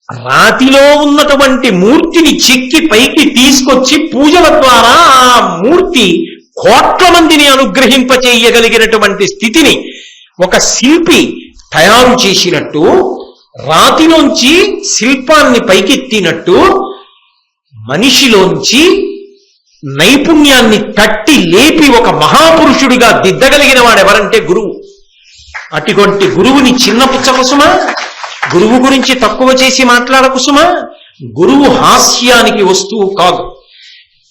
రాతిలో ఉన్నటువంటి మూర్తిని చెక్కి పైకి తీసుకొచ్చి పూజల ద్వారా ఆ మూర్తి కోట్ల మందిని అనుగ్రహింపచేయగలిగినటువంటి స్థితిని ఒక శిల్పి తయారు చేసినట్టు, రాతిలోంచి శిల్పాన్ని పైకెత్తినట్టు మనిషిలోంచి నైపుణ్యాన్ని తట్టి లేపి ఒక మహాపురుషుడిగా దిద్దగలిగిన వాడు ఎవరంటే గురువు. అటువంటి గురువుని చిన్నపుచ్చకుసుమా, గురువు గురించి తక్కువ చేసి మాట్లాడకుసుమా. గురువు హాస్యానికి వస్తువు కాదు.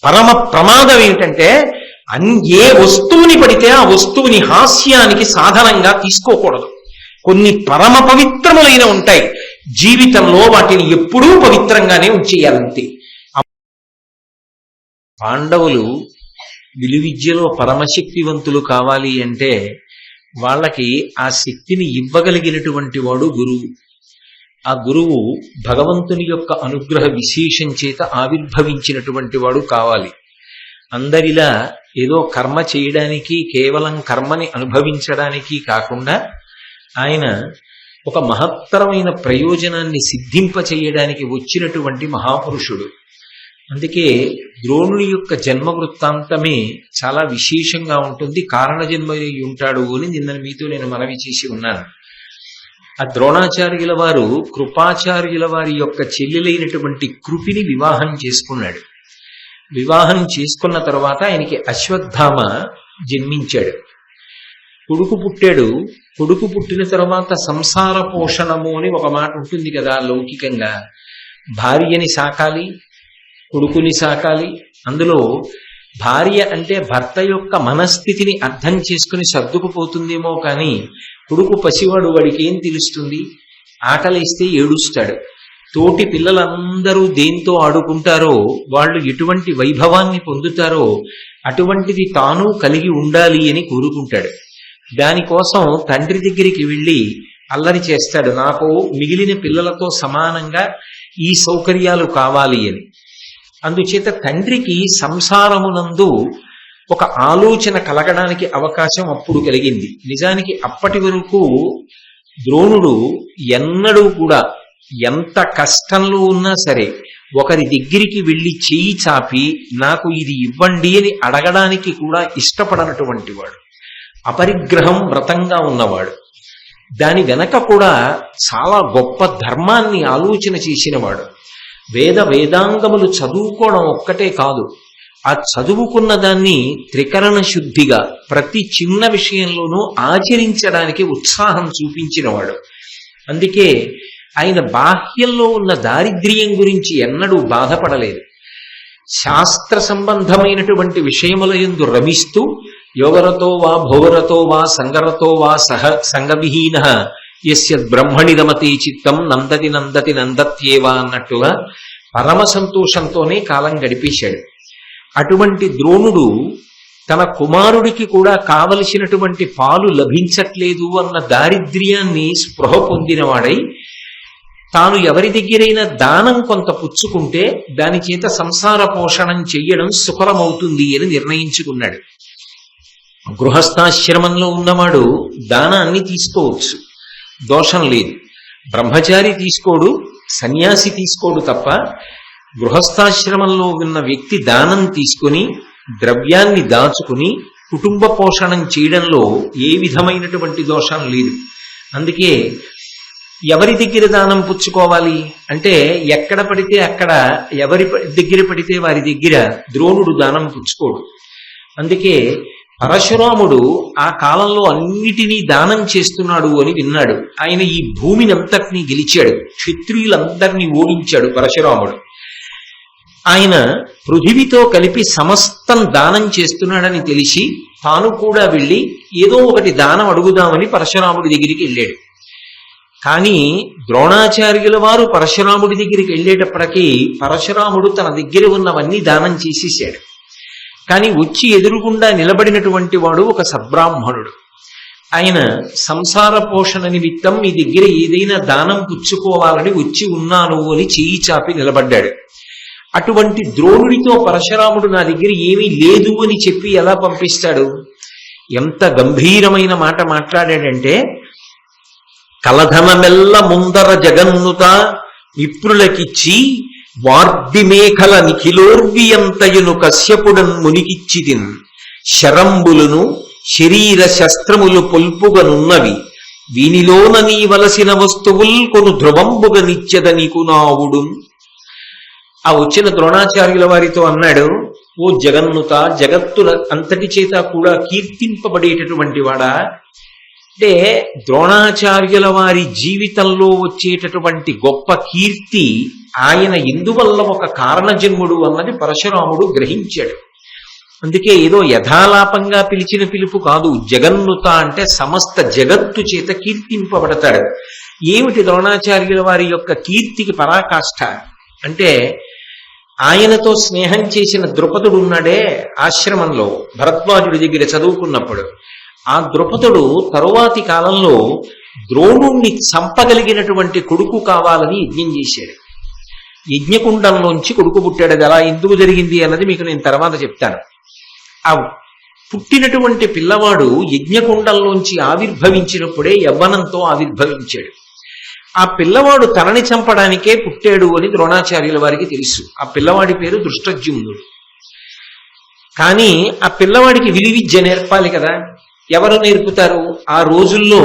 పరమ ప్రమాదం ఏమిటంటే ఏ వస్తువుని పడితే ఆ వస్తువుని హాస్యానికి సాధనంగా తీసుకోకూడదు. కొన్ని పరమ పవిత్రములైన ఉంటాయి, జీవితంలో వాటిని ఎప్పుడూ పవిత్రంగానే ఉంచేయాలంతే. పాండవులు విలువిద్యలో పరమశక్తివంతులు కావాలి అంటే వాళ్ళకి ఆ శక్తిని ఇవ్వగలిగినటువంటి వాడు గురువు. ఆ గురువు భగవంతుని యొక్క అనుగ్రహ విశేషం చేత ఆవిర్భవించినటువంటి వాడు కావాలి. అందరిలా ఏదో కర్మ చేయడానికి, కేవలం కర్మని అనుభవించడానికి కాకుండా ఆయన ఒక మహత్తరమైన ప్రయోజనాన్ని సిద్ధింపచేయడానికి వచ్చినటువంటి మహాపురుషుడు. అందుకే ద్రోణుని యొక్క జన్మ వృత్తాంతమే చాలా విశేషంగా ఉంటుంది. కారణ జన్మ ఉంటాడు అని నిన్న మీతో నేను మనవి చేసి ఉన్నాను. ఆ ద్రోణాచార్యుల వారు కృపాచార్యుల వారి యొక్క చెల్లెలైనటువంటి కృపిని వివాహం చేసుకున్నాడు. వివాహం చేసుకున్న తర్వాత ఆయనకి అశ్వత్థామ జన్మించాడు. కొడుకు పుట్టాడు. కొడుకు పుట్టిన తర్వాత సంసార పోషణము అని ఒక మాట ఉంటుంది కదా లౌకికంగా. భార్యని సాకాలి, కొడుకుని సాకాలి. అందులో భార్య అంటే భర్త యొక్క మనస్థితిని అర్థం చేసుకుని సర్దుకుపోతుందేమో కానీ కొడుకు పసివాడు, వాడికి ఏం తెలుస్తుంది? ఆకలిస్తే ఏడుస్తాడు. తోటి పిల్లలందరూ దేంతో ఆడుకుంటారో, వాళ్ళు ఎటువంటి వైభవాన్ని పొందుతారో అటువంటిది తాను కలిగి ఉండాలి అని కోరుకుంటాడు. దానికోసం తండ్రి దగ్గరికి వెళ్ళి అల్లరి చేస్తాడు, నాకు మిగిలిన పిల్లలతో సమానంగా ఈ సౌకర్యాలు కావాలి అని. అందుచేత తండ్రికి సంసారమునందు ఒక ఆలోచన కలగడానికి అవకాశం అప్పుడు కలిగింది. నిజానికి అప్పటి వరకు ద్రోణుడు ఎన్నడూ కూడా ఎంత కష్టంలో ఉన్నా సరే ఒకరి దగ్గరికి వెళ్ళి చేయి చాపి నాకు ఇది ఇవ్వండి అని అడగడానికి కూడా ఇష్టపడనటువంటి వాడు. అపరిగ్రహం వ్రతంగా ఉన్నవాడు. దాని వెనక కూడా చాలా గొప్ప ధర్మాన్ని ఆలోచన చేసినవాడు. వేదాంగములు చదువుకోవడం ఒక్కటే కాదు, ఆ చదువుకున్న దాన్ని త్రికరణ శుద్ధిగా ప్రతి చిన్న విషయంలోనూ ఆచరించడానికి ఉత్సాహం చూపించినవాడు. అందుకే ఆయన బాహ్యంలో ఉన్న దారిద్ర్యం గురించి ఎన్నడూ బాధపడలేదు. శాస్త్ర సంబంధమైనటువంటి విషయముల యందు రమిస్తూ యోగరతో వా భోగరతో వా సంగరతో వా సంగవిహీన యస్య బ్రహ్మణి రమతే చిత్తం నందతి నందతి నందత్యేవా అన్నట్టుగా పరమ సంతోషంతోనే కాలం గడిపేశాడు. అటువంటి ద్రోణుడు తన కుమారుడికి కూడా కావలసినటువంటి పాలు లభించట్లేదు అన్న దారిద్ర్యాన్ని స్పృహ పొందినవాడై తాను ఎవరి దగ్గరైనా దానం కొంత పుచ్చుకుంటే దాని చేత సంసార పోషణం చెయ్యడం సుఫలమవుతుంది అని నిర్ణయించుకున్నాడు. గృహస్థాశ్రమంలో ఉన్నవాడు దానాన్ని తీసుకోవచ్చు, దోషం లేదు. బ్రహ్మచారి తీసుకోడు, సన్యాసి తీసుకోడు తప్ప గృహస్థాశ్రమంలో ఉన్న వ్యక్తి దానం తీసుకుని ద్రవ్యాన్ని దాచుకుని కుటుంబ పోషణం చేయడంలో ఏ విధమైనటువంటి దోషం లేదు. అందుకే ఎవరి దగ్గర దానం పుచ్చుకోవాలి అంటే ఎక్కడ పడితే అక్కడ, ఎవరి దగ్గర పడితే వారి దగ్గర ద్రోణుడు దానం పుచ్చుకోడు. అందుకే పరశురాముడు ఆ కాలంలో అన్నిటినీ దానం చేస్తున్నాడు అని విన్నాడు. ఆయన ఈ భూమిని అంతటినీ గెలిచాడు, క్షత్రియులందరినీ ఓడించాడు పరశురాముడు. ఆయన పృథివితో కలిపి సమస్తం దానం చేస్తున్నాడని తెలిసి తాను కూడా వెళ్ళి ఏదో ఒకటి దానం అడుగుదామని పరశురాముడి దగ్గరికి వెళ్ళాడు. కానీ ద్రోణాచార్యుల వారు పరశురాముడి దగ్గరికి వెళ్ళేటప్పటికీ పరశురాముడు తన దగ్గర ఉన్నవన్నీ దానం చేసేసాడు. కానీ వచ్చి ఎదురుగుండా నిలబడినటువంటి వాడు ఒక సద్బ్రాహ్మణుడు. ఆయన సంసార పోషణ నిమిత్తం మీ దగ్గర ఏదైనా దానం పుచ్చుకోవాలని వచ్చి ఉన్నాను అని చేయి చాపి నిలబడ్డాడు. అటువంటి ద్రోణుడితో పరశురాముడు నా దగ్గర ఏమీ లేదు అని చెప్పి ఎలా పంపిస్తాడు? ఎంత గంభీరమైన మాట మాట్లాడాడంటే, కలధనమెల్ల ముందర జగన్నుత విప్రులకిచ్చి వార్ధిమేఖల నిఖిలోర్వియంతయును కశ్యపుడన్ మునికిచ్చితిన్ శరంబులును శరీర శస్త్రములు పొల్పుగనున్నవి వీనిలోన నీవలసిన వస్తువుల్ కొను ధ్రువంబుగ నిత్యద నీకు నావుడు. ఆ వచ్చిన ద్రోణాచార్యుల వారితో అన్నాడు, ఓ జగన్నుత, జగత్తుల అంతటి చేత కూడా కీర్తింపబడేటటువంటి వాడా. అంటే ద్రోణాచార్యుల వారి జీవితంలో వచ్చేటటువంటి గొప్ప కీర్తి ఆయన ఎందువల్ల ఒక కారణజన్ముడు అన్నది పరశురాముడు గ్రహించాడు. అందుకే ఏదో యథాలాపంగా పిలిచిన పిలుపు కాదు. జగన్నుత అంటే సమస్త జగత్తు చేత కీర్తింపబడతాడు. ఏమిటి ద్రోణాచార్యుల వారి యొక్క కీర్తికి పరాకాష్ఠ అంటే, ఆయనతో స్నేహం చేసిన ద్రుపదుడు ఉన్నాడే ఆశ్రమంలో భరద్వాజుడి దగ్గర చదువుకున్నప్పుడు, ఆ ద్రుపదుడు తరువాతి కాలంలో ద్రోణుణ్ణి చంపగలిగినటువంటి కొడుకు కావాలని యజ్ఞం చేశాడు. యజ్ఞకుండంలోంచి కొడుకు పుట్టాడు. అది అలా ఎందుకు జరిగింది అన్నది మీకు నేను తర్వాత చెప్తాను. ఆ పుట్టినటువంటి పిల్లవాడు యజ్ఞకుండంలోంచి ఆవిర్భవించినప్పుడే యవ్వనంతో ఆవిర్భవించాడు. ఆ పిల్లవాడు తనని చంపడానికే పుట్టాడు అని ద్రోణాచార్యుల వారికి తెలుసు. ఆ పిల్లవాడి పేరు దృష్టద్యుమ్నుడు. కానీ ఆ పిల్లవాడికి విలువిద్య నేర్పాలి కదా. ఎవరు నేర్పుతారు? ఆ రోజుల్లో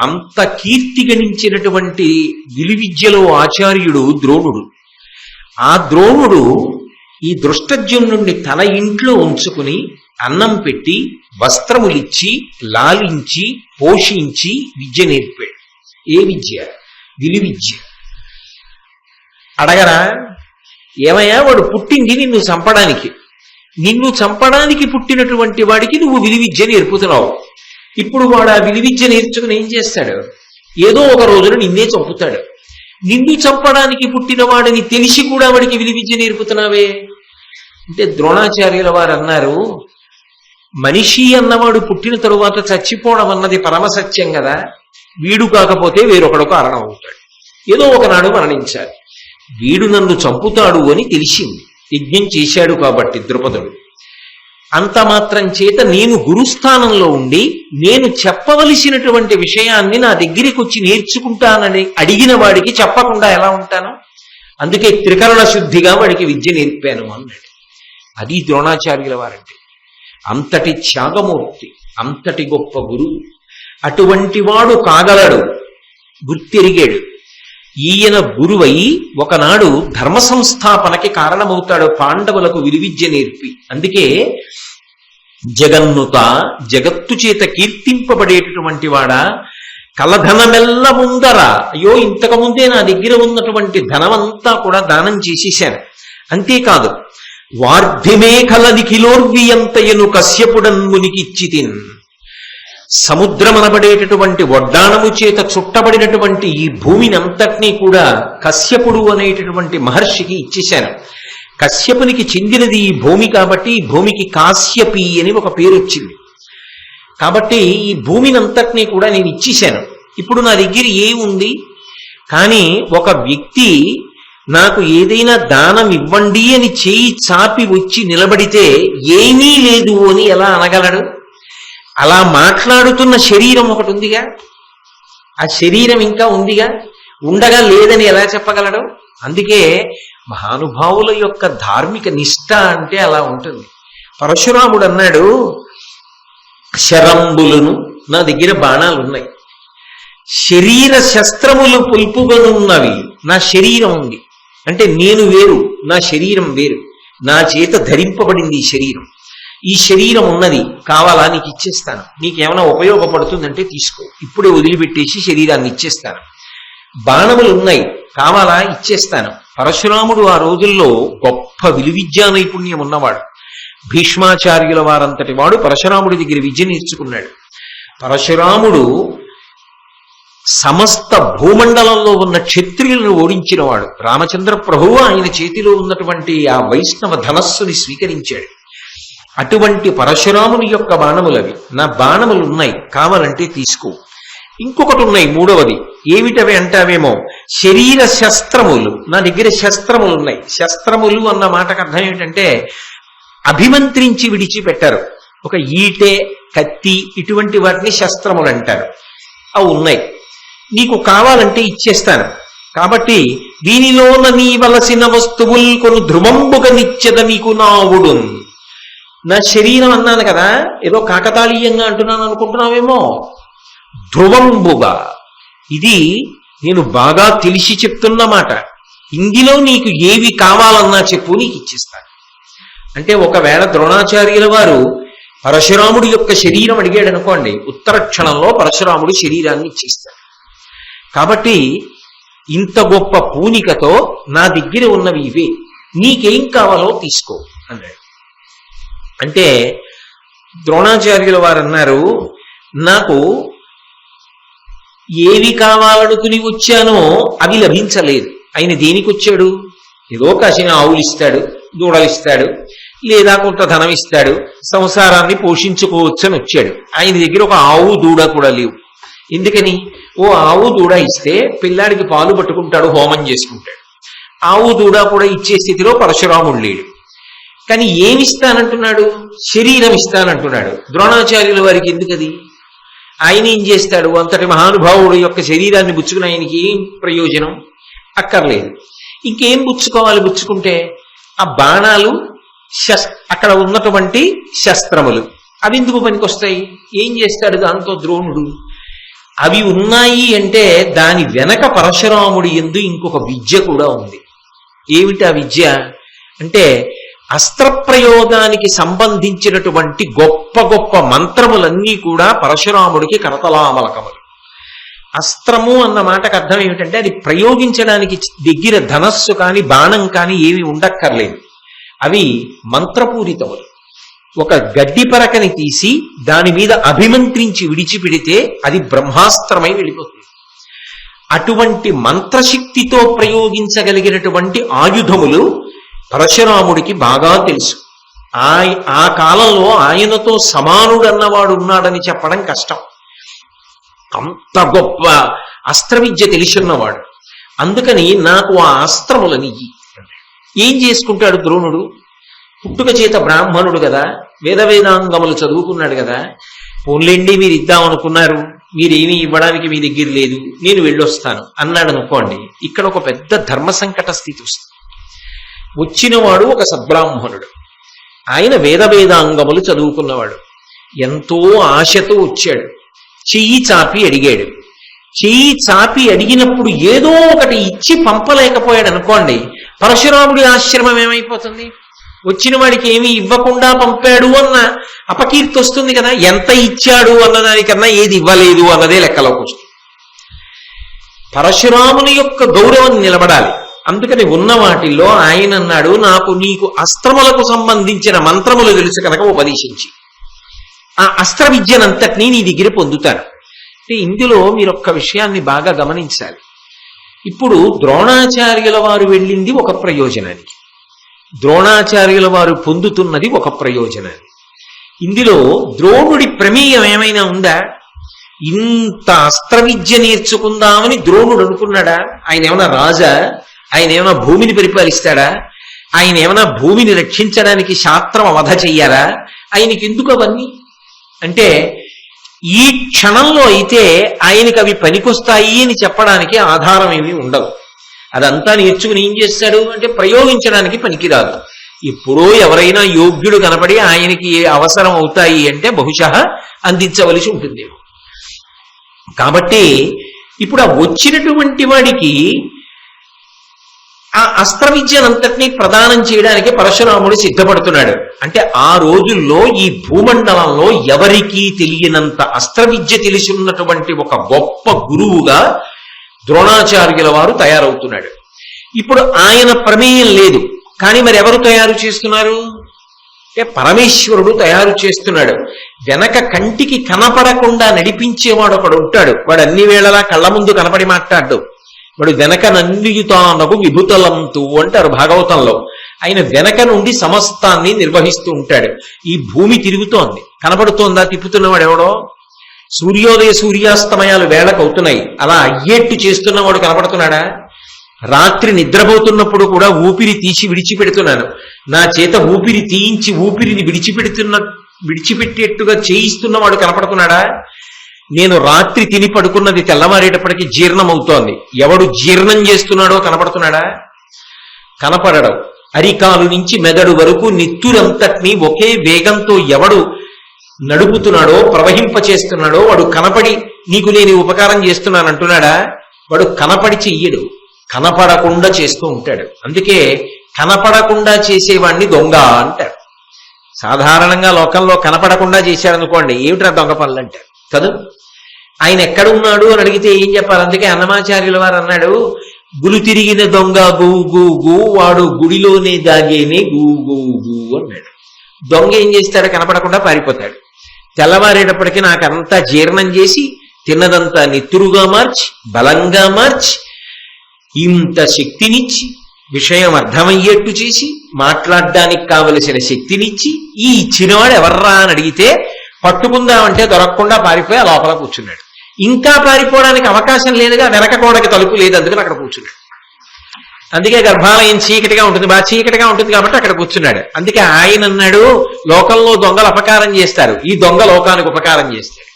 అంత కీర్తి గణించినటువంటి విలువిద్యలో ఆచార్యుడు ద్రోణుడు. ఆ ద్రోణుడు ఈ దృష్టద్యుమ్నుడిని తన ఇంట్లో ఉంచుకుని అన్నం పెట్టి వస్త్రములిచ్చి లాలించి పోషించి విద్య నేర్పాడు. ఏ విద్య? విలువిద్య. అడగరా, ఏమయ్యా వాడు పుట్టింది నిన్ను చంపడానికి, నిన్ను చంపడానికి పుట్టినటువంటి వాడికి నువ్వు విలువిద్య నేర్పుతున్నావు. ఇప్పుడు వాడు ఆ విలువిద్య నేర్చుకుని ఏం చేస్తాడు? ఏదో ఒక రోజున నిన్నే చంపుతాడు. నిన్ను చంపడానికి పుట్టిన వాడిని తెలిసి కూడా వాడికి విలువిద్య నేర్పుతున్నావే అంటే ద్రోణాచార్యుల వారు అన్నారు, మనిషి అన్నవాడు పుట్టిన తరువాత చచ్చిపోవడం అన్నది పరమసత్యం కదా. వీడు కాకపోతే వేరొకడు కారణం అవుతాడు. ఏదో ఒకనాడు మరణించాలి. వీడు నన్ను చంపుతాడు అని తెలిసింది, యజ్ఞం చేశాడు కాబట్టి ద్రుపదుడు. అంత మాత్రం చేత నేను గురుస్థానంలో ఉండి నేను చెప్పవలసినటువంటి విషయాన్ని నా దగ్గరికి వచ్చి నేర్చుకుంటానని అడిగిన వాడికి చెప్పకుండా ఎలా ఉంటాను? అందుకే త్రికరణ శుద్ధిగా వాడికి విద్య నేర్పాను అన్నాడు. అది ద్రోణాచార్యుల వారంటే. అంతటి త్యాగమూర్తి, అంతటి గొప్ప గురువు. అటువంటి వాడు కాగలడు, గుర్తెరిగాడు. ఈయన గురువై ఒకనాడు ధర్మ సంస్థాపనకి కారణమవుతాడు, పాండవులకు విలువిద్య నేర్పి. అందుకే జగన్నుత, జగత్తు చేత కీర్తింపబడేటటువంటి వాడా, కలధనమెల్ల ముందర, అయ్యో ఇంతకు ముందే నా దగ్గర ఉన్నటువంటి ధనమంతా కూడా దానం చేసేశాను. అంతేకాదు, వార్ధిమేఖల నిఖిలోర్వియంతయను కశ్యపుడన్ మునికిచ్చితిన్. సముద్రమనబడేటటువంటి వడ్డాణము చేత చుట్టబడినటువంటి ఈ భూమిని అంతటినీ కూడా కశ్యపుడు అనేటటువంటి మహర్షికి ఇచ్చేశాను. కశ్యపునికి చెందినది ఈ భూమి కాబట్టి ఈ భూమికి కాశ్యపి అని ఒక పేరు వచ్చింది. కాబట్టి ఈ భూమిని అంతటినీ కూడా నేను ఇచ్చేశాను. ఇప్పుడు నా దగ్గర ఏముంది? కానీ ఒక వ్యక్తి నాకు ఏదైనా దానం ఇవ్వండి అని చేయి చాపి వచ్చి నిలబడితే ఏమీ లేదు అని ఎలా అనగలడు? అలా మాట్లాడుతున్న శరీరం ఒకటి ఉందిగా, ఆ శరీరం ఇంకా ఉందిగా, ఉండగా లేదని ఎలా చెప్పగలడు? అందుకే మహానుభావుల యొక్క ధార్మిక నిష్ఠ అంటే అలా ఉంటుంది. పరశురాముడు అన్నాడు, శరంబులను, నా దగ్గర బాణాలు ఉన్నాయి, శరీర శస్త్రములు పుల్పుగనున్నవి, నా శరీరం ఉంది. అంటే నేను వేరు, నా శరీరం వేరు, నా చేత ధరింపబడింది ఈ శరీరం. ఈ శరీరం ఉన్నది, కావాలా నీకు ఇచ్చేస్తాను, నీకేమైనా ఉపయోగపడుతుందంటే తీసుకో, ఇప్పుడే వదిలిపెట్టేసి శరీరాన్ని ఇచ్చేస్తాను. బాణములు ఉన్నాయి, కావాలా ఇచ్చేస్తాను. పరశురాముడు ఆ రోజుల్లో గొప్ప విలువిద్యా నైపుణ్యం ఉన్నవాడు. భీష్మాచార్యుల వారంతటి వాడు పరశురాముడి దగ్గర విద్య నేర్చుకున్నాడు. పరశురాముడు సమస్త భూమండలంలో ఉన్న క్షత్రియులను ఓడించినవాడు. రామచంద్ర ప్రభువు ఆయన చేతిలో ఉన్నటువంటి ఆ వైష్ణవ ధనస్సుని స్వీకరించాడు. అటువంటి పరశురాముని యొక్క బాణములవి. నా బాణములు ఉన్నాయి, కావాలంటే తీసుకో. ఇంకొకటి ఉన్నాయి, మూడవది. ఏమిటవి అంటావేమో, శరీర శస్త్రములు, నా దగ్గర శస్త్రములు ఉన్నాయి. శస్త్రములు అన్న మాటకు అర్థం ఏమిటంటే అభిమంత్రించి విడిచిపెట్టారు. ఒక ఈటె, కత్తి, ఇటువంటి వాటిని శస్త్రములు అంటారు. అవి ఉన్నాయి, నీకు కావాలంటే ఇచ్చేస్తాను. కాబట్టి దీనిలోన నీ వలసిన వస్తువుల్ కొను ధ్రువంబుగ నిత్యద నీకు నావుడు. నా శరీరం అన్నాను కదా, ఏదో కాకతాళీయంగా అంటున్నాను అనుకుంటున్నావేమో. ధ్రువంబుగా, ఇది నేను బాగా తెలిసి చెప్తున్న మాట. ఇందులో నీకు ఏవి కావాలన్నా చెప్పు, నీకు ఇచ్చిస్తాను. అంటే ఒకవేళ ద్రోణాచార్యుల వారు పరశురాముడి యొక్క శరీరం అడిగాడు అనుకోండి, ఉత్తర క్షణంలో పరశురాముడు శరీరాన్ని ఇచ్చేస్తాడు. కాబట్టి ఇంత గొప్ప పూనికతో నా దగ్గర ఉన్నవి ఇవే, నీకేం కావాలో తీసుకో అన్నాడు. అంటే ద్రోణాచార్యుల వారు అన్నారు, నాకు ఏవి కావాలనుకుని వచ్చానో అవి లభించలేదు. ఆయన దేనికి వచ్చాడు? ఏదో కాసిన ఆవులు ఇస్తాడు, దూడలు ఇస్తాడు, లేదా కొంత ధనం ఇస్తాడు, సంసారాన్ని పోషించుకోవచ్చు అని వచ్చాడు. ఆయన దగ్గర ఒక ఆవు దూడ కూడా లేవు. ఎందుకని? ఓ ఆవు దూడ ఇస్తే పిల్లాడికి పాలు పట్టుకుంటాడు, హోమం చేసుకుంటాడు. ఆవు దూడ కూడా ఇచ్చే స్థితిలో పరశురాముడు లేడు. కానీ ఏమిస్తానంటున్నాడు? శరీరం ఇస్తానంటున్నాడు. ద్రోణాచార్యుల వారికి ఎందుకది? ఆయన ఏం చేస్తాడు? అంతటి మహానుభావుడు యొక్క శరీరాన్ని పుచ్చుకుని ఆయనకి ఏం ప్రయోజనం? అక్కర్లేదు. ఇంకేం పుచ్చుకోవాలి? పుచ్చుకుంటే ఆ బాణాలు, అక్కడ ఉన్నటువంటి శస్త్రములు, అవి ఎందుకు పనికొస్తాయి? ఏం చేస్తాడు దాంతో ద్రోణుడు? అవి ఉన్నాయి అంటే దాని వెనక పరశురాముడి యందు ఇంకొక విద్య కూడా ఉంది. ఏమిటి ఆ విద్య అంటే, అస్త్రప్రయోగానికి సంబంధించినటువంటి గొప్ప గొప్ప మంత్రములన్నీ కూడా పరశురాముడికి కరతలామలకములు. అస్త్రము అన్న మాటకు అర్థం ఏమిటంటే, అది ప్రయోగించడానికి దగ్గర ధనస్సు కానీ బాణం కానీ ఏమి ఉండక్కర్లేదు. అవి మంత్రపూరితములు. ఒక గడ్డి పరకని తీసి దాని మీద అభిమంత్రించి విడిచిపెడితే అది బ్రహ్మాస్త్రమై వెళ్ళిపోతుంది. అటువంటి మంత్రశక్తితో ప్రయోగించగలిగినటువంటి ఆయుధములు పరశురాముడికి బాగా తెలుసు. ఆ కాలంలో ఆయనతో సమానుడన్నవాడు ఉన్నాడని చెప్పడం కష్టం. అంత గొప్ప అస్త్ర విద్య తెలిసిన్నవాడు. అందుకని నాకు ఆ అస్త్రములనియ్యి. ఏం చేసుకుంటాడు ద్రోణుడు? పుట్టుక చేత బ్రాహ్మణుడు కదా, వేదాంగములు చదువుకున్నాడు కదా. పోన్లేండి, మీరు ఇద్దామనుకున్నారు, మీరేమీ ఇవ్వడానికి మీ దగ్గర లేదు, నేను వెళ్ళొస్తాను అన్నాడు అనుకోండి. ఇక్కడ ఒక పెద్ద ధర్మ సంకట స్థితి వస్తుంది. వచ్చినవాడు ఒక సద్బ్రాహ్మణుడు, ఆయన వేదాంగములు చదువుకున్నవాడు, ఎంతో ఆశతో వచ్చాడు. చెయ్యి చాపి అడిగాడు. చెయ్యి చాపి అడిగినప్పుడు ఏదో ఒకటి ఇచ్చి పంపలేకపోయాడు అనుకోండి, పరశురాముడి ఆశ్రమం ఏమైపోతుంది? వచ్చిన వాడికి ఏమీ ఇవ్వకుండా పంపాడు అన్న అపకీర్తి వస్తుంది కదా. ఎంత ఇచ్చాడు అన్నదానికన్నా ఏది ఇవ్వలేదు అన్నదే లెక్కలోకి వస్తుంది. పరశురాముని యొక్క గౌరవం నిలబడాలి. అందుకని ఉన్న వాటిల్లో ఆయన అన్నాడు, నాకు నీకు అస్త్రములకు సంబంధించిన మంత్రములు తెలుసు కనుక ఉపదేశించి ఆ అస్త్ర విద్యనంతటినీ నీ దగ్గర పొందుతాను. అంటే ఇందులో మీరు ఒక్క విషయాన్ని బాగా గమనించాలి. ఇప్పుడు ద్రోణాచార్యుల వారు వెళ్ళింది ఒక ప్రయోజనానికి, ద్రోణాచార్యుల వారు పొందుతున్నది ఒక ప్రయోజనాన్ని. ఇందులో ద్రోణుడి ప్రమేయం ఏమైనా ఉందా? ఇంత అస్త్ర విద్య నేర్చుకుందామని ద్రోణుడు అనుకున్నాడా? ఆయన ఏమైనా రాజా? ఆయన ఏమైనా భూమిని పరిపాలిస్తాడా? ఆయన ఏమైనా భూమిని రక్షించడానికి శాస్త్రం వధ చెయ్యారా? ఆయనకి ఎందుకు అవన్నీ? అంటే ఈ క్షణంలో అయితే ఆయనకి అవి పనికొస్తాయి అని చెప్పడానికి ఆధారం ఏమీ ఉండదు. అదంతా నేర్చుకుని ఏం చేస్తాడు అంటే ప్రయోగించడానికి పనికిరాదు. ఎప్పుడో ఎవరైనా యోగ్యుడు కనపడి ఆయనకి అవసరం అవుతాయి అంటే బహుశా అందించవలసి ఉంటుంది. కాబట్టి ఇప్పుడు ఆ వచ్చినటువంటి వాడికి ఆ అస్త్ర విద్యనంతటినీ ప్రదానం చేయడానికి పరశురాముడు సిద్ధపడుతున్నాడు. అంటే ఆ రోజుల్లో ఈ భూమండలంలో ఎవరికీ తెలియనంత అస్త్ర విద్య తెలిసి ఉన్నటువంటి ఒక గొప్ప గురువుగా ద్రోణాచార్యుల వారు తయారవుతున్నాడు. ఇప్పుడు ఆయన ప్రమేయం లేదు, కానీ మరి ఎవరు తయారు చేస్తున్నారు అంటే పరమేశ్వరుడు తయారు చేస్తున్నాడు. వెనక కంటికి కనపడకుండా నడిపించేవాడు ఒకడు ఉంటాడు. వాడు అన్ని వేళలా కళ్ళ ముందు కనపడి మాట్లాడు. వాడు వెనక నన్నియుతానకు విభుతలంతు అంటారు భాగవతంలో. ఆయన వెనక నుండి సమస్తాన్ని నిర్వహిస్తూ ఉంటాడు. ఈ భూమి తిరుగుతోంది, కనపడుతోందా? తిప్పుతున్నవాడు ఎవడో. సూర్యోదయ సూర్యాస్తమయాలు వేళకు అవుతున్నాయి, అలా అయ్యేట్టు చేస్తున్నవాడు కనపడుతున్నాడా? రాత్రి నిద్రపోతున్నప్పుడు కూడా ఊపిరి తీసి విడిచిపెడుతున్నాను, నా చేత ఊపిరి తీయించి ఊపిరిని విడిచిపెట్టేట్టుగా చేయిస్తున్నవాడు కనపడుతున్నాడా? నేను రాత్రి తిని పడుకున్నది తెల్లవారేటప్పటికి జీర్ణమవుతోంది. ఎవడు జీర్ణం చేస్తున్నాడో కనపడుతున్నాడా? కనపడడం. అరికాలు నుంచి మెదడు వరకు నిత్తురంతటినీ ఒకే వేగంతో ఎవడు నడుపుతున్నాడో, ప్రవహింపచేస్తున్నాడో వాడు కనపడి నీకు నేను ఉపకారం చేస్తున్నానంటున్నాడా? వాడు కనపడి చెయ్యడు, కనపడకుండా చేస్తూ ఉంటాడు. అందుకే కనపడకుండా చేసేవాడిని దొంగ అంటారు. సాధారణంగా లోకంలో కనపడకుండా చేశారనుకోండి, ఏమిట్రా దొంగ పనులు అంటారు కదా. ఆయన ఎక్కడున్నాడు అని అడిగితే ఏం చెప్పాలి? అందుకే అన్నమాచార్యుల వారు అన్నాడు, గులు తిరిగిన దొంగ గూ గూ గూ, వాడు గుడిలోనే దాగేనే గూ గూ గూ అన్నాడు. దొంగ ఏం చేస్తాడు? కనపడకుండా పారిపోతాడు. తెల్లవారేటప్పటికీ నాకంతా జీర్ణం చేసి తిన్నదంతా నెత్తురుగా మార్చి బలంగా మార్చి ఇంత శక్తినిచ్చి విషయం అర్థమయ్యేట్టు చేసి మాట్లాడడానికి కావలసిన శక్తినిచ్చి ఈ ఇచ్చినవాడు ఎవర్రా అని అడిగితే పట్టుకుందామంటే దొరకకుండా పారిపోయి ఆ లోపల కూర్చున్నాడు. ఇంకా పారిపోవడానికి అవకాశం లేదుగా, వెనక గోడకి తలుపు లేదు, అందుకని అక్కడ కూర్చున్నాడు. అందుకే గర్భాలయం చీకటిగా ఉంటుంది, బాగా చీకటిగా ఉంటుంది కాబట్టి అక్కడ కూర్చున్నాడు. అందుకే ఆయన అన్నాడు, లోకంలో దొంగలు అపకారం చేస్తారు, ఈ దొంగ లోకానికి ఉపకారం చేస్తాడు.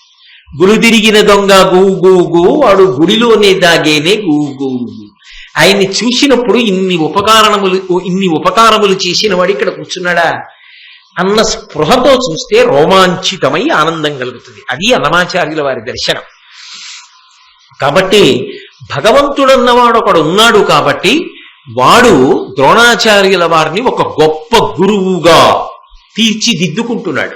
గురు తిరిగిన దొంగ గూ గూ గూ, వాడు గుడిలోనే దాగేనే గూ గూ గూ. ఆయన్ని చూసినప్పుడు ఇన్ని ఉపకారములు చేసిన వాడు ఇక్కడ కూర్చున్నాడా అన్న స్పృహతో చూస్తే రోమాంచితమై ఆనందం కలుగుతుంది. అది అన్నమాచార్యుల వారి దర్శనం. కాబట్టి భగవంతుడన్నవాడు ఒకడు ఉన్నాడు కాబట్టి వాడు ద్రోణాచార్యుల వారిని ఒక గొప్ప గురువుగా తీర్చిదిద్దుకుంటున్నాడు.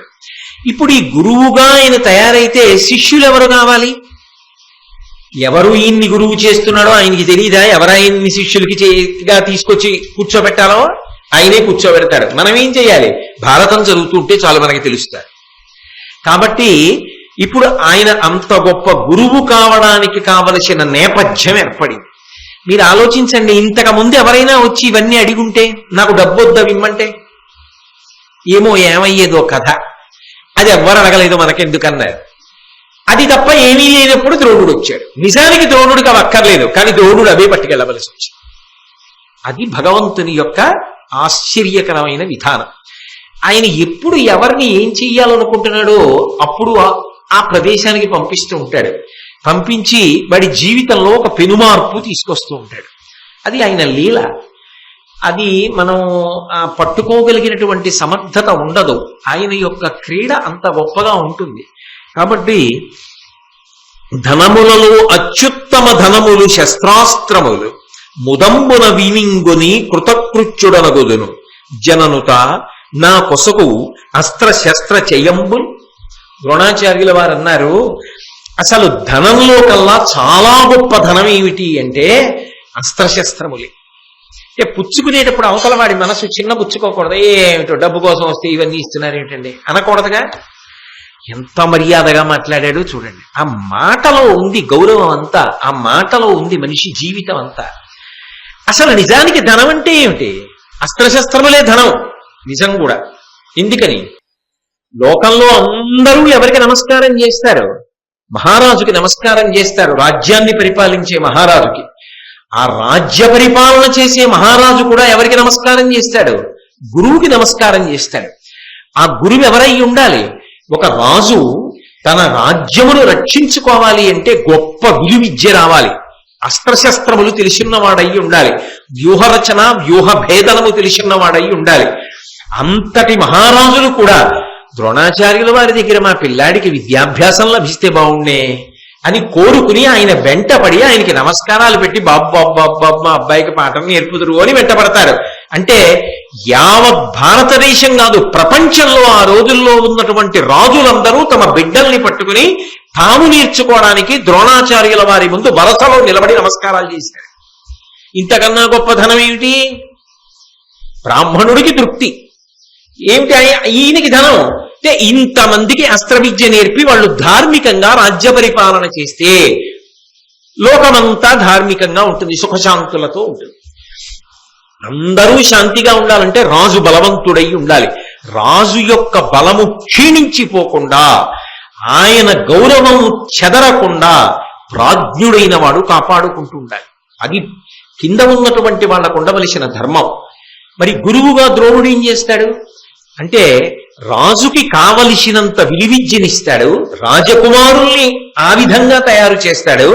ఇప్పుడు ఈ గురువుగా ఆయన తయారైతే శిష్యులు ఎవరు కావాలి? ఎవరు ఈయన్ని గురువు చేస్తున్నాడో ఆయనకి తెలియదా? ఎవరాయన్ని శిష్యులకి చేతిగా తీసుకొచ్చి కూర్చోబెట్టాలో ఆయనే కూర్చోబెడతాడు. మనం ఏం చేయాలి? భారతం చదువుతుంటే చాలు మనకి తెలుస్తారు. కాబట్టి ఇప్పుడు ఆయన అంత గొప్ప గురువు కావడానికి కావలసిన నేపథ్యం ఏర్పడింది. మీరు ఆలోచించండి, ఇంతకు ముందు ఎవరైనా వచ్చి ఇవన్నీ అడిగుంటే, నాకు డబ్బొద్దవిమ్మంటే ఏమో ఏమయ్యేదో కథ. అది ఎవ్వరు అడగలేదు, మనకెందుకన్నారు. అది తప్ప ఏమీ లేనప్పుడు ద్రోణుడు వచ్చాడు. నిజానికి ద్రోణుడికి అవి అక్కర్లేదు, కానీ ద్రోణుడు అవే పట్టుకెళ్ళవలసి వచ్చింది. అది భగవంతుని యొక్క ఆశ్చర్యకరమైన విధానం. ఆయన ఎప్పుడు ఎవరిని ఏం చెయ్యాలనుకుంటున్నాడో అప్పుడు ఆ ప్రదేశానికి పంపిస్తూ ఉంటాడు. పంపించి వాడి జీవితంలో ఒక పెనుమార్పు తీసుకొస్తూ ఉంటాడు. అది ఆయన లీల. అది మనం పట్టుకోగలిగినటువంటి సమర్థత ఉండదు. ఆయన యొక్క క్రీడ అంత గొప్పగా ఉంటుంది. కాబట్టి ధనములలో అత్యుత్తమ ధనములు శస్త్రాస్త్రములు ముదంబున వీనింగుని కృతకృత్యుడనగుదును జననుత నా కొసకు అస్త్రశస్త్ర చెయ్యంబుల్. ద్రోణాచార్యుల వారు అన్నారు, అసలు ధనంలో కల్లా చాలా గొప్ప ధనం ఏమిటి అంటే అస్త్రశస్త్రములే. అంటే పుచ్చుకునేటప్పుడు అవతల వాడి మనసు చిన్న పుచ్చుకోకూడదు. ఏమిటో డబ్బు కోసం వస్తే ఇవన్నీ ఇస్తున్నారు ఏమిటండి అనకూడదుగా. ఎంత మర్యాదగా మాట్లాడాడు చూడండి. ఆ మాటలో ఉంది గౌరవం అంతా, ఆ మాటలో ఉంది మనిషి జీవితం అంతా. అసలు నిజానికి ధనం అంటే ఏమిటి? అస్త్రశస్త్రములే ధనం నిజం కూడా. ఎందుకని? లోకంలో అందరూ ఎవరికి నమస్కారం చేస్తారు? మహారాజుకి నమస్కారం చేస్తారు, రాజ్యాన్ని పరిపాలించే మహారాజుకి. ఆ రాజ్య పరిపాలన చేసే మహారాజు కూడా ఎవరికి నమస్కారం చేస్తాడు? గురువుకి నమస్కారం చేస్తాడు. ఆ గురువు ఎవరై ఉండాలి? ఒక రాజు తన రాజ్యమును రక్షించుకోవాలి అంటే గొప్ప విలువిద్య రావాలి, అస్త్రశస్త్రములు తెలిసిన్నవాడై ఉండాలి, వ్యూహరచన వ్యూహ భేదనము తెలిసిన్నవాడై ఉండాలి. అంతటి మహారాజులు కూడా ద్రోణాచార్యుల వారి దగ్గర మా పిల్లాడికి విద్యాభ్యాసం లభిస్తే బాగుండే అని కోరుకుని ఆయన వెంటపడి ఆయనకి నమస్కారాలు పెట్టి బాబు బాబు బాబు బాబు మా అబ్బాయికి పాఠం నేర్పుదురు అని వెంటపడతారు. అంటే యావత్ భారతదేశం కాదు, ప్రపంచంలో ఆ రోజుల్లో ఉన్నటువంటి రాజులందరూ తమ బిడ్డల్ని పట్టుకుని తాము నేర్చుకోవడానికి ద్రోణాచార్యుల వారి ముందు వరసలో నిలబడి నమస్కారాలు చేశారు. ఇంతకన్నా గొప్ప ధనం ఏమిటి? బ్రాహ్మణుడికి తృప్తి ఏమిటి? ఈయనకి ధనం అంటే ఇంతమందికి అస్త్ర విద్య నేర్పి వాళ్ళు ధార్మికంగా రాజ్య పరిపాలన చేస్తే లోకమంతా ధార్మికంగా ఉంటుంది, సుఖశాంతులతో ఉంటుంది. అందరూ శాంతిగా ఉండాలంటే రాజు బలవంతుడై ఉండాలి. రాజు యొక్క బలము క్షీణించిపోకుండా, ఆయన గౌరవం చెదరకుండా ప్రాజ్ఞుడైన వాడు కాపాడుకుంటూ ఉండాలి. అది కింద ఉన్నటువంటి వాళ్ళకు ఉండవలసిన ధర్మం. మరి గురువుగా ద్రోణుడు ఏం చేస్తాడు అంటే రాజుకి కావలసినంత విలువిద్యనిస్తాడు, రాజకుమారుల్ని ఆ విధంగా తయారు చేస్తాడు.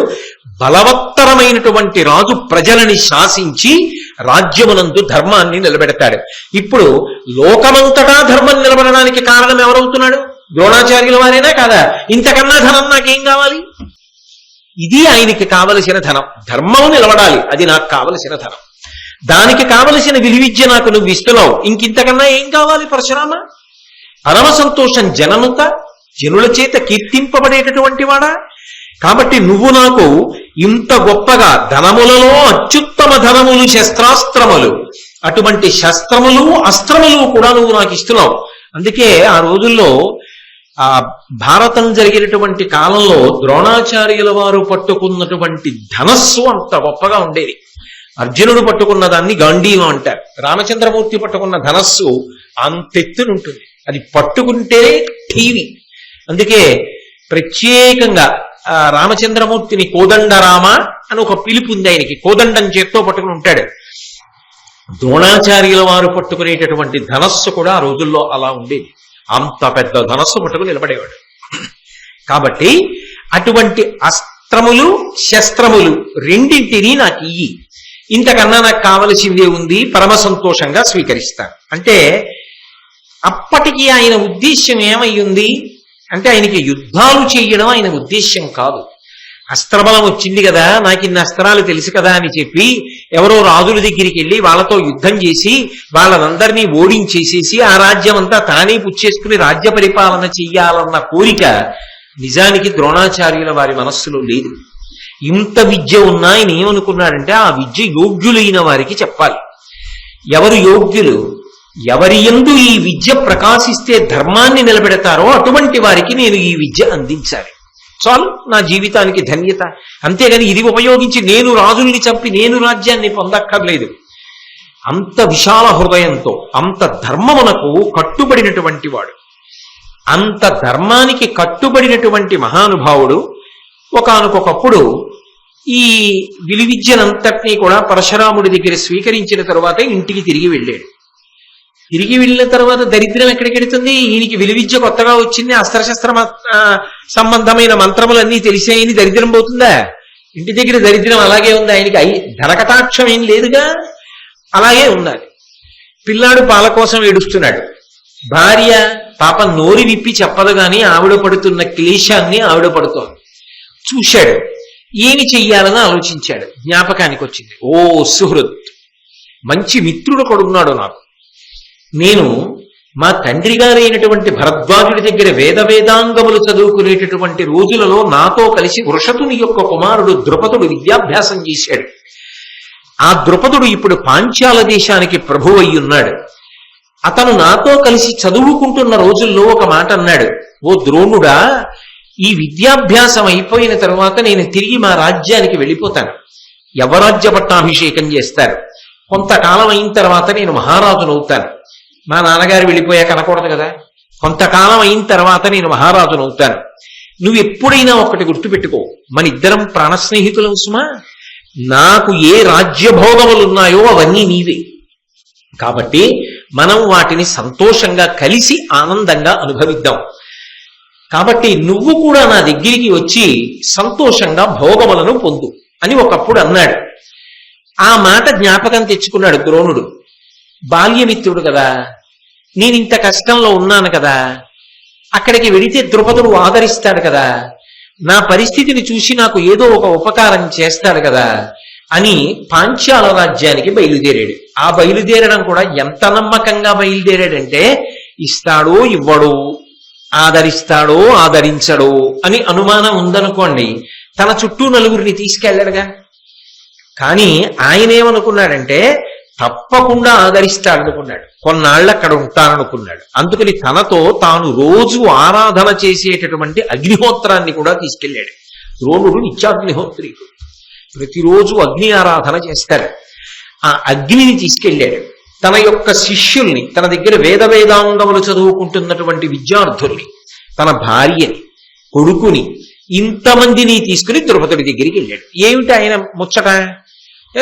బలవత్తరమైనటువంటి రాజు ప్రజలని శాసించి రాజ్యమునందు ధర్మాన్ని నిలబెడతాడు. ఇప్పుడు లోకమంతటా ధర్మం నిలబడడానికి కారణం ఎవరవుతున్నాడు? ద్రోణాచార్యుల వారేనా కాదా? ఇంతకన్నా ధనం నాకేం కావాలి? ఇది ఆయనకి కావలసిన ధనం. ధర్మం నిలబడాలి, అది నాకు కావలసిన ధనం. దానికి కావలసిన విలువిద్య నాకు నువ్వు ఇస్తున్నావు, ఇంకింతకన్నా ఏం కావాలి పరశురామ? పరమ సంతోషం జననుత, జనుల చేత కీర్తింపబడేటటువంటి వాడా? కాబట్టి నువ్వు నాకు ఇంత గొప్పగా ధనములలో అత్యుత్తమ ధనములు శస్త్రాస్త్రములు, అటువంటి శస్త్రములు అస్త్రములు కూడా నువ్వు నాకు ఇస్తున్నావు. అందుకే ఆ రోజుల్లో ఆ భారతం జరిగినటువంటి కాలంలో ద్రోణాచార్యుల వారు పట్టుకున్నటువంటి ధనస్సు అంత గొప్పగా ఉండేది. అర్జునుడు పట్టుకున్న దాన్ని గాంధీవం అంటారు. రామచంద్రమూర్తి పట్టుకున్న ధనస్సు అంతెత్తునుంటుంది, అది పట్టుకుంటే టీవీ. అందుకే ప్రత్యేకంగా రామచంద్రమూర్తిని కోదండరామ అని ఒక పిలుపు ఉంది ఆయనకి. కోదండం చేత్తో పట్టుకుని ఉంటాడు. ద్రోణాచార్యుల వారు పట్టుకునేటటువంటి ధనస్సు కూడా ఆ రోజుల్లో అలా ఉండేది. అంత పెద్ద ధనస్సు పట్టుకుని నిలబడేవాడు. కాబట్టి అటువంటి అస్త్రములు శస్త్రములు రెండింటినీ నాకు ఇయ్యి, ఇంతకన్నా నాకు కావలసిందే ఉంది, పరమ సంతోషంగా స్వీకరిస్తాను అంటే. అప్పటికి ఆయన ఉద్దేశ్యం ఏమయ్యింది అంటే, ఆయనకి యుద్ధాలు చేయడం ఆయన ఉద్దేశ్యం కాదు. అస్త్రబలం వచ్చింది కదా, నాకు ఇన్ని అస్త్రాలు తెలుసు కదా అని చెప్పి ఎవరో రాజుల దగ్గరికి వెళ్ళి వాళ్ళతో యుద్ధం చేసి వాళ్ళందరినీ ఓడించేసేసి ఆ రాజ్యం అంతా తానే పుచ్చేసుకుని రాజ్య పరిపాలన చెయ్యాలన్న కోరిక నిజానికి ద్రోణాచార్యుల వారి మనస్సులో లేదు. ఇంత విద్య ఉన్నా ఆయన ఏమనుకున్నాడంటే, ఆ విద్య యోగ్యులైన వారికి చెప్పాలి. ఎవరు యోగ్యులు? ఎవరి యందు ఈ విద్య ప్రకాశిస్తే ధర్మాన్ని నిలబెడతారో అటువంటి వారికి నేను ఈ విద్య అందించాలి. చాలు నా జీవితానికి ధన్యత. అంతేగాని ఇది ఉపయోగించి నేను రాజుల్ని చంపి నేను రాజ్యాన్ని పొందక్కర్లేదు. అంత విశాల హృదయంతో అంత ధర్మమునకు కట్టుబడినటువంటి వాడు, అంత ధర్మానికి కట్టుబడినటువంటి మహానుభావుడు ఒకానొకప్పుడు ఈ విలువిద్యనంతటినీ కూడా పరశురాముడి దగ్గర స్వీకరించిన తరువాత ఇంటికి తిరిగి వెళ్ళాడు. తిరిగి వెళ్ళిన తర్వాత దరిద్రం ఎక్కడికి వెళుతుంది? ఈయనకి విలువిద్య కొత్తగా వచ్చింది, అస్త్రశస్త్ర సంబంధమైన మంత్రములన్నీ తెలిసాయని దరిద్రం పోతుందా? ఇంటి దగ్గర దరిద్రం అలాగే ఉంది. ఆయనకి ధనకటాక్షం ఏం లేదుగా, అలాగే ఉన్నది. పిల్లాడు పాల కోసం ఏడుస్తున్నాడు. భార్య పాప నోరి విప్పి చెప్పదు గాని ఆవిడ పడుతున్న క్లేశాన్ని ఆవిడ పడుతోంది. చూశాడు, ఏమి చెయ్యాలని ఆలోచించాడు. జ్ఞాపకానికి వచ్చింది, ఓ సుహృత్, మంచి మిత్రుడు కొడున్నాడు నాకు. నేను మా తండ్రి గారైనటువంటి భరద్వాజుడి దగ్గర వేదాంగములు చదువుకునేటటువంటి రోజులలో నాతో కలిసి వృషతుని యొక్క కుమారుడు ద్రుపదుడు విద్యాభ్యాసం చేశాడు. ఆ ద్రుపదుడు ఇప్పుడు పాంచాల దేశానికి ప్రభువు అయ్యున్నాడు. అతను నాతో కలిసి చదువుకుంటున్న రోజుల్లో ఒక మాట అన్నాడు, ఓ ద్రోణుడా, ఈ విద్యాభ్యాసం అయిపోయిన తరువాత నేను తిరిగి మా రాజ్యానికి వెళ్ళిపోతాను. యవరాజ్య పట్టాభిషేకం చేస్తారు. కొంతకాలం అయిన తర్వాత నేను మహారాజునవుతాను. మా నాన్నగారు వెళ్ళిపోయాక అనకూడదు కదా, కొంతకాలం అయిన తర్వాత నేను మహారాజునవుతాను. నువ్వు ఎప్పుడైనా ఒకటి గుర్తుపెట్టుకో, మన ఇద్దరం ప్రాణ స్నేహితులం సుమా. నాకు ఏ రాజ్యభోగములున్నాయో అవన్నీ నీవే. కాబట్టి మనం వాటిని సంతోషంగా కలిసి ఆనందంగా అనుభవిద్దాం. కాబట్టి నువ్వు కూడా నా దగ్గరికి వచ్చి సంతోషంగా భోగములను పొందు అని ఒకప్పుడు అన్నాడు. ఆ మాట జ్ఞాపకం తెచ్చుకున్నాడు ద్రోణుడు. బాల్యమిత్రుడు కదా, నేను ఇంత కష్టంలో ఉన్నాను కదా, అక్కడికి వెడితే ద్రుపదుడు ఆదరిస్తాడు కదా, నా పరిస్థితిని చూసి నాకు ఏదో ఒక ఉపకారం చేస్తాడు కదా అని పాంచాల రాజ్యానికి బయలుదేరాడు. ఆ బయలుదేరడం కూడా ఎంత నమ్మకంగా బయలుదేరాడంటే, ఇస్తాడో ఇవ్వడో, ఆదరిస్తాడో ఆదరించడో అని అనుమానం ఉందనుకోండి, తన చుట్టూ నలుగురిని తీసుకెళ్ళాడుగా. కానీ ఆయన ఏమనుకున్నాడంటే, తప్పకుండా ఆదరిస్తాడనుకున్నాడు, కొన్నాళ్ళు అక్కడ ఉంటాననుకున్నాడు. అందుకని తనతో తాను రోజు ఆరాధన చేసేటటువంటి అగ్నిహోత్రాన్ని కూడా తీసుకెళ్ళాడు. ద్రోణుడు నిత్యాగ్నిహోత్రీకుడు, ప్రతిరోజు అగ్ని ఆరాధన చేస్తాడు. ఆ అగ్నిని తీసుకెళ్ళాడు. తన యొక్క శిష్యుల్ని, తన దగ్గర వేదాంగములు చదువుకుంటున్నటువంటి విద్యార్థుల్ని, తన భార్యని, కొడుకుని, ఇంతమందిని తీసుకుని ద్రుపదుడి దగ్గరికి వెళ్ళాడు. ఏమిటి ఆయన ముచ్చట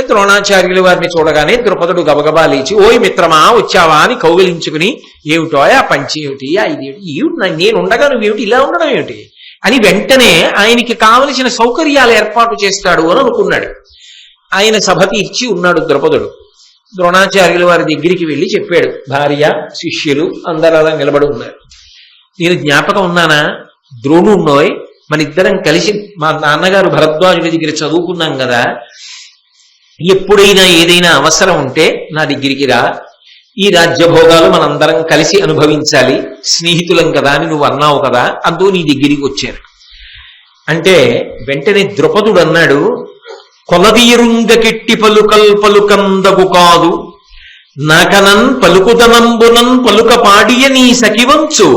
ద్రోణాచార్యుల వారిని చూడగానే ద్రుపదుడు గబగబా లేచి, ఓయ్ మిత్రమా వచ్చావా అని కౌగిలించుకుని, ఏమిటో ఆ పంచి ఏమిటి, ఇదేమిటి, నేను ఉండగా నువ్వేమిటి ఇలా ఉండడం ఏమిటి అని వెంటనే ఆయనకి కావలసిన సౌకర్యాలు ఏర్పాటు చేస్తాడు అని అనుకున్నాడు. ఆయన సభ తీర్చి ఉన్నాడు ద్రుపదుడు. ద్రోణాచార్యుల వారి దగ్గరికి వెళ్ళి చెప్పాడు, భార్య శిష్యులు అందరూ అలా నిలబడి ఉన్నారు. నేను జ్ఞాపకం ఉన్నానా, ద్రోణున్నోయ్, మన ఇద్దరం కలిసి మా నాన్నగారు భరద్వాజుడి దగ్గర చదువుకున్నాం కదా, ఎప్పుడైనా ఏదైనా అవసరం ఉంటే నా దగ్గరికి రా, ఈ రాజ్యభోగాలు మనందరం కలిసి అనుభవించాలి, స్నేహితులం కదా అని నువ్వు అన్నావు కదా, అందుకు నీ దగ్గరికి వచ్చాను అంటే వెంటనే ద్రుపదుడు అన్నాడు, కొలదీరుంగకెట్టి పలుకల్ పలుకందగు కాదు, నాకనన్ పలుకుదనంబునన్ పలుక పాడియ నీ సఖివంచు,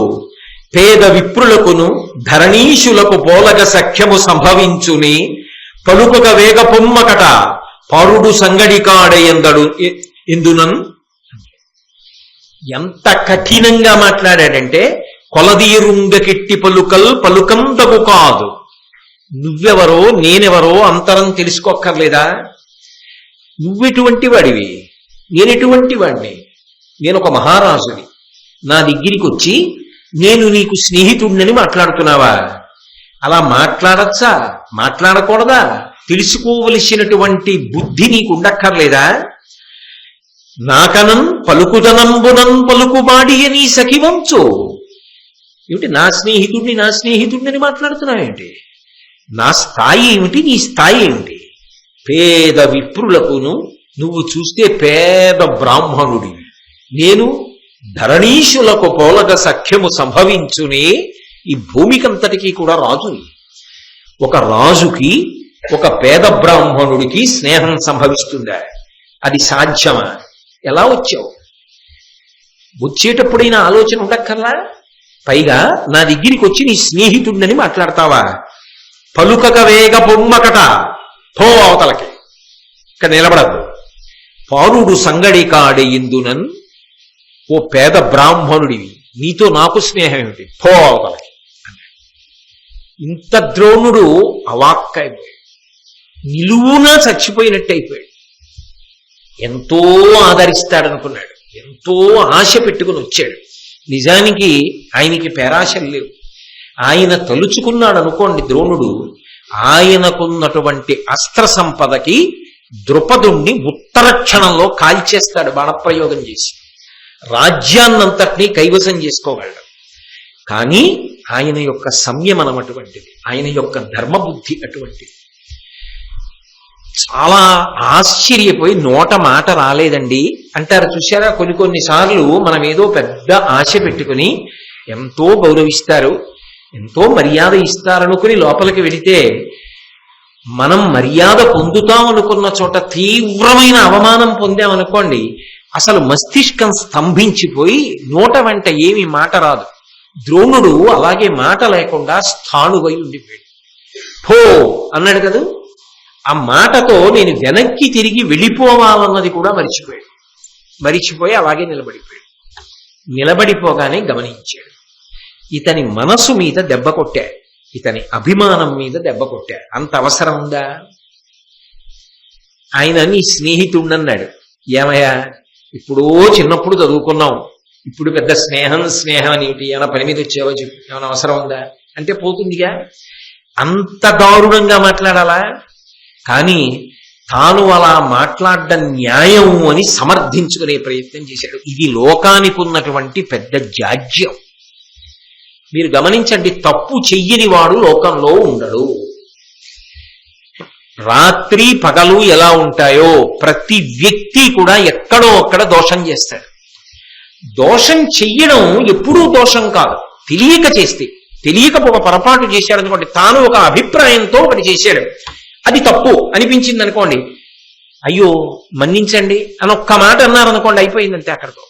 పేద విప్రులకును ధరణీషులకు పోలగ సఖ్యము సంభవించుని, పలుకక వేగ పొమ్మకట పారుడు సంగడికాడయందడు ఎందునన్. ఎంత కఠినంగా మాట్లాడాడంటే, కొలదీరుంగకెట్టి పలుకల్ పలుకందగు కాదు, నువ్వెవరో నేనెవరో అంతరం తెలుసుకోక్కర్లేదా, నువ్వెటువంటి వాడివి నేనెటువంటి వాడిని, నేను ఒక మహారాజుని, నా దగ్గరికి వచ్చి నేను నీకు స్నేహితుడిని మాట్లాడుతున్నావా, అలా మాట్లాడచ్చా మాట్లాడకూడదా, తెలుసుకోవలసినటువంటి బుద్ధి నీకు ఉండక్కర్లేదా, నాకనం పలుకుదనంబునం పలుకుబాడి అని సఖివంచు, ఏమిటి నా స్నేహితుడిని మాట్లాడుతున్నావేంటి, నా స్థాయి ఏమిటి నీ స్థాయి ఏమిటి, పేద విప్రులకును నువ్వు చూస్తే పేద బ్రాహ్మణుడి, నేను ధరణీషులకు పోలగ సఖ్యము సంభవించునే, ఈ భూమికంతటికీ కూడా రాజుని, ఒక రాజుకి ఒక పేద బ్రాహ్మణుడికి స్నేహం సంభవిస్తుందా, అది సాధ్యమా, ఎలా వచ్చావు, వచ్చేటప్పుడైనా ఆలోచన ఉండక్కర్లా, పైగా నా దగ్గరికి వచ్చి నీ స్నేహితుడిని మాట్లాడతావా, పలుకక వేగ పొమ్మకట పో అవతలకి, ఇక్కడ నిలబడద్దు, పారుడు సంగడి కాడెందునన్, ఓ పేద బ్రాహ్మణుడివి నీతో నాకు స్నేహం ఏమిటి, పో అవతలకి. ఇంత ద్రోణుడు అవాక్కైపోయాడు, నిలువునా చచ్చిపోయినట్టయిపోయాడు. ఎంతో ఆదరిస్తాడనుకున్నాడు, ఎంతో ఆశ పెట్టుకుని వచ్చాడు. నిజానికి ఆయనకి పేరాశలు లేవు. ఆయన తలుచుకున్నాడు అనుకోండి ద్రోణుడు, ఆయనకున్నటువంటి అస్త్ర సంపదకి ద్రుపదుణ్ణి ఉత్తర క్షణంలో కాల్చేస్తాడు బాణప్రయోగం చేసి, రాజ్యాన్నంతటినీ కైవసం చేసుకోగలడు. కానీ ఆయన యొక్క సంయమనం అటువంటిది, ఆయన యొక్క ధర్మబుద్ధి అటువంటిది. చాలా ఆశ్చర్యపోయి నోట మాట రాలేదండి అంటారు చూశారా. కొన్నిసార్లు మనం ఏదో పెద్ద ఆశ పెట్టుకుని ఎంతో గౌరవిస్తారు, ఎంతో మర్యాద ఇస్తారనుకుని లోపలికి వెళితే మనం మర్యాద పొందుతాం అనుకున్న చోట తీవ్రమైన అవమానం పొందామనుకోండి, అసలు మస్తిష్కం స్తంభించిపోయి నోట వెంట ఏమి మాట రాదు. ద్రోణుడు అలాగే మాట లేకుండా స్థాణువై ఉండిపోయాడు. పో అన్నాడు కదా, ఆ మాటతో నేను వెనక్కి తిరిగి వెళ్ళిపోవాలన్నది కూడా మరిచిపోయి అలాగే నిలబడిపోయాడు. నిలబడిపోగానే గమనించాడు, ఇతని మనసు మీద దెబ్బ కొట్టాడు, ఇతని అభిమానం మీద దెబ్బ కొట్టాడు. అంత అవసరం ఉందా? ఆయన నీ స్నేహితుడన్నాడు. ఏమయ్యా, ఇప్పుడో చిన్నప్పుడు చదువుకున్నాం, ఇప్పుడు పెద్ద స్నేహం అని ఏమైనా పని మీద వచ్చావో చెప్పు, ఏమైనా అవసరం ఉందా అంటే పోతుందిగా. అంత దారుణంగా మాట్లాడాలా? కానీ తాను అలా మాట్లాడడం న్యాయం అని సమర్థించుకునే ప్రయత్నం చేశాడు. ఇది లోకానికి ఉన్నటువంటి పెద్ద జాడ్యం. మీరు గమనించండి, తప్పు చెయ్యని వాడు లోకంలో ఉండడు. రాత్రి పగలు ఎలా ఉంటాయో ప్రతి వ్యక్తి కూడా ఎక్కడో అక్కడ దోషం చేస్తాడు. దోషం చెయ్యడం ఎప్పుడూ దోషం కాదు, తెలియక చేస్తే. తెలియక ఒక పొరపాటు చేశాడు అనుకోండి, తాను ఒక అభిప్రాయంతో ఒకటి చేశాడు, అది తప్పు అనిపించింది అనుకోండి, అయ్యో మన్నించండి అని ఒక్క మాట అన్నారనుకోండి, అయిపోయిందంటే అక్కడితో.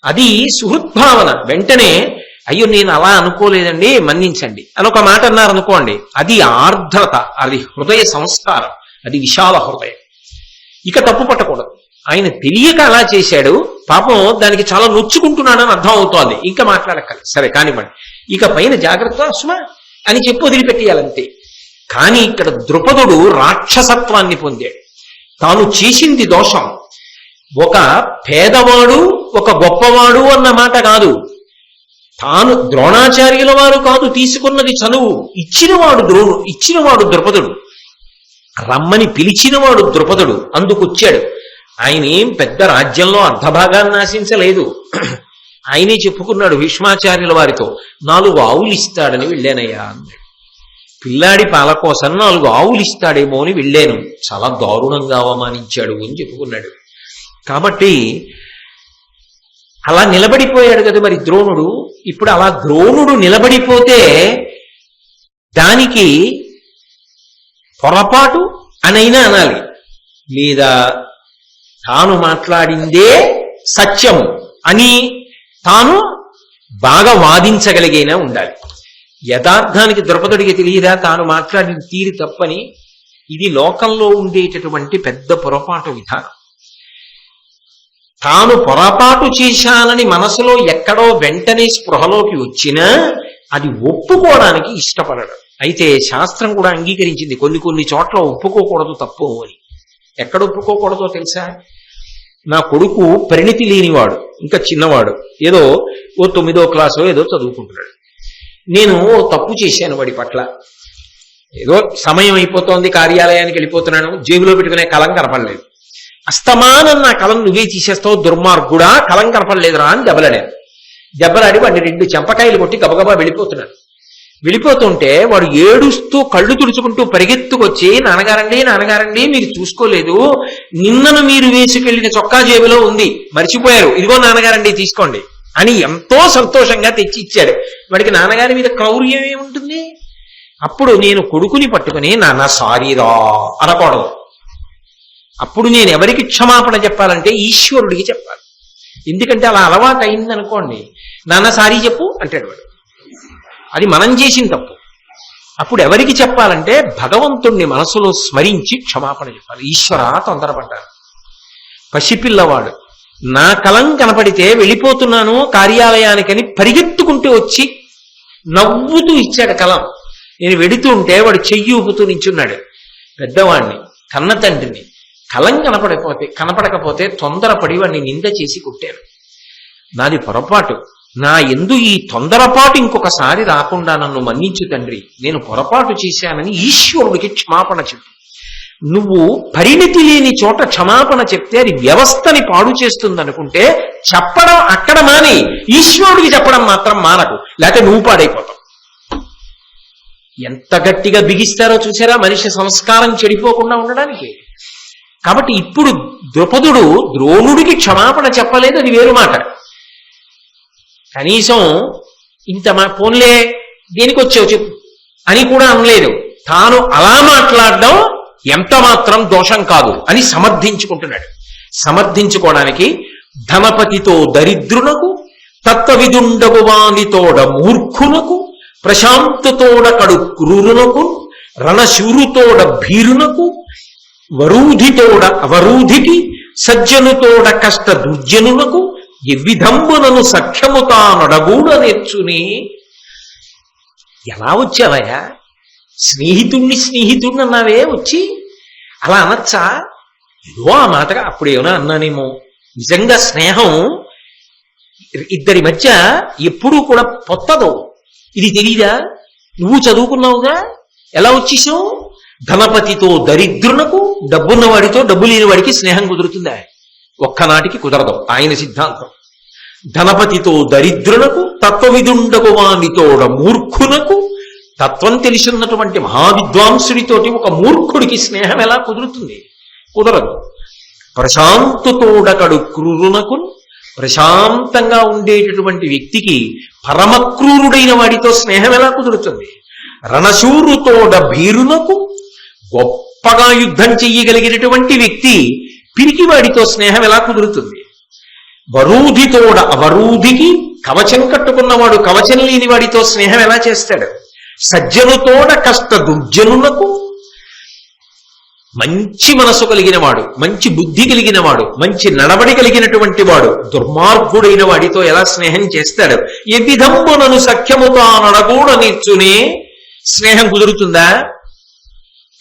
అది సుహృద్భావన. వెంటనే అయ్యో నేను అలా అనుకోలేదండి మన్నించండి అని ఒక మాట అన్నారనుకోండి, అది ఆర్ద్రత, అది హృదయ సంస్కారం, అది విశాల హృదయం. ఇక తప్పు పట్టకూడదు. ఆయన తెలియక అలా చేశాడు, పాపం దానికి చాలా నొచ్చుకుంటున్నాడని అర్థం అవుతోంది, ఇంకా మాట్లాడక్కర్లేదు, సరే కానివ్వండి, ఇక పైన జాగ్రత్త సుమా అని చెప్పి వదిలిపెట్టేయాలంతే. కానీ ఇక్కడ ద్రుపదుడు రాక్షసత్వాన్ని పొందాడు. తాను చేసింది దోషం. ఒక పేదవాడు ఒక గొప్పవాడు అన్న మాట కాదు. తాను ద్రోణాచార్యుల వారు కాదు తీసుకున్నది చనువు, ఇచ్చినవాడు ద్రుపదుడు, రమ్మని పిలిచినవాడు ద్రుపదుడు, అందుకొచ్చాడు. ఆయన ఏం పెద్ద రాజ్యంలో అర్ధభాగాన్ని ఆశించలేదు. ఆయనే చెప్పుకున్నాడు భీష్మాచార్యుల వారితో, 4 ఆవులు ఇస్తాడని వెళ్ళానయ్యా అన్నాడు. పిల్లాడి పాల కోసం 4 ఆవులు ఇస్తాడేమో అని వెళ్ళాను, చాలా దారుణంగా అవమానించాడు అని చెప్పుకున్నాడు. కాబట్టి అలా నిలబడిపోయాడు కదా మరి ద్రోణుడు. ఇప్పుడు అలా ద్రోణుడు నిలబడిపోతే దానికి పొరపాటు అనైనా అనాలి, లేదా తాను మాట్లాడిందే సత్యము అని తాను బాగా వాదించగలిగైనా ఉండాలి. యథార్థానికి ద్రౌపదుడికి తెలియదా తాను మాట్లాడిన తీరు తప్పని? ఇది లోకంలో ఉండేటటువంటి పెద్ద పొరపాటు విధానం. తాను పొరపాటు చేశానని మనసులో ఎక్కడో వెంటనే స్పృహలోకి వచ్చినా అది ఒప్పుకోవడానికి ఇష్టపడడు. అయితే శాస్త్రం కూడా అంగీకరించింది, కొన్ని చోట్ల ఒప్పుకోకూడదు తప్పు అని. ఎక్కడ ఒప్పుకోకూడదో తెలుసా? నా కొడుకు పరిణితి లేనివాడు, ఇంకా చిన్నవాడు, ఏదో ఓ 9వ క్లాసో ఏదో చదువుకుంటున్నాడు. నేను తప్పు చేశాను వాడి పట్ల, ఏదో సమయం అయిపోతోంది, కార్యాలయానికి వెళ్ళిపోతున్నాను, జేబులో పెట్టుకునే కలం కనపడలేదు. అస్తమానం నా కలం నువ్వే తీసేస్తావు దుర్మార్గుడా, కలం కనపడలేదురా అని దెబ్బలాడి వాడిని 2 చెంపకాయలు కొట్టి గబగబా వెళ్ళిపోతుంటే వాడు ఏడుస్తూ కళ్ళు తుడుచుకుంటూ పరిగెత్తుకొచ్చి, నాన్నగారండి మీరు చూసుకోలేదు, నిన్నను మీరు వేసుకెళ్లిన చొక్కా జేబులో ఉంది, మర్చిపోయారు, ఇదిగో నాన్నగారండి తీసుకోండి అని ఎంతో సంతోషంగా తెచ్చి ఇచ్చాడు. వాడికి నాన్నగారి మీద క్రౌర్యం ఏముంటుంది? అప్పుడు నేను కొడుకుని పట్టుకుని నాన్న సారీరా అనకూడదు. అప్పుడు నేను ఎవరికి క్షమాపణ చెప్పాలంటే ఈశ్వరుడికి చెప్పాలి. ఎందుకంటే అలా అలవాటు అయిందనుకోండి, నాన్న సారీ చెప్పు అంటాడు వాడు, అది మనం చేసిన తప్పు. అప్పుడు ఎవరికి చెప్పాలంటే భగవంతుణ్ణి మనసులో స్మరించి క్షమాపణ చెప్పాలి. ఈశ్వర తొందరపడ్డాను, పసిపిల్లవాడు, నా కలం కనపడితే వెళ్ళిపోతున్నాను కార్యాలయానికని పరిగెత్తుకుంటూ వచ్చి నవ్వుతూ ఇచ్చాడు కలం. నేను వెడుతుంటే వాడు చెయ్యి ఊపుతూ నించున్నాడు. పెద్దవాడిని, కన్న తండ్రిని, కలం కనపడకపోతే తొందరపడి వాడిని నింద చేసి కొట్టాను. నాది పొరపాటు, నా యందు ఈ తొందరపాటు ఇంకొకసారి రాకుండా నన్ను మన్నించు తండ్రి, నేను పొరపాటు చేశానని ఈశ్వరుడికి క్షమాపణ చెప్పు. నువ్వు పరిణితి లేని చోట క్షమాపణ చెప్తే అది వ్యవస్థని పాడు చేస్తుంది అనుకుంటే చెప్పడం అక్కడ మాని ఈశ్వరుడికి చెప్పడం మాత్రం మానకు, లేకపోతే నువ్వు పాడైపోతావు. ఎంత గట్టిగా బిగిస్తారో చూసారా మనిషి సంస్కారం చెడిపోకుండా ఉండడానికి. కాబట్టి ఇప్పుడు ద్రుపదుడు ద్రోణుడికి క్షమాపణ చెప్పలేదు, అది వేరు మాట. కనీసం ఇంత పోన్లే దేనికొచ్చావు చెప్పు అని కూడా అనలేదు. తాను అలా మాట్లాడడం ఎంత మాత్రం దోషం కాదు అని సమర్థించుకుంటున్నాడు. సమర్థించుకోవడానికి ధనపతితో దరిద్రునకు, తత్వవిదుండగు వానితోడ మూర్ఖునకు, ప్రశాంతతోడ కడు క్రూరునకు, రణశూరుతోడ భీరునకు, వరూధితోడ అవరూధికి, సజ్జనుతోడ కష్ట దుర్జనులకు, ఎవ్విధంబునను సఖ్యము తానొడగూడ నేర్చుని. ఎలా వచ్చావయ్యా? స్నేహితుడిని అన్నావే, వచ్చి అలా అనొచ్చా? ఏదో ఆ మాటగా అప్పుడేమన్నా అన్నానేమో. నిజంగా స్నేహం ఇద్దరి మధ్య ఎప్పుడూ కూడా పొత్తదు. ఇది తెలీదా? నువ్వు చదువుకున్నావుగా, ఎలా వచ్చేసావు? ధనపతితో దరిద్రునకు, డబ్బున్న వాడితో డబ్బు లేని వాడికి స్నేహం కుదురుతుందా? ఒక్కనాటికి కుదరదు ఆయన సిద్ధాంతం. ధనపతితో దరిద్రునకు, తత్వవిదుండగు వానితోడ మూర్ఖునకు, తత్వం తెలిసినటువంటి మహావిద్వాంసుడితోటి ఒక మూర్ఖుడికి స్నేహం ఎలా కుదురుతుంది? కుదరదు. ప్రశాంతతోడకడు క్రూరునకు, ప్రశాంతంగా ఉండేటటువంటి వ్యక్తికి పరమక్రూరుడైన వాడితో స్నేహం ఎలా కుదురుతుంది? రణశూరుతోడ భీరునకు, గొప్పగా యుద్ధం చెయ్యగలిగినటువంటి వ్యక్తి పిరికివాడితో స్నేహం ఎలా కుదురుతుంది? వరూధితోడ అవరూధికి, కవచం కట్టుకున్నవాడు కవచం లేని వాడితో స్నేహం ఎలా చేస్తాడు? సజ్జనుతోడ కష్ట దుర్జనులకు, మంచి మనసు కలిగిన వాడు, మంచి బుద్ధి కలిగిన వాడు, మంచి నడవడి కలిగినటువంటి వాడు దుర్మార్గుడైన వాడితో ఎలా స్నేహం చేస్తాడు? ఏ విధంబునను సఖ్యముతో నడగూడ నేర్చునే స్నేహం కుదురుతుందా?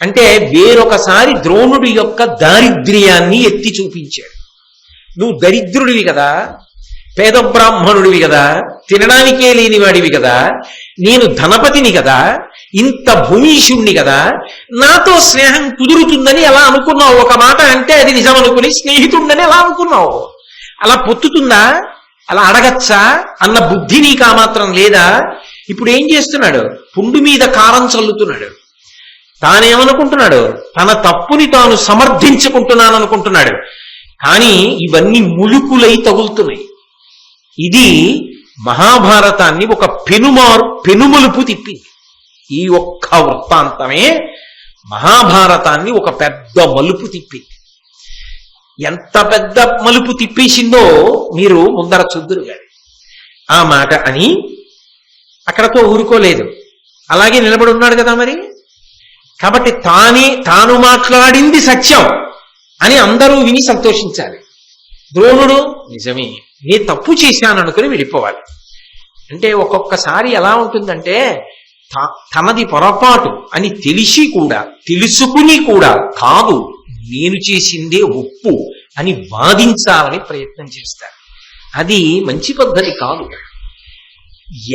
అంటే వేరొకసారి ద్రోణుడి యొక్క దారిద్ర్యాన్ని ఎత్తి చూపించాడు. నువ్వు దరిద్రుడివి కదా, పేద బ్రాహ్మణుడివి కదా, తినడానికే లేనివాడివి కదా, నేను ధనపతిని కదా, ఇంత భూమీషుణ్ణి కదా, నాతో స్నేహం కుదురుతుందని ఎలా అనుకున్నావు? ఒక మాట అంటే అది నిజం అనుకుని స్నేహితుడిని ఎలా అనుకున్నావు? అలా పొత్తుతుందా? అలా అడగచ్చా అన్న బుద్ధి నీకు ఆ మాత్రం లేదా? ఇప్పుడు ఏం చేస్తున్నాడు? పుండు మీద కారం చల్లుతున్నాడు. తానేమనుకుంటున్నాడు? తన తప్పుని తాను సమర్థించుకుంటున్నాను అనుకుంటున్నాడు. కానీ ఇవన్నీ ములుకులై తగులుతున్నాయి. ఇది మహాభారతాన్ని ఒక పెనుమలుపు తిప్పింది. ఈ ఒక్క వృత్తాంతమే మహాభారతాన్ని ఒక పెద్ద మలుపు తిప్పింది. ఎంత పెద్ద మలుపు తిప్పేసిందో మీరు ముందర చూద్దురు గాని. ఆ మాట అని అక్కడతో ఊరుకోలేదు, అలాగే నిలబడి ఉన్నాడు కదా మరి. కాబట్టి తాను మాట్లాడింది సత్యం అని అందరూ విని సంతోషించాలి. ద్రోణుడు నిజమే, నే తప్పు చేశాను అనుకుని వెళ్ళిపోవాలి. అంటే ఒక్కొక్కసారి ఎలా ఉంటుందంటే తనది పొరపాటు అని తెలిసి కూడా, తెలుసుకుని కూడా కాదు నేను చేసిందే ఒప్పు అని వాదించాలని ప్రయత్నం చేస్తారు. అది మంచి పద్ధతి కాదు.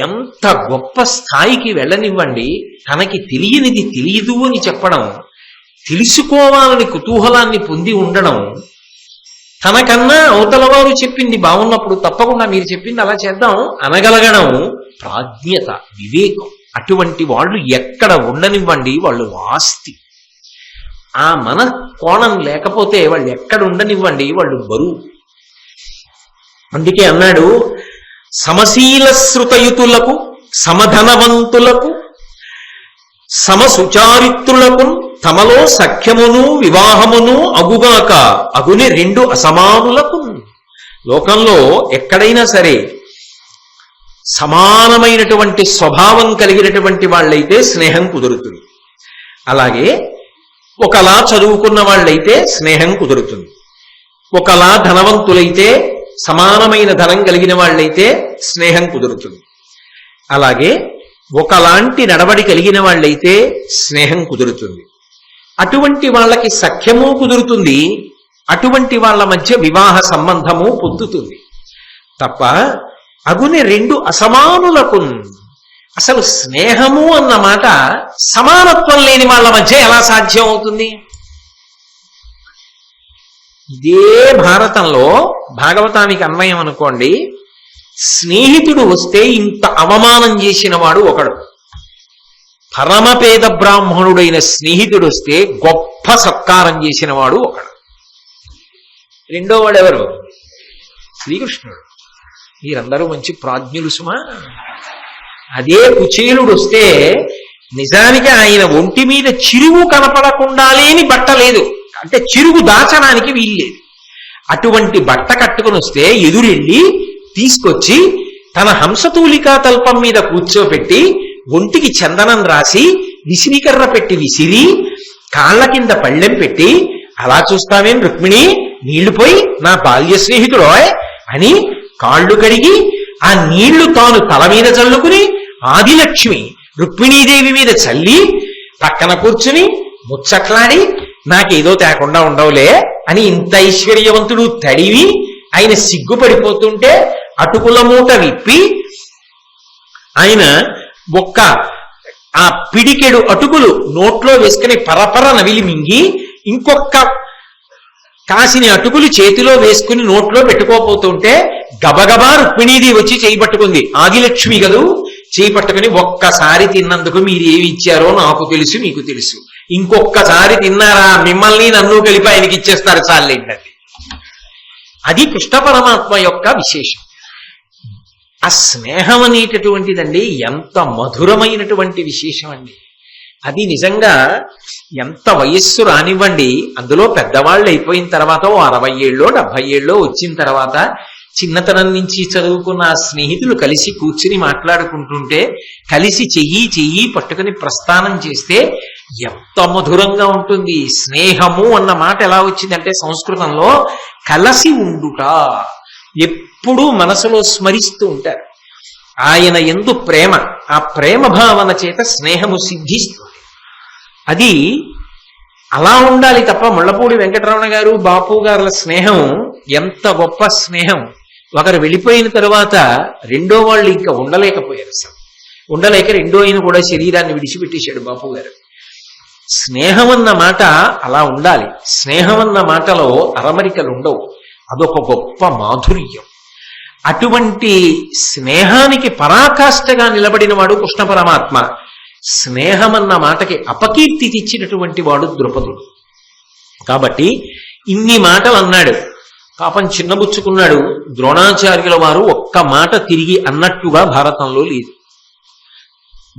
ఎంత గొప్ప స్థాయికి వెళ్ళనివ్వండి, తనకి తెలియనిది తెలియదు అని చెప్పడం, తెలుసుకోవాలని కుతూహలాన్ని పొంది ఉండడం, తనకన్నా అవతల వారు చెప్పింది బాగున్నప్పుడు తప్పకుండా మీరు చెప్పింది అలా చేద్దాం అనగలగడం ప్రాజ్ఞత, వివేకం. అటువంటి వాళ్ళు ఎక్కడ ఉండనివ్వండి, వాళ్ళు ఆస్తి. ఆ మన కోణం లేకపోతే వాళ్ళు ఎక్కడ ఉండనివ్వండి, వాళ్ళు బరువు. అందుకే అన్నాడు, సమశీల శృతయుతులకు, సమధనవంతులకు, సమసుచారిత్రులకు తమలో సఖ్యమును వివాహమును అగుగాక అగుని రెండు అసమానులకు. లోకంలో ఎక్కడైనా సరే సమానమైనటువంటి స్వభావం కలిగినటువంటి వాళ్ళైతే స్నేహం కుదురుతుంది. అలాగే ఒకలా చదువుకున్న వాళ్ళైతే స్నేహం కుదురుతుంది. ఒకలా ధనవంతులైతే, సమానమైన ధనం కలిగిన వాళ్ళైతే స్నేహం కుదురుతుంది. అలాగే ఒకలాంటి నడవడి కలిగిన వాళ్ళైతే స్నేహం కుదురుతుంది. అటువంటి వాళ్ళకి సఖ్యము కుదురుతుంది, అటువంటి వాళ్ళ మధ్య వివాహ సంబంధము పొందుతుంది తప్ప అగుని రెండు అసమానులకు. అసలు స్నేహము అన్న మాట సమానత్వం లేని వాళ్ళ మధ్య ఎలా సాధ్యం అవుతుంది? ఇదే భారతంలో భాగవతానికి అన్వయం అనుకోండి. స్నేహితుడు వస్తే ఇంత అవమానం చేసిన వాడు ఒకడు, పరమపేద బ్రాహ్మణుడైన స్నేహితుడు వస్తే గొప్ప సత్కారం చేసిన వాడు ఒకడు. రెండో వాడు ఎవరు? శ్రీకృష్ణుడు. మీరందరూ మంచి ప్రాజ్ఞులు సుమా. అదే కుచేలుడు వస్తే నిజానికి ఆయన ఒంటి మీద చిరుగు కనపడకుండా లేని బట్ట లేదు, అంటే చిరుగు దాచడానికి వీల్లేదు. అటువంటి బట్ట కట్టుకుని వస్తే ఎదురెళ్ళి తీసుకొచ్చి తన హంసతూలికా తల్పం మీద కూర్చోపెట్టి ఒంటికి చందనం రాసి విసిరికర్ర పెట్టి విసిరి కాళ్ల కింద పళ్ళెం పెట్టి, అలా చూస్తావేం రుక్మిణి, నీళ్లు పోయి నా బాల్య స్నేహితుడో అని కాళ్ళు కడిగి ఆ నీళ్లు తాను తల మీద చల్లుకుని ఆదిలక్ష్మి రుక్మిణీదేవి మీద చల్లి పక్కన కూర్చుని ముచ్చట్లాడి నాకేదో తేకుండా ఉండవులే అని ఇంత ఐశ్వర్యవంతుడు తడివి ఆయన సిగ్గుపడిపోతుంటే అటుకుల మూట విప్పి ఆయన ఒక్క ఆ పిడికెడు అటుకులు నోట్లో వేసుకుని పరపర నవిలి మింగి ఇంకొక కాసిని అటుకులు చేతిలో వేసుకుని నోట్లో పెట్టుకోపోతుంటే గబగబా రుక్మిణీదేవి వచ్చి చేయి పట్టుకుంది. ఆదిలక్ష్మి గదు, చేయి పట్టుకుని ఒక్కసారి తిన్నందుకు మీరు ఏమి ఇచ్చారో నాకు తెలుసు, మీకు తెలుసు, ఇంకొక్కసారి తిన్నారా మిమ్మల్ని నన్ను కలిపి ఆయనకి ఇచ్చేస్తారు చాలేంటండి. అది కృష్ణ పరమాత్మ యొక్క విశేషం. ఆ స్నేహం అనేటటువంటిదండి ఎంత మధురమైనటువంటి విశేషం అండి. అది నిజంగా ఎంత వయస్సు రానివ్వండి, అందులో పెద్దవాళ్ళు అయిపోయిన తర్వాత 60 ఏళ్ళో 70 ఏళ్ళో వచ్చిన తర్వాత చిన్నతనం నుంచి చదువుకున్న ఆ స్నేహితులు కలిసి కూర్చుని మాట్లాడుకుంటుంటే, కలిసి చెయ్యి పట్టుకుని ప్రస్థానం చేస్తే ఎంత మధురంగా ఉంటుంది. స్నేహము అన్న మాట ఎలా వచ్చిందంటే సంస్కృతంలో కలసి ఉండుట, ఎప్పుడూ మనసులో స్మరిస్తూ ఉంటారు. ఆయన యందు ప్రేమ, ఆ ప్రేమ భావన చేత స్నేహము సిద్ధిస్తుంది. అది అలా ఉండాలి తప్ప ముళ్ళపూడి వెంకటరమణ గారు బాపు గారుల స్నేహం ఎంత గొప్ప స్నేహం. ఒకరు వెళ్ళిపోయిన తరువాత రెండో వాళ్ళు ఇంకా ఉండలేకపోయారు. అసలు ఉండలేక రెండో ఆయన కూడా శరీరాన్ని విడిచిపెట్టేశాడు బాపు గారు. స్నేహం అన్న మాట అలా ఉండాలి. స్నేహం అన్న మాటలో అరమరికలు ఉండవు. అదొక గొప్ప మాధుర్యం. అటువంటి స్నేహానికి పరాకాష్ఠగా నిలబడిన వాడు కృష్ణ పరమాత్మ. స్నేహం అన్న మాటకి అపకీర్తి తెచ్చినటువంటి వాడు ద్రుపదుడు. కాబట్టి ఇన్ని మాటలు అన్నాడు. పాపం చిన్నబుచ్చుకున్నాడు. ద్రోణాచార్యుల వారు ఒక్క మాట తిరిగి అన్నట్టుగా భారతంలో లేదు.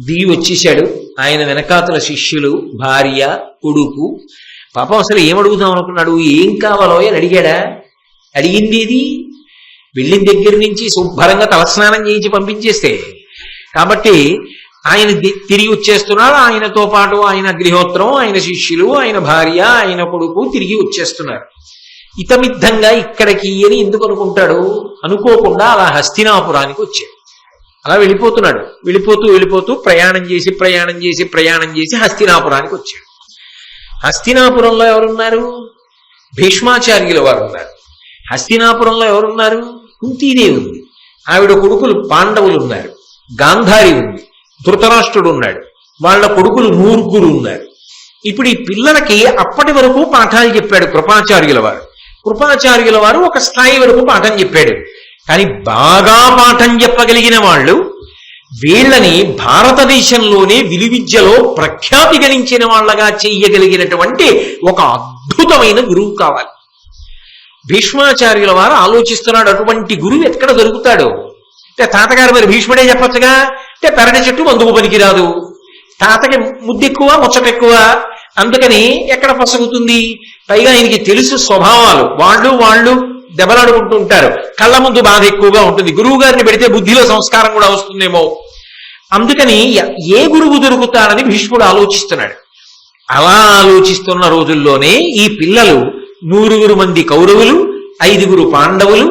దిగి వచ్చేశాడు. ఆయన వెనకాతల శిష్యులు, భార్య, కొడుకు. పాపం అసలు ఏమడుగుదాం అనుకున్నాడు, ఏం కావాలో అని అడిగాడా? అడిగింది ఇది వెళ్ళిన దగ్గర నుంచి శుభ్రంగా తలస్నానం చేయించి పంపించేస్తే. కాబట్టి ఆయన తిరిగి వచ్చేస్తున్నాడు. ఆయనతో పాటు ఆయన గృహోత్తరం, ఆయన శిష్యులు, ఆయన భార్య, ఆయన కొడుకు తిరిగి వచ్చేస్తున్నారు. ఇతమిద్ధంగా ఇక్కడికి అని ఎందుకు అనుకుంటాడు? అనుకోకుండా అలా హస్తినాపురానికి వచ్చాడు. అలా వెళ్ళిపోతున్నాడు. వెళ్ళిపోతూ ప్రయాణం చేసి హస్తినాపురానికి వచ్చాడు. హస్తినాపురంలో ఎవరున్నారు? భీష్మాచార్యుల వారు ఉన్నారు. హస్తినాపురంలో ఎవరున్నారు? కుంతీదేవి ఉంది. ఆవిడ కొడుకులు పాండవులు ఉన్నారు. గాంధారి ఉంది. ధృతరాష్ట్రుడు ఉన్నాడు. వాళ్ళ కొడుకులు 9 ఉన్నారు. ఇప్పుడు ఈ పిల్లలకి అప్పటి వరకు పాఠాలు చెప్పాడు కృపాచార్యుల వారు. కృపాచార్యుల వారు ఒక స్థాయి వరకు పాఠం చెప్పాడు. కానీ బాగా పాఠం చెప్పగలిగిన వాళ్ళు వీళ్ళని భారతదేశంలోనే విలువిద్యలో ప్రఖ్యాతి గణించిన వాళ్ళగా చెయ్యగలిగినటువంటి ఒక అద్భుతమైన గురువు కావాలి. భీష్మాచార్యుల వారు ఆలోచిస్తున్నాడు, అటువంటి గురువు ఎక్కడ దొరుకుతాడు? అంటే తాతగారు మరి భీష్ముడే చెప్పొచ్చుగా. అంటే పెరటి చెట్టు మందుకు పనికిరాదు, తాతకి ముద్దెక్కువ ముచ్చటెక్కువ, అందుకని ఎక్కడ పసగుతుంది? పైగా ఆయనకి తెలుసు స్వభావాలు. వాళ్ళు దెబ్బలాడుకుంటూ ఉంటారు. కళ్ళ ముందు బాధ ఎక్కువగా ఉంటుంది. గురువు గారిని పెడితే బుద్ధిలో సంస్కారం కూడా వస్తుందేమో. అందుకని ఏ గురువు దొరుకుతాడని భీష్ముడు ఆలోచిస్తున్నాడు. అలా ఆలోచిస్తున్న రోజుల్లోనే ఈ పిల్లలు 100 మంది కౌరవులు, 5 పాండవులు,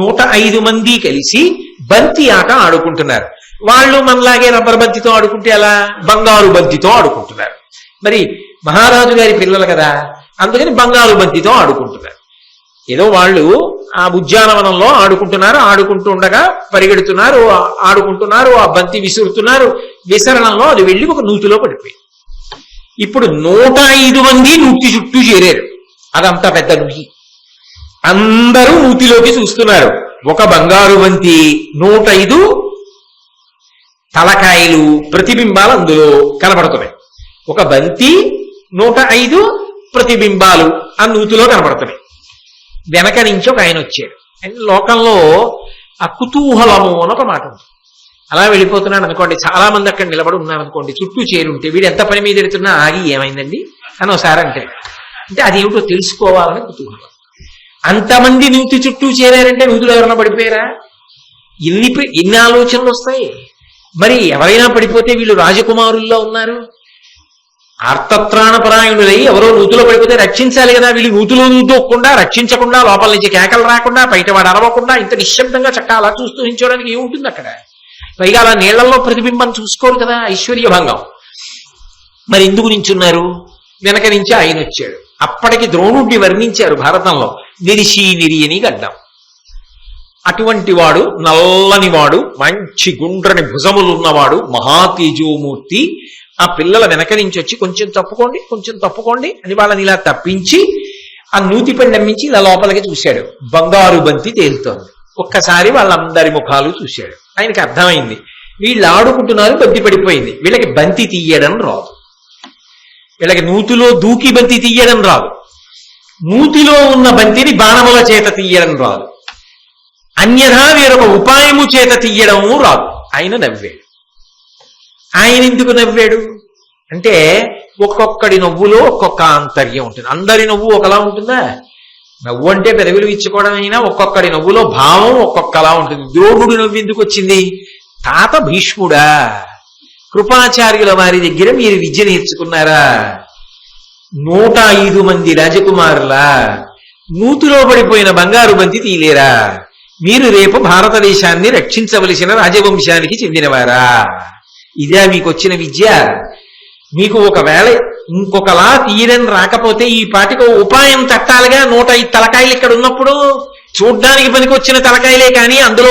105 మంది కలిసి బంతి ఆట ఆడుకుంటున్నారు. వాళ్ళు మనలాగే రబ్బర్ బంతితో ఆడుకుంటే అలా బంగారు బంతితో ఆడుకుంటున్నారు. మరి మహారాజు గారి పిల్లలు కదా, అందుకని బంగారు బంతితో ఆడుకుంటున్నారు. ఏదో వాళ్ళు ఆ ఉద్యానవనంలో ఆడుకుంటూ ఉండగా పరిగెడుతున్నారు, ఆడుకుంటున్నారు, ఆ బంతి విసురుతున్నారు. విసరణలో అది వెళ్ళి ఒక నూతిలో పడిపోయింది. ఇప్పుడు 105 మంది నూతి చుట్టూ చేరారు. అదంతా పెద్ద నూతి. అందరూ నూతిలోకి చూస్తున్నారు. ఒక బంగారు బంతి, 105 తలకాయలు, ప్రతిబింబాలు అందులో కనబడుతున్నాయి. ఒక బంతి, 105 ప్రతిబింబాలు ఆ నూతిలో కనబడుతున్నాయి. వెనక నుంచి ఒక ఆయన వచ్చాడు. లోకంలో ఆ కుతూహలము అని ఒక మాట ఉంది. అలా వెళ్ళిపోతున్నాడు అనుకోండి, చాలా మంది అక్కడ నిలబడి ఉన్నారనుకోండి, చుట్టూ చేరుంటే వీడు ఎంత పని మీద ఎడుతున్నా ఆగి ఏమైందండి అని ఒకసారి అంటే అదేమిటో తెలుసుకోవాలని కుతూహలం. అంతమంది నూతి చుట్టూ చేరారంటే నూతిలో ఎవరైనా పడిపోయారా? ఎన్ని ఆలోచనలు వస్తాయి. మరి ఎవరైనా పడిపోతే వీళ్ళు రాజకుమారుల్లో ఉన్నారు. ఆర్తత్రాణపరాయణులై ఎవరో నూతిలో పడిపోతే రక్షించాలి కదా. వీళ్ళు నూతిలో నూతోకుండా, రక్షించకుండా, లోపల నుంచి కేకలు రాకుండా, బయటవాడు అరవకుండా ఇంత నిశ్శబ్దంగా చక్క అలా చూస్తూ నించోడానికి ఏముంటుంది అక్కడ? పైగా అలా నీళ్లలో ప్రతిబింబం చూసుకోరు కదా, ఐశ్వర్యభంగం. మరి ఎందుకు నించున్నారు? వెనక నుంచి ఆయన వచ్చాడు. అప్పటికి ద్రోణుడిని వర్ణించారు భారతంలో, నిరిని గడ్డం. అటువంటి వాడు, నల్లని వాడు, మంచి గుండ్రని భుజములున్నవాడు, మహాతేజోమూర్తి. ఆ పిల్లల వెనక నుంచి వచ్చి కొంచెం తప్పుకోండి అని వాళ్ళని ఇలా తప్పించి ఆ నూతిపండి నమ్మించి ఇలా లోపలికి చూశాడు. బంగారు బంతి తేలుతోంది. ఒక్కసారి వాళ్ళందరి ముఖాలు చూశాడు. ఆయనకి అర్థమైంది, వీళ్ళు ఆడుకుంటున్నారు, బంతి పడిపోయింది. వీళ్ళకి బంతి తీయడం రాదు. వీళ్ళకి నూతిలో దూకి బంతి తీయడం రాదు. నూతిలో ఉన్న బంతిని బాణముల చేత తీయడం రాదు. అన్యథా వేరొక ఉపాయము చేత తీయడము రాదు. ఆయన నవ్వాడు. ఆయన ఎందుకు నవ్వాడు అంటే, ఒక్కొక్కడి నవ్వులో ఒక్కొక్క ఆంతర్యం ఉంటుంది. అందరి నవ్వు ఒకలా ఉంటుందా? నవ్వు అంటే పెదవులు ఇచ్చుకోవడం అయినా ఒక్కొక్కడి నవ్వులో భావం ఒక్కొక్కలా ఉంటుంది. ద్రోణుడు నవ్వు ఎందుకు వచ్చింది? తాత భీష్ముడా, కృపాచార్యుల వారి దగ్గర మీరు విద్య నేర్చుకున్నారా? 105 మంది రాజకుమారులా నూతిలో పడిపోయిన బంగారు బంతి తీలేరా? మీరు రేపు భారతదేశాన్ని రక్షించవలసిన రాజవంశానికి చెందినవారా? ఇదే మీకు వచ్చిన విద్య? మీకు ఒకవేళ ఇంకొకలా తీయడం రాకపోతే ఈ పాటికి ఉపాయం తట్టాలిగా 105 తలకాయలు ఇక్కడ ఉన్నప్పుడు చూడ్డానికి పనికొచ్చిన తలకాయలే కానీ అందులో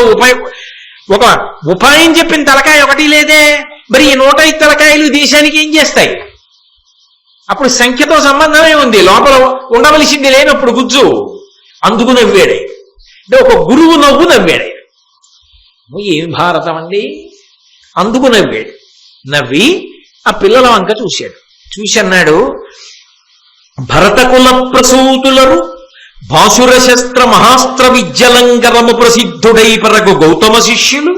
ఒక ఉపాయం చెప్పిన తలకాయ ఒకటి లేదే. మరి ఈ 105 తలకాయలు దేశానికి ఏం చేస్తాయి? అప్పుడు సంఖ్యతో సంబంధమే ఉంది, లోపల ఉండవలసింది లేనప్పుడు గుజ్జు. అందుకు నవ్వాడే, అంటే ఒక గురువు నవ్వు నవ్వాడే. ఏమి భారతం అండి! అందుకు నవ్వాడు. నవ్వి ఆ పిల్లల వంక చూసి అన్నాడు, భరతకుల ప్రసూతులరు భాసుర శస్త్ర మహాస్త్ర విద్యలంకరము ప్రసిద్ధుడై పరగు గౌతమ శిష్యులు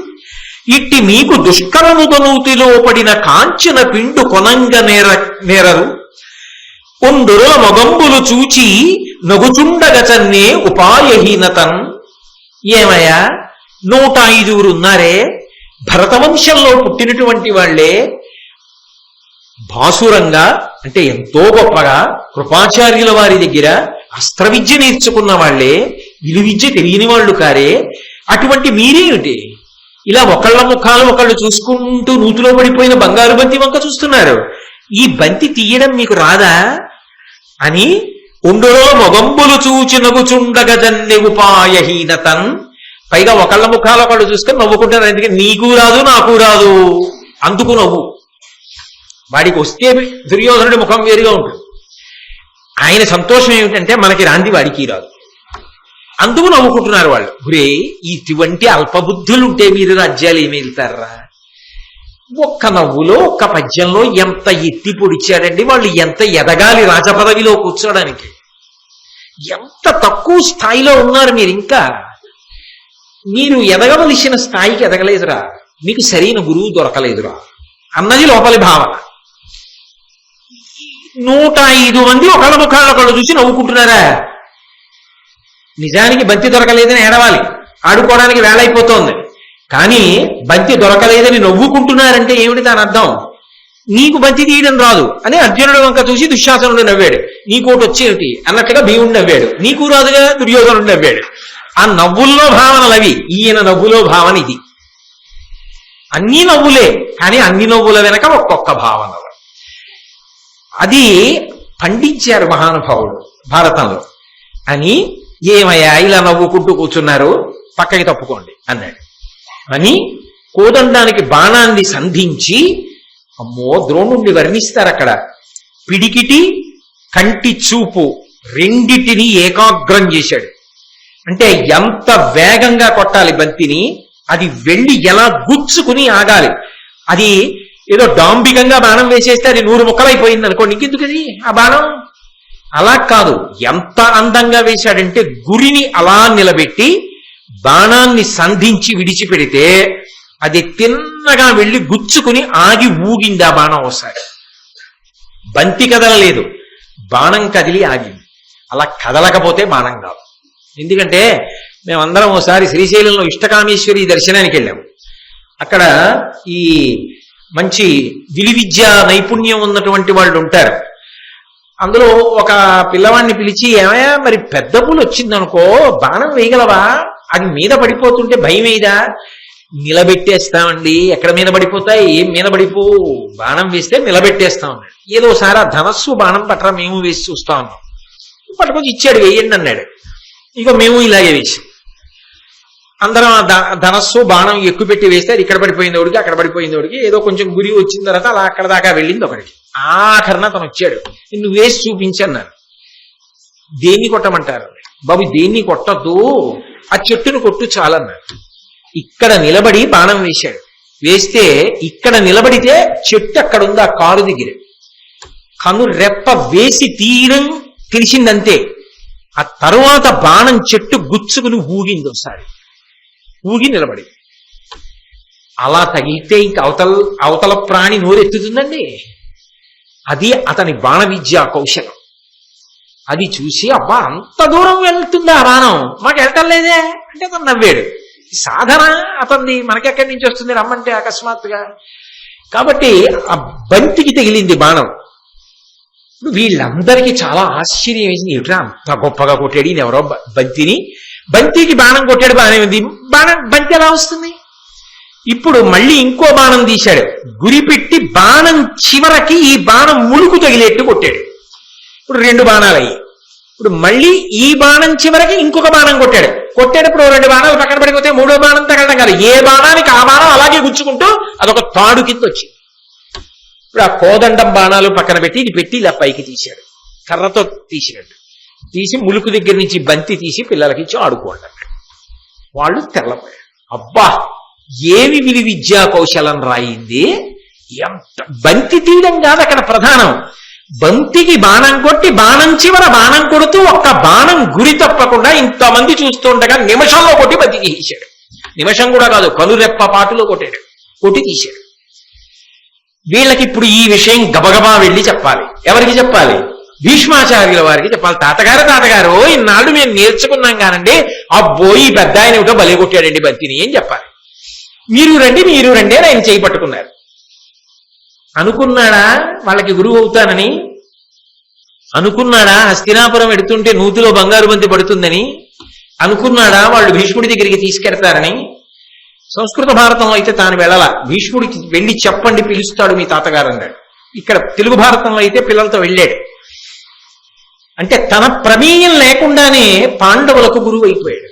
ఇట్టి మీకు దుష్కరముదనూతిలో పడిన కాంచన పిండు కొనంగ నేరరు కొందరుల మొగంబులు చూచి నగుచుండగచన్నే ఉపాయహీనతన్. ఏమయ్యా, 105 ఉన్నారే, భరతవంశంలో పుట్టినటువంటి వాళ్లే భాసురంగా అంటే ఎంతో గొప్పగా కృపాచార్యుల వారి దగ్గర అస్త్ర విద్య నేర్చుకున్న వాళ్లే, విలు విద్య తెలియని వాళ్ళు కారే. అటువంటి మీరేమిటి ఇలా ఒకళ్ళ ముఖాలు ఒకళ్ళు చూసుకుంటూ నూతిలో పడిపోయిన బంగారు బంతి వంక చూస్తున్నారు? ఈ బంతి తీయడం మీకు రాదా అని ఉండులో మొగంబులు చూచి నగుచుండగజన్నె ఉపాయహీనతన్. పైగా ఒకళ్ళ ముఖాలు ఒకళ్ళు చూసుకొని నవ్వుకుంటారు. అందుకే నీకు రాదు నాకు రాదు అందుకు నవ్వు. వాడికి వస్తే దుర్యోధనుడి ముఖం వేరుగా ఉంటుంది. ఆయన సంతోషం ఏమిటంటే మనకి రాంది వాడికి రాదు, అందుకు నవ్వుకుంటున్నారు వాళ్ళు. గురే, ఇటువంటి అల్పబుద్ధులుంటే మీరు రాజ్యాలు ఏమి వెళ్తారా? ఒక్క నవ్వులో ఒక్క పద్యంలో ఎంత ఎత్తి పొడిచాడండి. వాళ్ళు ఎంత ఎదగాలి రాజపదవిలో కూర్చోడానికి. ఎంత తక్కువ స్థాయిలో ఉన్నారు మీరు. ఇంకా మీరు ఎదగవలసిన స్థాయికి ఎదగలేదురా, మీకు సరైన గురువు దొరకలేదురా అన్నది లోపలి భావన. 105 మంది ఒకళ్ళ ముఖాలు ఒకళ్ళు చూసి నవ్వుకుంటున్నారా? నిజానికి బంతి దొరకలేదని ఏడవాలి, ఆడుకోవడానికి వేళ అయిపోతోంది. కానీ బంతి దొరకలేదని నవ్వుకుంటున్నారంటే ఏమిటి దాని అర్థం? నీకు బంతి తీయడం రాదు అని అర్జునుడు వంక చూసి దుశ్శాసనుడు నవ్వాడు. నీకోటి వచ్చేమిటి అన్నట్టుగా భీముడు నవ్వాడు. నీకు రాదుగా దుర్యోధనుడు నవ్వాడు. ఆ నవ్వుల్లో భావనలు అవి. ఈయన నవ్వులో భావన ఇది. అన్ని నవ్వులే, కానీ అన్ని నవ్వుల వెనక ఒక్కొక్క భావన. అది పండించారు మహానుభావుడు భారతంలో. అని ఏమయ్యా ఇలా నవ్వుకుంటూ కూర్చున్నారు, పక్కకి తప్పుకోండి అన్నాడు. అని కోదండానికి బాణాన్ని సంధించి, అమ్మో ద్రోణుణ్ణి వర్ణిస్తారు అక్కడ. పిడికిటి కంటి చూపు రెండిటిని ఏకాగ్రం చేశాడు. అంటే ఎంత వేగంగా కొట్టాలి బంతిని, అది వెళ్ళి ఎలా గుచ్చుకుని ఆగాలి. అది ఏదో డాంబికంగా బాణం వేసేస్తే అది 100 ముక్కలైపోయింది అనుకోండి, ఇంకెందుకు అది ఆ బాణం? అలా కాదు, ఎంత అందంగా వేశాడంటే గురిని అలా నిలబెట్టి బాణాన్ని సంధించి విడిచిపెడితే అది తిన్నగా వెళ్ళి గుచ్చుకుని ఆగి ఊగింది ఆ బాణం. ఒకసారి బంతి కదలలేదు, బాణం కదిలి ఆగింది. అలా కదలకపోతే బాణం కాదు. ఎందుకంటే మేమందరం ఒకసారి శ్రీశైలంలో ఇష్టకామేశ్వరి దర్శనానికి వెళ్ళాము. అక్కడ ఈ మంచి విలువిద్య నైపుణ్యం ఉన్నటువంటి వాళ్ళు ఉంటారు. అందులో ఒక పిల్లవాడిని పిలిచి, ఏమయ్యా మరి పెద్ద పూలు వచ్చిందనుకో బాణం వేయగలవా? అది మీద పడిపోతుంటే భయం వేయదా? నిలబెట్టేస్తామండి. ఎక్కడ మీద పడిపోతాయి? ఏం మీద పడిపో, బాణం వేస్తే నిలబెట్టేస్తాం. ఏదోసారి ఆ ధనస్సు బాణం పట్టరా, మేము వేసి చూస్తా ఉన్నాం. పట్టుకొచ్చి ఇచ్చాడు, వేయండి అన్నాడు. ఇక మేము ఇలాగే వేసాం. అందరం ధనస్సు బాణం ఎక్కువ పెట్టి వేస్తే అది ఇక్కడ పడిపోయింది ఒకటికి, అక్కడ పడిపోయింది ఒకటికి. ఏదో కొంచెం గురి వచ్చిన తర్వాత అలా అక్కడ దాకా వెళ్ళింది ఒకటికి. ఆఖరణ తను వచ్చాడు, నువ్వు వేసి చూపించన్నారు. దేన్ని కొట్టమంటారు? బాబు దేన్ని కొట్టద్దు, ఆ చెట్టును కొట్టు చాలన్నారు. ఇక్కడ నిలబడి బాణం వేశాడు. వేస్తే ఇక్కడ నిలబడితే చెట్టు అక్కడ ఉంది, ఆ కారు దగ్గర. కను రెప్ప వేసి తీయడం తెలిసిందంతే. ఆ తరువాత బాణం చెట్టు గుచ్చుకుని ఊగింది. ఒకసారి ఊగి నిలబడి అలా తగిలితే ఇంక అవతల ప్రాణి నోరెత్తుతుందండి. అది అతని బాణ విద్యా కౌశలం. అది చూసి, అబ్బా అంత దూరం వెళ్తుందా ఆ బాణం, మాకు వెళ్ళటం లేదే అంటే అతను నవ్వాడు. సాధన అతన్ని మనకెక్కడి నుంచి వస్తుంది రమ్మంటే అకస్మాత్తుగా. కాబట్టి ఆ బంతికి తగిలింది బాణం. వీళ్ళందరికీ చాలా ఆశ్చర్యం వేసింది. ఏమిట్రా అంత గొప్పగా కొట్టాడు ఈయన, ఎవరో బంతికి బాణం కొట్టాడు, బాణం ఉంది, బంతి ఎలా వస్తుంది? ఇప్పుడు మళ్ళీ ఇంకో బాణం తీశాడు, గురి పెట్టి బాణం చివరకి ఈ బాణం ములుకు తగిలేట్టు కొట్టాడు. ఇప్పుడు 2 బాణాలు అయ్యాయి. ఇప్పుడు మళ్ళీ ఈ బాణం చివరకి ఇంకొక బాణం కొట్టాడు. కొట్టేటప్పుడు 2 బాణాలు పక్కన పడిపోతే 3వ బాణం తగలడం కాదు, ఏ బాణానికి ఆ బాణం అలాగే గుచ్చుకుంటూ అదొక తాడు కింద వచ్చింది. ఇప్పుడు ఆ కోదండం బాణాలు పక్కన పెట్టి ఇది పెట్టి ఇలా పైకి తీశాడు, కర్రతో తీసినట్టు తీసి ములుకు దగ్గర నుంచి బంతి తీసి పిల్లలకి ఇచ్చి ఆడుకోండి. వాళ్ళు తెల్లపోయారు. అబ్బా, ఏమి విద్యా కౌశలం రాయింది! ఎంత బంతి తీయడం కాదు అక్కడ ప్రధానం, బంతికి బాణం కొట్టి బాణం చివర బాణం కొడుతూ ఒక్క బాణం గురి తప్పకుండా ఇంతమంది చూస్తుండగా నిమిషంలో కొట్టి బంతి తీశాడు. నిమిషం కూడా కాదు, కనురెప్ప పాటులో కొట్టాడు, కొట్టి తీశాడు. వీళ్ళకి ఇప్పుడు ఈ విషయం గబగబా వెళ్ళి చెప్పాలి. ఎవరికి చెప్పాలి? భీష్మాచార్యుల వారికి చెప్పాలి. తాతగారు ఇన్నాళ్ళు మేము నేర్చుకున్నాం కానండి, అబ్బో ఈ పెద్ద ఆయన ఏమిటో బలి కొట్టాడండి బంతిని అని చెప్పాలి. మీరు రండి అని ఆయన చేయి పట్టుకున్నారు. అనుకున్నాడా వాళ్ళకి గురువు అవుతానని? అనుకున్నాడా హస్తినాపురం ఎడుతుంటే నూతిలో బంగారు బంతి పడుతుందని? అనుకున్నాడా వాళ్ళు భీష్ముడి దగ్గరికి తీసుకెడతారని? సంస్కృత భారతంలో అయితే తాను వెళ్ళాల, భీష్ముడికి వెళ్ళి చెప్పండి పిలుస్తాడు మీ తాతగారు అన్నాడు. ఇక్కడ తెలుగు భారతంలో అయితే పిల్లలతో వెళ్ళాడు. అంటే తన ప్రమేయం లేకుండానే పాండవులకు గురువు అయిపోయాడు.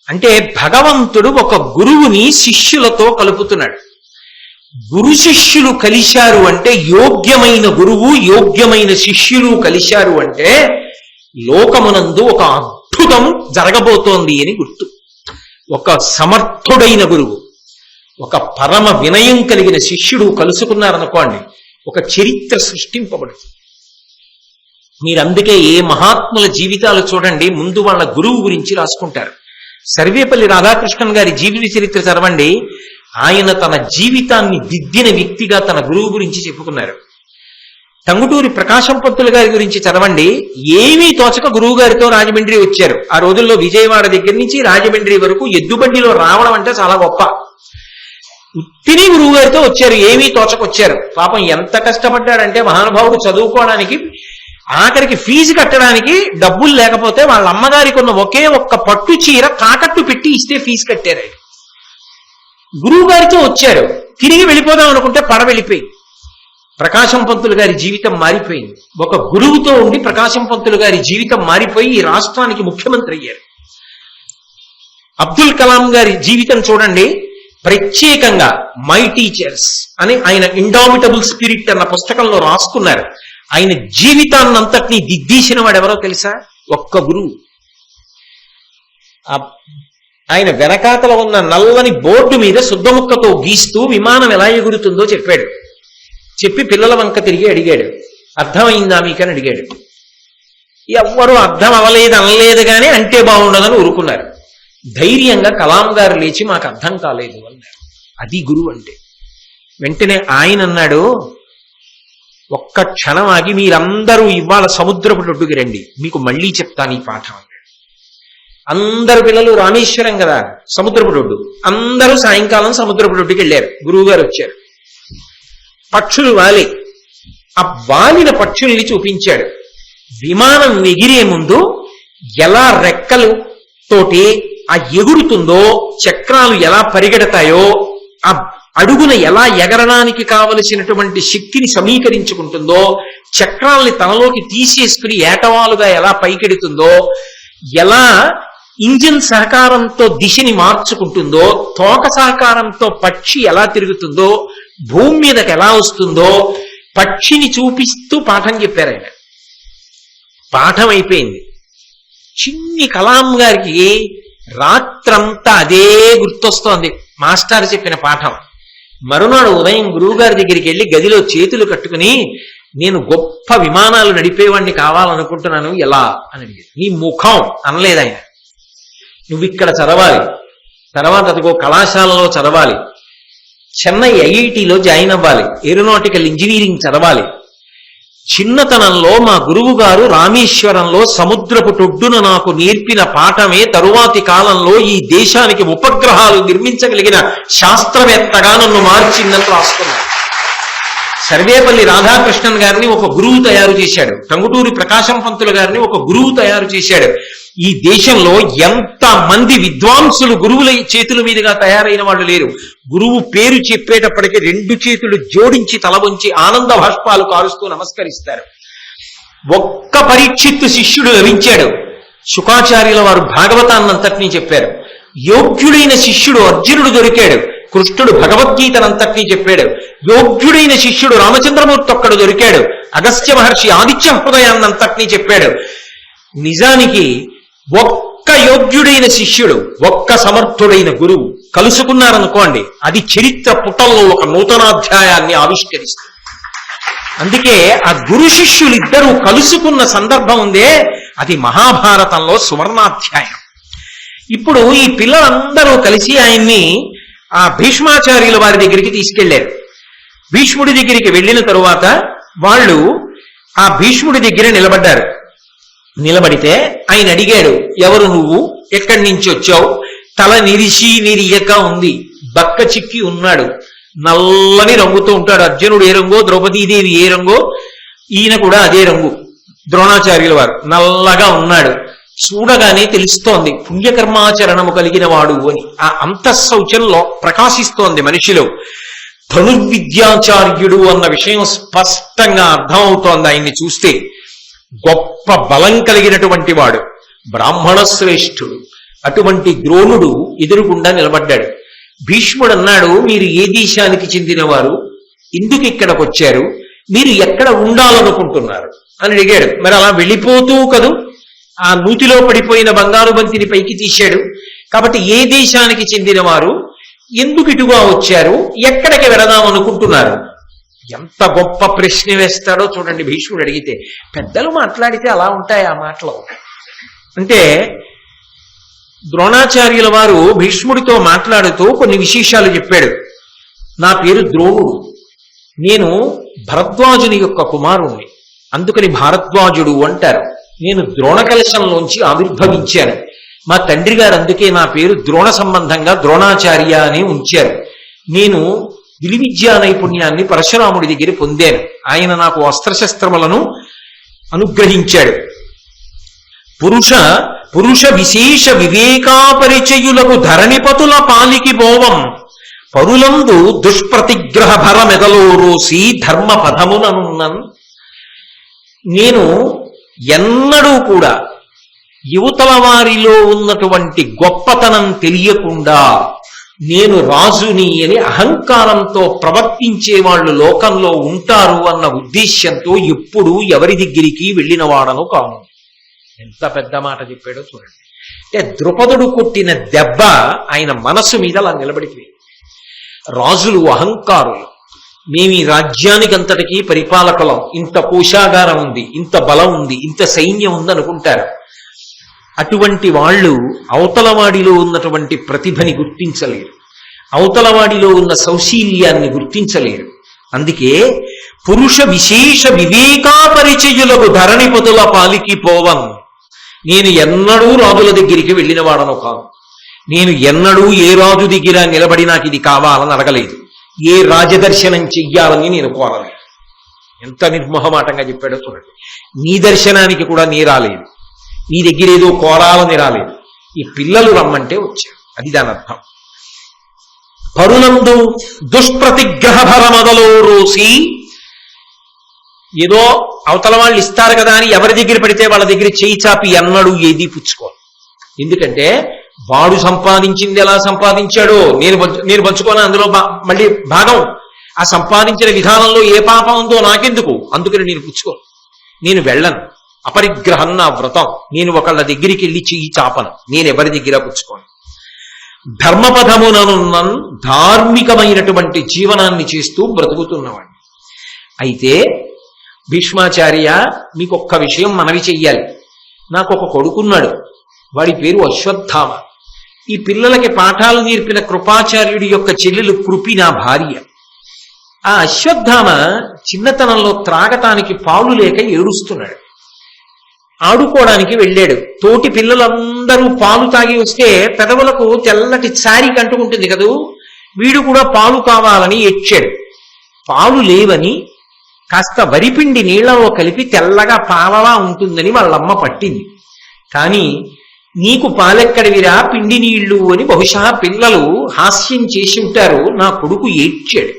అంటే భగవంతుడు ఒక గురువుని శిష్యులతో కలుపుతున్నాడు. గురు శిష్యులు కలిశారు అంటే, యోగ్యమైన గురువు యోగ్యమైన శిష్యులు కలిశారు అంటే లోకమునందు ఒక అద్భుతం జరగబోతోంది అని గుర్తు. ఒక సమర్థుడైన గురువు, ఒక పరమ వినయం కలిగిన శిష్యుడు కలుసుకున్నారనుకోండి, ఒక చరిత్ర సృష్టింపబడుతుంది. మీరందుకే ఏ మహాత్ముల జీవితాలు చూడండి, ముందు వాళ్ళ గురువు గురించి రాసుకుంటారు. సర్వేపల్లి రాధాకృష్ణన్ గారి జీవిత చరిత్ర చదవండి. ఆయన తన జీవితాన్ని దిద్దిన వ్యక్తిగా తన గురువు గురించి చెప్పుకున్నారు. టంగుటూరి ప్రకాశం పంతులు గారి గురించి చదవండి. ఏమీ తోచక గురువు గారితో రాజమండ్రి వచ్చారు. ఆ రోజుల్లో విజయవాడ దగ్గర నుంచి రాజమండ్రి వరకు ఎద్దుబండిలో రావడం అంటే చాలా గొప్ప. ఉత్తిని గురువు గారితో వచ్చారు, ఏమీ తోచకొచ్చారు. పాపం ఎంత కష్టపడ్డాడంటే మహానుభావుడు చదువుకోవడానికి, ఆఖరికి ఫీజు కట్టడానికి డబ్బులు లేకపోతే వాళ్ళ అమ్మగారికి ఉన్న ఒకే ఒక్క పట్టు చీర తాకట్టు పెట్టి ఇస్తే ఫీజు కట్టారు. గురువు గారితో వచ్చారు, తిరిగి వెళ్ళిపోదాం అనుకుంటే పడ వెళ్ళిపోయి ప్రకాశం పంతులు గారి జీవితం మారిపోయింది. ఒక గురువుతో ఉండి ప్రకాశం పంతులు గారి జీవితం మారిపోయి ఈ రాష్ట్రానికి ముఖ్యమంత్రి అయ్యారు. అబ్దుల్ కలాం గారి జీవితం చూడండి. ప్రత్యేకంగా మై టీచర్స్ అని ఆయన ఇండామిటబుల్ స్పిరిట్ అన్న పుస్తకంలో రాసుకున్నారు. ఆయన జీవితాన్నంతటినీ దిద్దీసిన వాడు ఎవరో తెలుసా? ఒక్క గురువు. ఆయన వెనకాతల ఉన్న నల్లని బోర్డు మీద శుద్ధముక్కతో గీస్తూ విమానం ఎలా ఎగురుతుందో చెప్పాడు. చెప్పి పిల్లల వంక తిరిగి అడిగాడు, అర్థమైందా మీకని అడిగాడు. ఎవ్వరూ అర్థం అవ్వలేదు అనలేదు కానీ అంటే బాగుండదని ఊరుకున్నారు. ధైర్యంగా కలాం గారు లేచి మాకు అర్థం కాలేదు అన్నారు. అది గురువు అంటే. వెంటనే ఆయన అన్నాడు, ఒక్క క్షణం ఆగి మీరందరూ ఇవాళ సముద్రపు ఒడ్డుకి రండి, మీకు మళ్ళీ చెప్తాను ఈ పాఠం అన్నాడు. అందరు పిల్లలు రామేశ్వరం కదా సముద్రపు ఒడ్డు, అందరూ సాయంకాలం సముద్రపు ఒడ్డుకి వెళ్ళారు. గురువు గారు వచ్చారు. పక్షులు వాలి, ఆ వాలిన పక్షుల్ని చూపించాడు. విమానం ఎగిరే ముందు ఎలా రెక్కలు తోటి ఆ ఎగురుతుందో, చక్రాలు ఎలా పరిగెడతాయో, ఆ అడుగున ఎలా ఎగరడానికి కావలసినటువంటి శక్తిని సమీకరించుకుంటుందో, చక్రాల్ని తనలోకి తీసేసుకుని ఏటవాలుగా ఎలా పైకెడుతుందో, ఎలా ఇంజిన్ సహకారంతో దిశని మార్చుకుంటుందో, తోక సహకారంతో పక్షి ఎలా తిరుగుతుందో, భూమి మీదకి ఎలా వస్తుందో పక్షిని చూపిస్తూ పాఠం చెప్పారు ఆయన. పాఠం అయిపోయింది. చిన్ని కలాం గారికి రాత్రంతా అదే గుర్తొస్తోంది, మాస్టర్ చెప్పిన పాఠం. మరునాడు ఉదయం గురువుగారి దగ్గరికి వెళ్ళి గదిలో చేతులు కట్టుకుని, నేను గొప్ప విమానాలు నడిపేవాడిని కావాలనుకుంటున్నాను, ఎలా అని అడిగారు. నీ ముఖం అనలేదు ఆయన. నువ్వు ఇక్కడ చదవాలి, తర్వాత అదిగో కళాశాలలో చదవాలి, చెన్నై ఐఐటిలో జాయిన్ అవ్వాలి, ఏరోనాటికల్ ఇంజనీరింగ్ చదవాలి. చిన్నతనంలో మా గురువు గారు రామేశ్వరంలో సముద్రపు టొడ్డున నాకు నేర్పిన పాఠమే తరువాతి కాలంలో ఈ దేశానికి ఉపగ్రహాలు నిర్మించగలిగిన శాస్త్రవేత్తగా నన్ను మార్చిందని రాసుకున్నాను. సర్వేపల్లి రాధాకృష్ణన్ గారిని ఒక గురువు తయారు చేశాడు. టంగుటూరి ప్రకాశం పంతులు గారిని ఒక గురువు తయారు చేశాడు. ఈ దేశంలో ఎంత మంది విద్వాంసులు గురువుల చేతుల మీదుగా తయారైన వాళ్ళు లేరు. గురువు పేరు చెప్పేటప్పటికి 2 చేతులు జోడించి తల వంచి ఆనంద భాష్పాలు కారుస్తూ నమస్కరిస్తారు. ఒక్క పరీక్షిత్తు శిష్యుడు లభించాడు. శుకాచార్యుల వారు భాగవతాన్నంతటినీ చెప్పారు. యోగ్యుడైన శిష్యుడు అర్జునుడు దొరికాడు. కృష్ణుడు భగవద్గీతనంతటినీ చెప్పాడు. యోగ్యుడైన శిష్యుడు రామచంద్రమూర్తి ఒక్కడు దొరికాడు. అగస్త్య మహర్షి ఆదిత్య హృదయాన్నంతటినీ చెప్పాడు. నిజానికి ఒక్క యోగ్యుడైన శిష్యుడు, ఒక్క సమర్థుడైన గురువు కలుసుకున్నారనుకోండి, అది చరిత్ర పుటల్లో ఒక నూతనాధ్యాయాన్ని ఆవిష్కరిస్తుంది. అందుకే ఆ గురు శిష్యులిద్దరూ కలుసుకున్న సందర్భం ఉందే, అది మహాభారతంలో సువర్ణాధ్యాయం. ఇప్పుడు ఈ పిల్లలందరూ కలిసి ఆయన్ని ఆ భీష్మాచార్యుల వారి దగ్గరికి తీసుకెళ్లారు. భీష్ముడి దగ్గరికి వెళ్ళిన తరువాత వాళ్ళు ఆ భీష్ముడి దగ్గర నిలబడ్డారు. నిలబడితే ఆయన అడిగాడు, ఎవరు నువ్వు, ఎక్కడి నుంచి వచ్చావు? తల నిరియక ఉంది, బక్క చిక్కి ఉన్నాడు, నల్లని రంగుతో ఉంటాడు. అర్జునుడు ఏ రంగో, ద్రౌపదీదేవి ఏ రంగో, ఈయన కూడా అదే రంగు. ద్రోణాచార్యుల వారు నల్లగా ఉన్నాడు. చూడగానే తెలుస్తోంది పుణ్యకర్మాచరణము కలిగిన వాడు అని. ఆ అంతఃశౌచంలో ప్రకాశిస్తోంది మనిషిలో. ధనుర్విద్యాచార్యుడు అన్న విషయం స్పష్టంగా అర్థమవుతోంది ఆయన్ని చూస్తే. గొప్ప బలం కలిగినటువంటి వాడు, బ్రాహ్మణ శ్రేష్ఠుడు. అటువంటి ద్రోణుడు ఎదురుగుండా నిలబడ్డాడు. భీష్ముడు అన్నాడు, మీరు ఏ దేశానికి చెందినవారు, ఎందుకు ఇక్కడికి వచ్చారు, మీరు ఎక్కడ ఉండాలనుకుంటున్నారు అని అడిగాడు. మరి అలా వెళ్ళిపోతూ కదూ ఆ నూతిలో పడిపోయిన బంగారు బంతిని పైకి తీశాడు. కాబట్టి ఏ దేశానికి చెందినవారు, ఎందుకు ఇటుగా వచ్చారు, ఎక్కడికి వెళదాం అనుకుంటున్నారు? ఎంత గొప్ప ప్రశ్న వేస్తాడో చూడండి భీష్ముడు అడిగితే. పెద్దలు మాట్లాడితే అలా ఉంటాయి ఆ మాటలు. అంటే ద్రోణాచార్యుల వారు భీష్ముడితో మాట్లాడుతూ కొన్ని విశేషాలు చెప్పాడు. నా పేరు ద్రోణుడు, నేను భరద్వాజుని యొక్క కుమారుణ్ణి, అందుకని భారద్వాజుడు అంటారు. నేను ద్రోణకలశంలోంచి ఆవిర్భవించాను. మా తండ్రి గారు అందుకే నా పేరు ద్రోణ సంబంధంగా ద్రోణాచార్య అని ఉంచారు. నేను విలువిద్యా నైపుణ్యాన్ని పరశురాముడి దగ్గర పొందాను. ఆయన నాకు అస్త్రశస్త్రములను అనుగ్రహించాడు. పురుష విశేష వివేకాపరిచయులకు ధరణిపతుల పాలికి పోవం, పరులందు దుష్ప్రతిగ్రహ భరమెదలో రోసి ధర్మ పదముననున్నన్. నేను ఎన్నడూ కూడా యువతల వారిలో ఉన్నటువంటి గొప్పతనం తెలియకుండా నేను రాజుని అని అహంకారంతో ప్రవర్తించే వాళ్ళు లోకంలో ఉంటారు అన్న ఉద్దేశ్యంతో ఎప్పుడూ ఎవరి దగ్గరికి వెళ్ళిన వాడను కాను. ఎంత పెద్ద మాట చెప్పాడో చూడండి. అంటే ద్రుపదుడు కొట్టిన దెబ్బ ఆయన మనసు మీద అలా నిలబడిపోయింది. రాజులు అహంకారులు, మేము ఈ రాజ్యానికంతటికీ పరిపాలకులం, ఇంత కోశాగారం ఉంది, ఇంత బలం ఉంది, ఇంత సైన్యం ఉంది అనుకుంటారు. అటువంటి వాళ్ళు అవతలవాడిలో ఉన్నటువంటి ప్రతిభని గుర్తించలేరు, అవతలవాడిలో ఉన్న సౌశీల్యాన్ని గుర్తించలేరు. అందుకే పురుష విశేష వివేకాపరిచయులకు ధరణిపతుల పాలికి పోవం. నేను ఎన్నడూ రాజుల దగ్గరికి వెళ్ళిన వాడను కాదు. నేను ఎన్నడూ ఏ రాజు దగ్గర నిలబడి నాకు ఇది కావాలని అడగలేదు. ఏ రాజదర్శనం చెయ్యాలని నేను కోరలేదు. ఎంత నిర్మోహమాటంగా చెప్పాడో చూడండి. నీ దర్శనానికి కూడా నీ రాలేదు, నీ దగ్గర ఏదో కోరాలని రాలేదు. ఈ పిల్లలు రమ్మంటే వచ్చాడు, అది దాని అర్థం. పరులందు దుష్ప్రతిగ్రహ భరమదలో రోసి, ఏదో అవతల వాళ్ళు ఇస్తారు కదా అని ఎవరి దగ్గర పడితే వాళ్ళ దగ్గర చేయి చాపి ఎన్నడూ ఏది పుచ్చుకోను. ఎందుకంటే వాడు సంపాదించింది ఎలా సంపాదించాడో నేను పంచుకోను అందులో మళ్ళీ భాగం. ఆ సంపాదించిన విధానంలో ఏ పాపం ఉందో నాకెందుకు, అందుకని నేను పుచ్చుకోను. నేను వెళ్ళను, అపరిగ్రహం నా వ్రతం. నేను ఒకళ్ళ దగ్గరికి వెళ్ళి చెయ్యి చాపను, నేను ఎవరి దగ్గర పుచ్చుకోను. ధర్మపదముననున్న ధార్మికమైనటువంటి జీవనాన్ని చేస్తూ బ్రతుకుతున్నవాడిని. అయితే భీష్మాచార్య, మీకు ఒక్క విషయం మనవి చెయ్యాలి. నాకు ఒక కొడుకున్నాడు, వాడి పేరు అశ్వత్థామ. ఈ పిల్లలకి పాఠాలు నేర్పిన కృపాచార్యుడి యొక్క చెల్లెలు కృపి నా భార్య. ఆ అశ్వత్థామ చిన్నతనంలో త్రాగటానికి పాలు లేక ఏడుస్తున్నాడు. ఆడుకోవడానికి వెళ్ళాడు. తోటి పిల్లలందరూ పాలు తాగి వస్తే పెదవులకు తెల్లటి సారి కంటుకుంటుంది కదూ, వీడు కూడా పాలు కావాలని ఏడ్చాడు. పాలు లేవని కాస్త వరిపిండి నీళ్లలో కలిపి తెల్లగా పాలలా ఉంటుందని వాళ్ళమ్మ పట్టింది. కానీ నీకు పాలెక్కడివిరా పిండి నీళ్లు అని బహుశా పిల్లలు హాస్యం చేసి ఉంటారు. నా కొడుకు ఏడ్చాడు.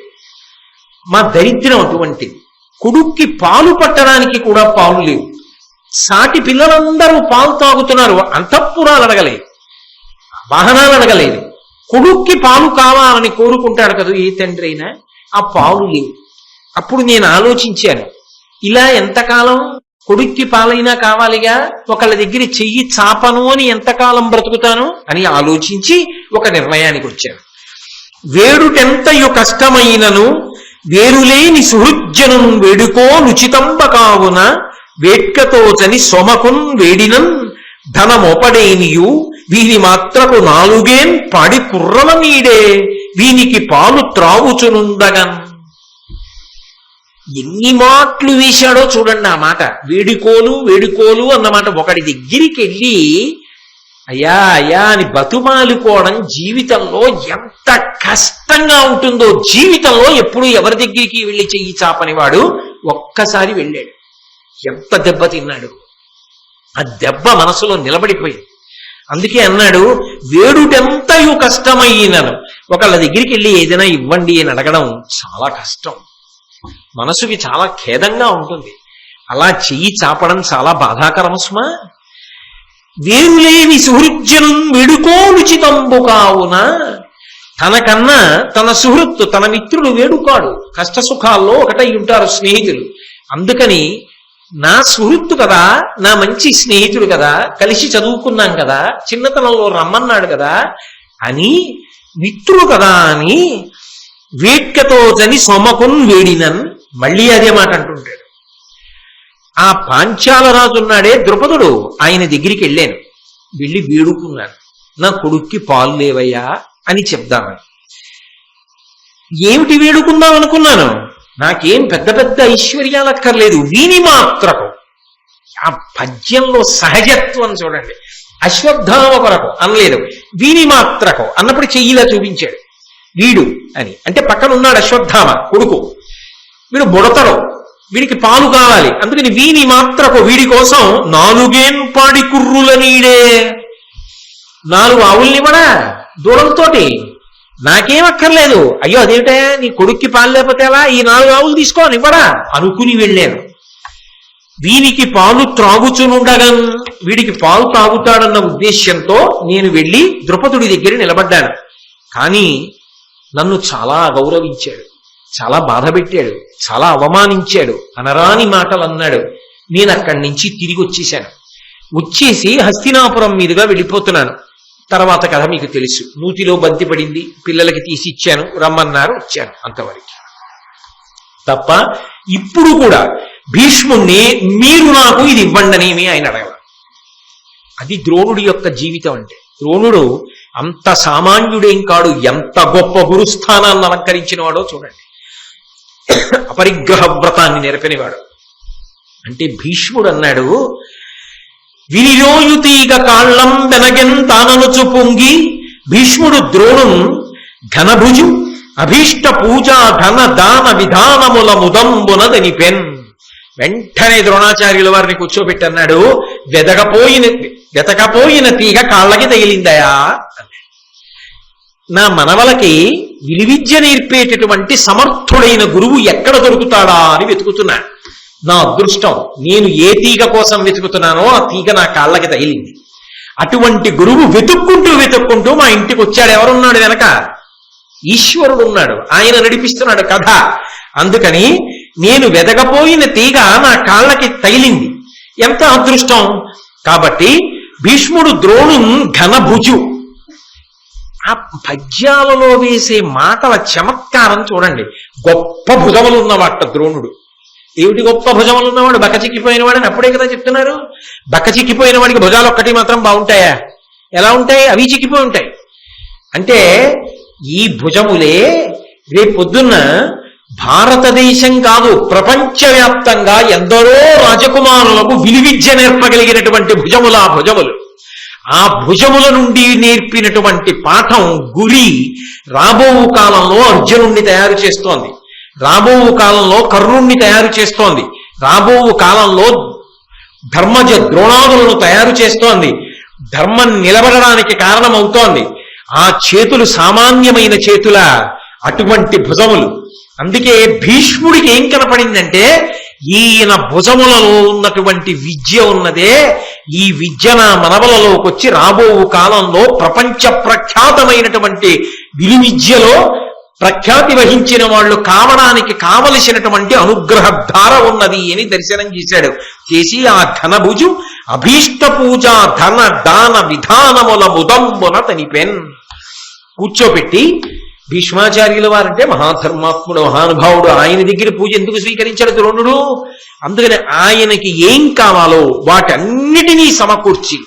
మా దరిద్రం అటువంటిది. కొడుక్కి పాలు పట్టడానికి కూడా పాలు లేవు. సాటి పిల్లలందరూ పాలు తాగుతున్నారు. అంతఃపురాలు అడగలేదు, వాహనాలు అడగలేదు. కొడుక్కి పాలు కావాలని కోరుకుంటాడు కదా ఏ తండ్రి అయినా. ఆ పాలు లేవు. అప్పుడు నేను ఆలోచించాను, ఇలా ఎంతకాలం కొడుక్కి పాలైనా కావాలిగా, ఒకళ్ళ దగ్గర చెయ్యి చాపను అని ఎంతకాలం బ్రతుకుతాను అని ఆలోచించి ఒక నిర్ణయానికి వచ్చాను. వేడుటెంతయు కష్టమైనను వేరులేని సుహృజ్జనం వేడుకో నుచితంబ కావున వేట్కతోచని సొమకున్ వేడినన్ ధనమొపడేనియు వీని మాత్రకు నాలుగేం పాడి కుర్రల నీడే వీనికి పాలు త్రావుచునుండగన్. ఎన్ని మాటలు వేశాడో చూడండి. ఆ మాట వేడుకోలు వేడుకోలు అన్నమాట. ఒకటి దగ్గరికి వెళ్ళి అయ్యా అయ్యా అని బతుమాలుకోవడం జీవితంలో ఎంత కష్టంగా ఉంటుందో. జీవితంలో ఎప్పుడు ఎవరి దగ్గరికి వెళ్ళి చెయ్యి చాపనివాడు ఒక్కసారి వెళ్ళాడు. ఎంత దెబ్బ తిన్నాడు. ఆ దెబ్బ మనసులో నిలబడిపోయింది. అందుకే అన్నాడు, వేడుటెంతయు కష్టమైనను. ఒకళ్ళ దగ్గరికి వెళ్ళి ఏదైనా ఇవ్వండి అని అడగడం చాలా కష్టం. మనసుకి చాలా ఖేదంగా ఉంటుంది. అలా చెయ్యి చాపడం చాలా బాధాకరం సుమా. వేరులేని సుహృజ్జనం వేడుకోలుచితంబు కావున. తనకన్నా తన సుహృత్తు తన మిత్రుడు వేడుకాడు. కష్ట సుఖాల్లో ఒకటై ఉంటారు స్నేహితులు. అందుకని నా సుహృత్తు కదా, నా మంచి స్నేహితుడు కదా, కలిసి చదువుకున్నాం కదా, చిన్నతనంలో రమ్మన్నాడు కదా అని, మిత్రుడు కదా అని వేట్కతో జని సొమకున్ వేడినన్. మళ్ళీ అదే మాట అంటుంటాడు. ఆ పాంచాల రాజున్నాడే ద్రుపదుడు, ఆయన దగ్గరికి వెళ్ళాను. వెళ్ళి వేడుకున్నాను, నా కొడుక్కి పాలు లేవయ్యా అని చెప్దామని. ఏమిటి వేడుకుందాం అనుకున్నాను. నాకేం పెద్ద పెద్ద ఐశ్వర్యాలు అక్కర్లేదు, వీని మాత్రకు. ఆ పద్యంలో సహజత్వం చూడండి. అశ్వత్థామ కొరకు అనలేదు, వీని మాత్రకు అన్నప్పుడు చెయ్యిలా చూపించాడు. వీడు అని అంటే పక్కన ఉన్నాడు అశ్వత్థామ కొడుకు. వీడు బుడతడు, వీడికి పాలు కావాలి. అందుకని వీని మాత్రకు, వీడి కోసం నాలుగేం పాడి కుర్రుల నీడే. 4 ఆవుల్నివ్వడా దూడలతోటి? నాకేం అక్కర్లేదు. అయ్యో అదేమిటా నీ కొడుక్కి పాలు లేకపోతే ఎలా, ఈ 4 ఆవులు తీసుకోని ఇవ్వడా అనుకుని వెళ్ళాను. వీనికి పాలు త్రాగుచునుండగన్. వీడికి పాలు తాగుతాడన్న ఉద్దేశ్యంతో నేను వెళ్ళి ద్రుపదుడి దగ్గర నిలబడ్డాను. కానీ నన్ను చాలా గౌరవించాడు, చాలా బాధ పెట్టాడు, చాలా అవమానించాడు, అనరాని మాటలు అన్నాడు. నేను అక్కడి నుంచి తిరిగి వచ్చేశాను. వచ్చేసి హస్తినాపురం మీదుగా వెళ్ళిపోతున్నాను. తర్వాత కథ మీకు తెలుసు. నూతిలో బంతి పడింది, పిల్లలకి తీసి ఇచ్చాను, రమ్మన్నారు, వచ్చాను. అంతవరకు తప్ప ఇప్పుడు కూడా భీష్ముణ్ణి మీరు నాకు ఇది ఇవ్వండనేమి ఆయన అడగల. అది ద్రోణుడి యొక్క జీవితం అంటే. ద్రోణుడు అంత సామాన్యుడేం కాడు, ఎంత గొప్ప గురుస్థానాన్ని అలంకరించిన వాడో చూడండి. అపరిగ్రహ వ్రతాన్ని నెరపనివాడు. అంటే భీష్ముడు అన్నాడు, వినియోయుతీగ కాళ్ళం వెనగెన్ తాననుచు పొంగి భీష్ముడు ద్రోణుం ఘనభుజు అభీష్ట పూజా ధన దాన విధానముల ముదంబునదని పెన్. వెంటనే ద్రోణాచార్యుల వారిని కూర్చోబెట్టన్నాడు, వెతకపోయిన తీగ కాళ్ళకి తగిలిందయా. నా మనవలకి విలువిద్య నేర్పేటటువంటి సమర్థుడైన గురువు ఎక్కడ దొరుకుతాడా అని వెతుకుతున్నా. నా అదృష్టం, నేను ఏ తీగ కోసం వెతుకుతున్నానో ఆ తీగ నా కాళ్ళకి తగిలింది. అటువంటి గురువు వెతుక్కుంటూ మా ఇంటికి వచ్చాడు. ఎవరున్నాడు వెనక? ఈశ్వరుడు ఉన్నాడు, ఆయన నడిపిస్తున్నాడు కథ. అందుకని నేను వెదగపోయిన తీగ నా కాళ్ళకి తగిలింది. ఎంత అదృష్టం. కాబట్టి భీష్ముడు ద్రోణుం ఘనభుజు. ఆ పద్యాలలో వేసే మాటల చమత్కారం చూడండి. గొప్ప భుజములు ఉన్నవాట ద్రోణుడు. ఏమిటి గొప్ప భుజములు ఉన్నవాడు? బక్కచిక్కిపోయిన వాడని అప్పుడే కదా చెప్తున్నారు. బక్కచిక్కిపోయిన వాడికి భుజాలు ఒక్కటి మాత్రం బాగుంటాయా? ఎలా ఉంటాయి? అవి చిక్కిపోయి ఉంటాయి. అంటే ఈ భుజములే రేపొద్దున్న భారతదేశం కాదు ప్రపంచవ్యాప్తంగా ఎందరో రాజకుమారులకు విలువిద్య నేర్పగలిగినటువంటి భుజములు ఆ భుజములు. ఆ భుజముల నుండి నేర్పినటువంటి పాఠం గురి రాబో కాలంలో అర్జునుడిని తయారు చేస్తోంది. రాబో కాలంలో కర్ణుణ్ణి తయారు చేస్తోంది, రాబో కాలంలో ధర్మజ ద్రోణాదులను తయారు చేస్తోంది, ధర్మం నిలబడడానికి కారణమవుతోంది. ఆ చేతులు సామాన్యమైన చేతుల, అటువంటి భుజములు. అందుకే భీష్ముడికి ఏం కనపడిందంటే ఈయన భుజములలో ఉన్నటువంటి విద్య ఉన్నదే, ఈ విద్య నా మనవలలోకి వచ్చి రాబో కాలంలో ప్రపంచ ప్రఖ్యాతమైనటువంటి విలువిద్యలో ప్రఖ్యాతి వహించిన వాళ్ళు కావడానికి కావలసినటువంటి అనుగ్రహధార ఉన్నది అని దర్శనం చేశాడు. చేసి ఆ ఘనభుజు అభీష్ట పూజ ధన దాన విధానముల ముదంబున తనిపెన్. కూర్చోబెట్టి, భీష్మాచార్యుల వారంటే మహాధర్మాత్ముడు, మహానుభావుడు, ఆయన దగ్గర పూజ ఎందుకు స్వీకరించాడు ద్రోణుడు? అందుకని ఆయనకి ఏం కావాలో వాటన్నిటినీ సమకూర్చి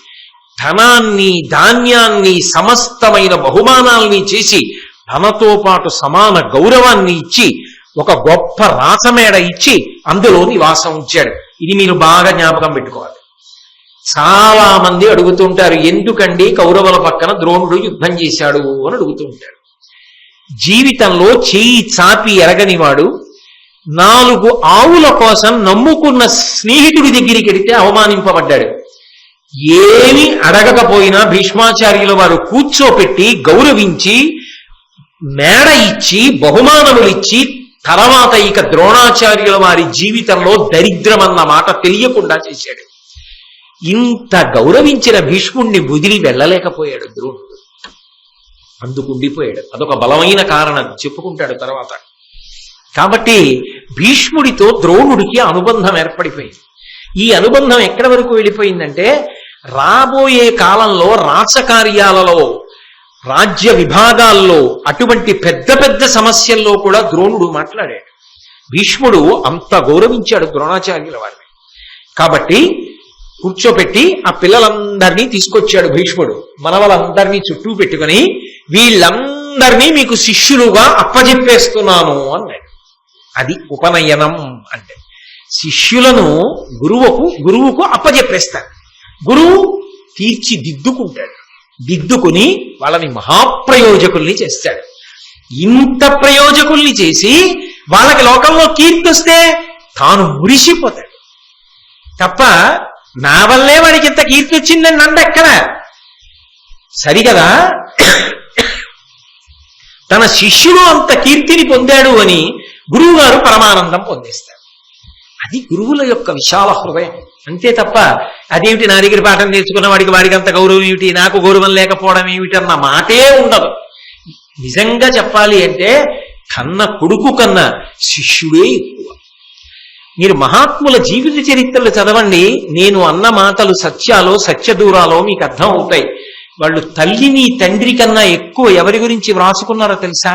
ధనాన్ని, ధాన్యాన్ని, సమస్తమైన బహుమానాల్ని చేసి తనతో పాటు సమాన గౌరవాన్ని ఇచ్చి ఒక గొప్ప రాసమేడ ఇచ్చి అందులో నివాసం ఉంచాడు. ఇది మీరు బాగా జ్ఞాపకం పెట్టుకోవాలి. చాలా మంది అడుగుతుంటారు, ఎందుకండి కౌరవుల పక్కన ద్రోణుడు యుద్ధం చేశాడు అని అడుగుతూ ఉంటారు. జీవితంలో చేయి చాపి ఎరగనివాడు 4 ఆవుల కోసం నమ్ముకున్న స్నేహితుడి దగ్గరికి వెడితే అవమానింపబడ్డాడు. ఏమి అడగకపోయినా భీష్మాచార్యుల వారు కూర్చోపెట్టి గౌరవించి మేడ ఇచ్చి బహుమానములు ఇచ్చి తర్వాత ఇక ద్రోణాచార్యుల వారి జీవితంలో దరిద్రం అన్న మాట తెలియకుండా చేశాడు. ఇంత గౌరవించిన భీష్ముణ్ణి వదిలి వెళ్ళలేకపోయాడు ద్రోణుడు, అందుకుండిపోయాడు. అదొక బలమైన కారణం, చెప్పుకుంటాడు తర్వాత. కాబట్టి భీష్ముడితో ద్రోణుడికి అనుబంధం ఏర్పడిపోయింది. ఈ అనుబంధం ఎక్కడి వరకు వెళ్ళిపోయిందంటే రాబోయే కాలంలో రాచకార్యాలలో, రాజ్య విభాగాల్లో, అటువంటి పెద్ద పెద్ద సమస్యల్లో కూడా ద్రోణుడు మాట్లాడాడు. భీష్ముడు అంత గౌరవించాడు ద్రోణాచార్యుల వారిని. కాబట్టి కూర్చోపెట్టి ఆ పిల్లలందరినీ తీసుకొచ్చాడు భీష్ముడు. మనవలందరినీ చుట్టూ పెట్టుకుని వీళ్ళందరినీ మీకు శిష్యులుగా అప్పజెప్పేస్తున్నాను అన్నాడు. అది ఉపనయనం అంటే. శిష్యులను గురువుకు అప్పజెప్పేస్తాడు. గురువు తీర్చిదిద్దుకుంటాడు, దిద్దుకుని వాళ్ళని మహాప్రయోజకుల్ని చేస్తాడు. ఇంత ప్రయోజకుల్ని చేసి వాళ్ళకి లోకంలో కీర్తి వస్తే తాను మురిసిపోతాడు తప్ప నా వల్లే వాడికి ఇంత కీర్తి వచ్చిందని నందెక్కడ సరిగదా. తన శిష్యుడు అంత కీర్తిని పొందాడు అని గురువు గారు పరమానందం పొందేస్తాడు. అది గురువుల యొక్క విశాల హృదయం. అంతే తప్ప అదేమిటి నా దగ్గర పాఠం నేర్చుకున్న వాడికి అంత గౌరవం ఏమిటి, నాకు గౌరవం లేకపోవడం ఏమిటి అన్న మాటే ఉండదు. నిజంగా చెప్పాలి అంటే కన్న కొడుకు కన్నా శిష్యుడే ఎక్కువ. మీరు మహాత్ముల జీవిత చరిత్రలు చదవండి. నేను అన్న మాటలు సత్యాలో సత్యదూరాలో మీకు అర్థం అవుతాయి. వాళ్ళు తల్లిని తండ్రి కన్నా ఎక్కువ ఎవరి గురించి వ్రాసుకున్నారో తెలుసా?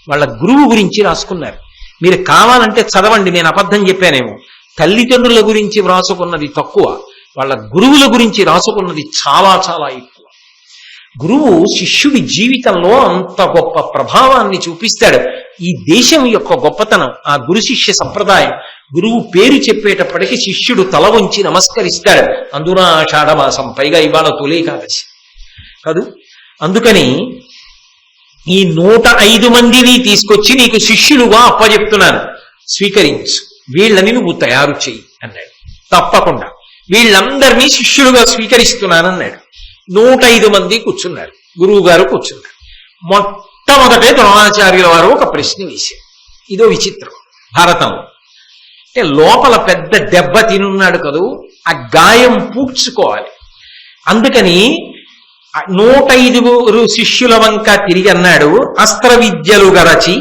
వాళ్ళ గురువు గురించి రాసుకున్నారు. మీరు కావాలంటే చదవండి, నేను అబద్ధం చెప్పానేమో. తల్లిదండ్రుల గురించి వ్రాసుకున్నది తక్కువ, వాళ్ళ గురువుల గురించి రాసుకున్నది చాలా చాలా ఎక్కువ. గురువు శిష్యుడి జీవితంలో అంత గొప్ప ప్రభావాన్ని చూపిస్తాడు. ఈ దేశం యొక్క గొప్పతనం ఆ గురు శిష్య సంప్రదాయం. గురువు పేరు చెప్పేటప్పటికి శిష్యుడు తల వంచి నమస్కరిస్తాడు. అందున ఆషాఢమాసం, పైగా ఇవాళ తొలి ఏకాదశి కాదు. అందుకని ఈ 105 మందిని తీసుకొచ్చి నీకు శిష్యులుగా అప్పచెప్తున్నాను, స్వీకరించు, వీళ్ళని నువ్వు తయారు చెయ్యి అన్నాడు. తప్పకుండా వీళ్ళందరినీ శిష్యులుగా స్వీకరిస్తున్నానన్నాడు. 105 మంది కూర్చున్నారు, గురువు గారు కూర్చున్నారు. మొట్టమొదటే ద్రోణాచార్యుల వారు ఒక ప్రశ్న వేశారు. ఇదో విచిత్రం భారతంలో. అంటే లోపల పెద్ద దెబ్బ తినున్నాడు కదూ, ఆ గాయం పూడ్చుకోవాలి. అందుకని 105 శిష్యుల వంక తిరిగి అన్నాడు, అస్త్ర విద్యలు గరచి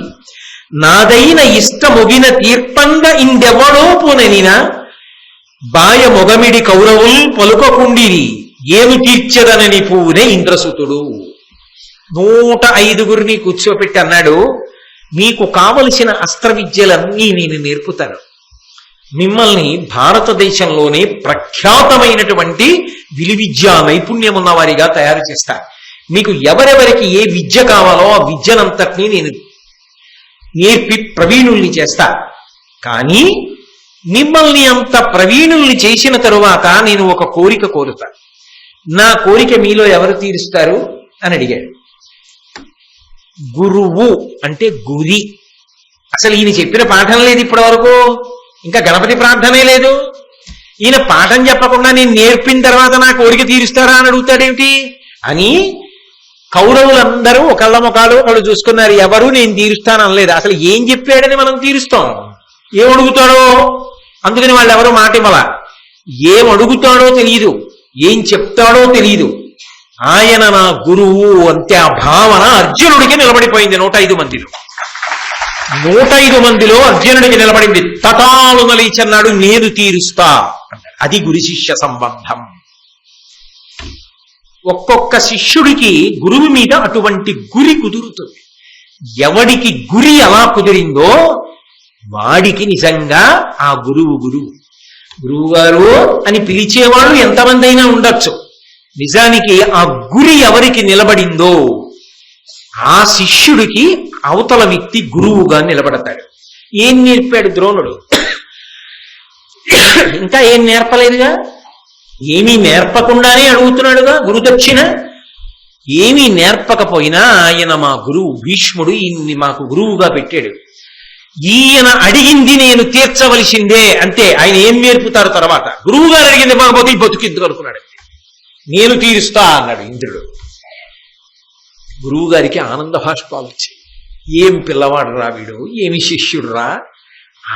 నాదైన ఇష్టముగిన తీర్పంగ ఇందెవడో పుననిన బాయ మొగమిడి కౌరవుల్ పలుకకుండిరి ఏమి తీర్చదనని పూనే ఇంద్రసుతుడు. 105 కూర్చోపెట్టి అన్నాడు, మీకు కావలసిన అస్త్ర విద్యలన్నీ నేను నేర్పుతాను. మిమ్మల్ని భారతదేశంలోనే ప్రఖ్యాతమైనటువంటి విలువిద్యా నైపుణ్యం ఉన్న వారిగా తయారు చేస్తా. మీకు ఎవరెవరికి ఏ విద్య కావాలో ఆ విద్యనంతటినీ నేను నేర్పి ప్రవీణుల్ని చేస్తా. కానీ మిమ్మల్ని అంత ప్రవీణుల్ని చేసిన తరువాత నేను ఒక కోరిక కోరుతా. నా కోరిక మీలో ఎవరు తీరుస్తారు అని అడిగాడు. గురువు అంటే గురి అసలు ఈయన చెప్పిన పాఠం లేదు ఇప్పటి వరకు, ఇంకా గణపతి ప్రార్థనే లేదు. ఈయన పాఠం చెప్పకుండా నేను నేర్పిన తర్వాత నా కోరిక తీరుస్తారా అని అడుగుతాడేమిటి అని కౌరవులందరూ ఒకళ్ళ ముఖాలు ఒకళ్ళు చూసుకున్నారు. ఎవరు నేను తీరుస్తాను అనలేదు. అసలు ఏం చెప్పాడని మనం తీరుస్తాం, ఏం అడుగుతాడో అందుకని వాళ్ళు ఎవరో మాట ఇవ్వాల. ఏం అడుగుతాడో తెలియదు, ఏం చెప్తాడో తెలియదు. ఆయన నా గురువు అంతే ఆ భావన అర్జునుడికి నిలబడిపోయింది. 105 మందిలో 105 మందిలో అర్జునుడికి నిలబడింది. తటాలు నలీచన్నాడు, నేను తీరుస్తా. అది గురు శిష్య సంబంధం. ఒక్కొక్క శిష్యుడికి గురువు మీద అటువంటి గురి కుదురుతుంది. ఎవడికి గురి ఎలా కుదిరిందో వాడికి నిజంగా ఆ గురువు గురువుగారు అని పిలిచేవాళ్ళు ఎంతమంది అయినా ఉండొచ్చు. నిజానికి ఆ గురి ఎవరికి నిలబడిందో ఆ శిష్యుడికి అవతల వ్యక్తి గురువుగా నిలబడతాడు. ఏం నేర్పాడు ద్రోణుడు? ఇంకా ఏం నేర్పలేదుగా, ఏమీ నేర్పకుండానే అడుగుతున్నాడుగా గురుదక్షిణ. ఏమీ నేర్పకపోయినా ఆయన మా గురువు భీష్ముడు ఈయన్ని మాకు గురువుగా పెట్టాడు. ఈయన అడిగింది నేను తీర్చవలసిందే అంతే. ఆయన ఏం నేర్పుతారు తర్వాత? గురువు గారు అడిగింది మాకపోతే బతుకిద్దు అనుకున్నాడు. నేను తీరుస్తా అన్నాడు ఇంద్రుడు. గురువు గారికి ఆనంద భాష్పాలు వచ్చాయి. ఏం పిల్లవాడు రా వీడు, ఏమి శిష్యుడు రా.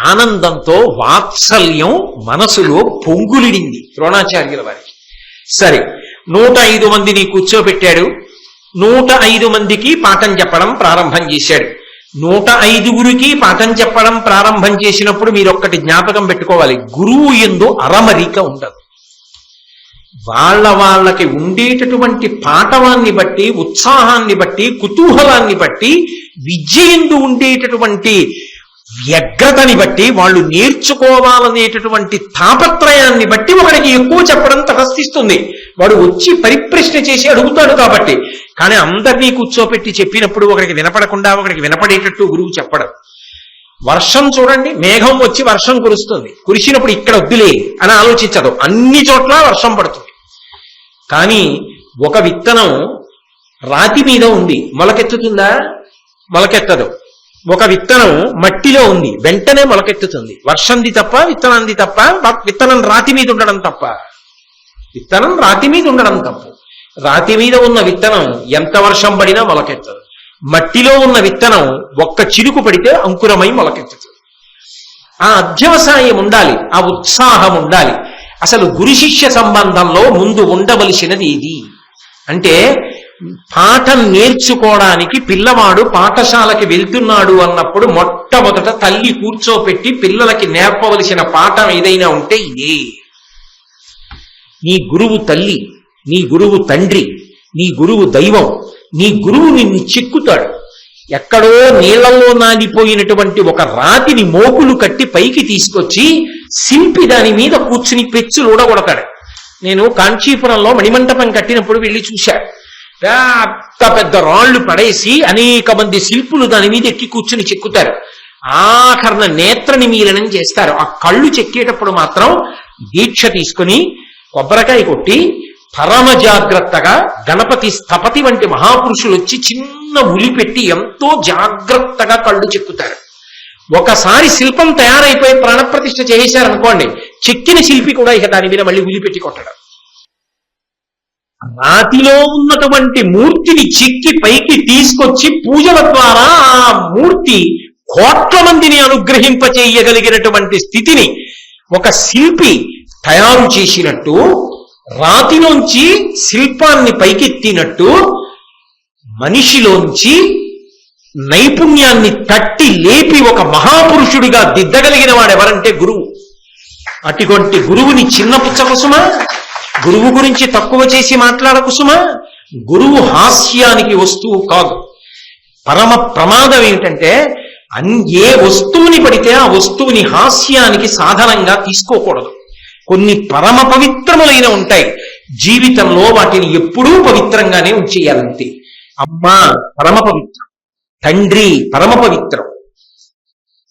ఆనందంతో వాత్సల్యం మనసులో పొంగులిడింది ద్రోణాచార్యుల వారికి. సరే, 105 మందిని కూర్చోబెట్టాడు. 105 మందికి పాఠం చెప్పడం ప్రారంభం చేశాడు. 105గురికి పాఠం చెప్పడం ప్రారంభం చేసినప్పుడు మీరు ఒక్కటి జ్ఞాపకం పెట్టుకోవాలి, గురువు యందు అరమరిక ఉండదు. వాళ్ళకి ఉండేటటువంటి పాఠవాన్ని బట్టి, ఉత్సాహాన్ని బట్టి, కుతూహలాన్ని బట్టి, విద్య యందు ఉండేటటువంటి వ్యగ్రతని బట్టి, వాళ్ళు నేర్చుకోవాలనేటటువంటి తాపత్రయాన్ని బట్టి ఒకడికి ఎక్కువ చెప్పడం తటస్థిస్తుంది. వాడు వచ్చి పరిప్రశ్న చేసి అడుగుతాడు కాబట్టి. కానీ అందరినీ కూర్చోపెట్టి చెప్పినప్పుడు ఒకడికి వినపడకుండా ఒకడికి వినపడేటట్టు గురువు చెప్పడం. వర్షం చూడండి, మేఘం వచ్చి వర్షం కురుస్తుంది. కురిసినప్పుడు ఇక్కడ వద్దులే అని ఆలోచించదు, అన్ని చోట్ల వర్షం పడుతుంది. కానీ ఒక విత్తనం రాతి మీద ఉంది, మొలకెత్తుతుందా? మొలకెత్తదు. ఒక విత్తనం మట్టిలో ఉంది, వెంటనే మొలకెత్తుతుంది. వర్షంది తప్ప, విత్తనంది తప్ప, విత్తనం రాతి మీద ఉండడం తప్ప. విత్తనం రాతి మీద ఉండడం తప్పు. రాతి మీద ఉన్న విత్తనం ఎంత వర్షం పడినా మొలకెత్తదు. మట్టిలో ఉన్న విత్తనం ఒక్క చిరుకు పడితే అంకురమై మొలకెత్తుతుంది. ఆ అధ్యవసాయం ఉండాలి, ఆ ఉత్సాహం ఉండాలి. అసలు గురు శిష్య సంబంధంలో ముందు ఉండవలసినది ఇది. అంటే పాఠం నేర్చుకోవడానికి పిల్లవాడు పాఠశాలకి వెళ్తున్నాడు అన్నప్పుడు మొట్టమొదట తల్లి కూర్చోపెట్టి పిల్లలకి నేర్పవలసిన పాఠం ఏదైనా ఉంటే ఇదే. నీ గురువు తల్లి, నీ గురువు తండ్రి, నీ గురువు దైవం. నీ గురువు నిన్ను చిక్కుతాడు. ఎక్కడో నీళ్లలో నానిపోయినటువంటి ఒక రాతిని మోకులు కట్టి పైకి తీసుకొచ్చి శిల్పి దాని మీద కూర్చుని పెచ్చులు ఊడగొడతాడు. నేను కాంచీపురంలో మణిమంటపం కట్టినప్పుడు వెళ్ళి చూశా. పెద్ద పెద్ద రాళ్లు పడేసి అనేక మంది శిల్పులు దాని మీద ఎక్కి కూర్చుని చెక్కుతారు. ఆఖరణ నేత్ర నిమీలనం చేస్తారు. ఆ కళ్ళు చెక్కేటప్పుడు మాత్రం దీక్ష తీసుకుని కొబ్బరికాయ కొట్టి పరమ జాగ్రత్తగా గణపతి స్థపతి వంటి మహాపురుషులు వచ్చి చిన్న ఉలి పెట్టి ఎంతో జాగ్రత్తగా కళ్ళు చెక్కుతారు. ఒకసారి శిల్పం తయారైపోయి ప్రాణప్రతిష్ఠ చేశారనుకోండి, చెక్కిన శిల్పి కూడా ఇక దాని మీద మళ్ళీ ఉలి పెట్టి కొట్టడం. రాతిలో ఉన్నటువంటి మూర్తిని చెక్కి పైకి తీసుకొచ్చి పూజల ద్వారా ఆ మూర్తి కోట్ల మందిని అనుగ్రహింపచేయగలిగినటువంటి స్థితిని ఒక శిల్పి తయారు చేసినట్టు, రాతిలోంచి శిల్పాన్ని పైకెత్తినట్టు మనిషిలోంచి నైపుణ్యాన్ని తట్టి లేపి ఒక మహాపురుషుడిగా దిద్దగలిగిన వాడెవరంటే గురువు. అటువంటి గురువుని చిన్నపుచ్చకుసుమా, గురువు గురించి తక్కువ చేసి మాట్లాడకుసుమా. గురువు హాస్యానికి వస్తువు కాదు. పరమ ప్రమాదం ఏమిటంటే ఏ వస్తువుని పడితే ఆ వస్తువుని హాస్యానికి సాధనంగా తీసుకోకూడదు. కొన్ని పరమ పవిత్రములైన ఉంటాయి, జీవితంలో వాటిని ఎప్పుడూ పవిత్రంగానే ఉంచేయాలంతే. అమ్మ పరమ పవిత్రం, తండ్రి పరమ పవిత్రం,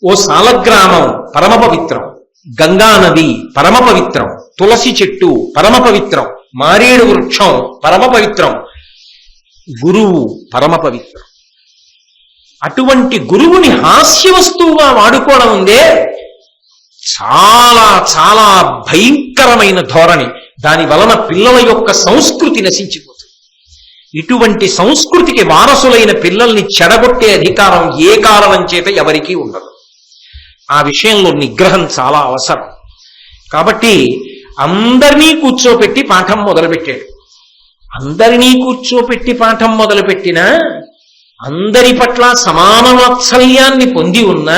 ఓ సాలగ్రామం పరమ పవిత్రం, గంగానది పరమ పవిత్రం, తులసి చెట్టు పరమ పవిత్రం, మారేడు వృక్షం పరమ పవిత్రం, గురువు పరమ పవిత్రం. అటువంటి గురువుని హాస్య వస్తువుగా వాడుకోవడం ఉందే, చాలా చాలా భయంకరమైన ధోరణి. దాని వలన పిల్లల యొక్క సంస్కృతి నశించిపోతుంది. ఇటువంటి సంస్కృతికి వారసులైన పిల్లల్ని చెడగొట్టే అధికారం ఏ కారణం చేత ఎవరికీ ఉండదు. ఆ విషయంలో నిగ్రహం చాలా అవసరం. కాబట్టి అందరినీ కూర్చోపెట్టి పాఠం మొదలుపెట్టాడు. అందరినీ కూర్చోపెట్టి పాఠం మొదలుపెట్టినా అందరి పట్ల సమాన వాత్సల్యాన్ని పొంది ఉన్న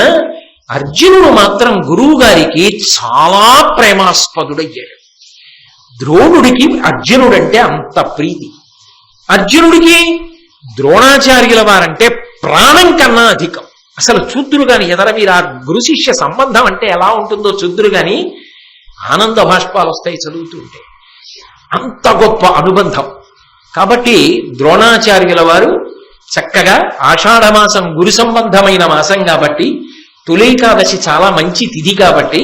అర్జునుడు మాత్రం గురువు గారికి చాలా ప్రేమాస్పదుడయ్యాడు. ద్రోణుడికి అర్జునుడంటే అంత ప్రీతి. అర్జునుడికి ద్రోణాచార్యుల వారంటే ప్రాణం కన్నా అధికం. అసలు చూద్దురు గాని ఎదర మీరు ఆ గురు శిష్య సంబంధం అంటే ఎలా ఉంటుందో చూద్దురు గాని ఆనంద భాష్పాలు వస్తాయి చదువుతుంటే. అంత గొప్ప అనుబంధం. కాబట్టి ద్రోణాచార్యుల వారు చక్కగా ఆషాఢమాసం గురు సంబంధమైన మాసం కాబట్టి, తులైకాదశి చాలా మంచి తిథి కాబట్టి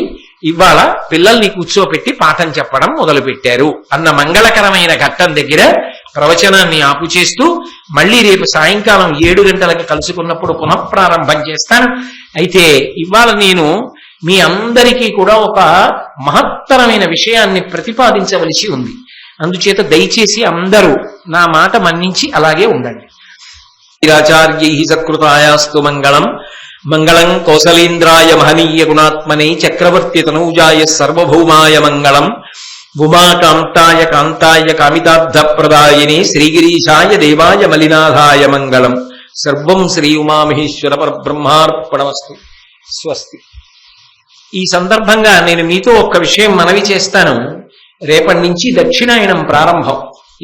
ఇవాళ పిల్లల్ని కూర్చోపెట్టి పాఠం చెప్పడం మొదలుపెట్టారు అన్న మంగళకరమైన ఘట్టం దగ్గర ప్రవచనాన్ని ఆపు చేస్తూ మళ్ళీ రేపు సాయంకాలం 7 గంటలకు కలుసుకున్నప్పుడు పునఃప్రారంభం చేస్తాను. అయితే ఇవాళ నేను మీ అందరికీ కూడా ఒక మహత్తరమైన విషయాన్ని ప్రతిపాదించవలసి ఉంది. అందుచేత దయచేసి అందరూ నా మాట మన్నించి అలాగే ఉండండి. ఆచార్యై సత్కృతాయాస్తు మంగళం. మంగళం కౌసలేంద్రాయ మహనీయ గుణాత్మనే చక్రవర్తి తనూజాయ సర్వభౌమాయ మంగళం. ఉమాకాంతాయ కాంతాయ కామితార్థప్రదాయినే శ్రీగిరీశాయ దేవాయ మలినాథాయ మంగళం. సర్వం శ్రీ ఉమామహేశ్వర పరబ్రహ్మార్పణమస్తు. స్వస్తి. ఈ సందర్భంగా నేను మీతో ఒక్క విషయం మనవి చేస్తాను. రేపటి నుంచి దక్షిణాయనం ప్రారంభం.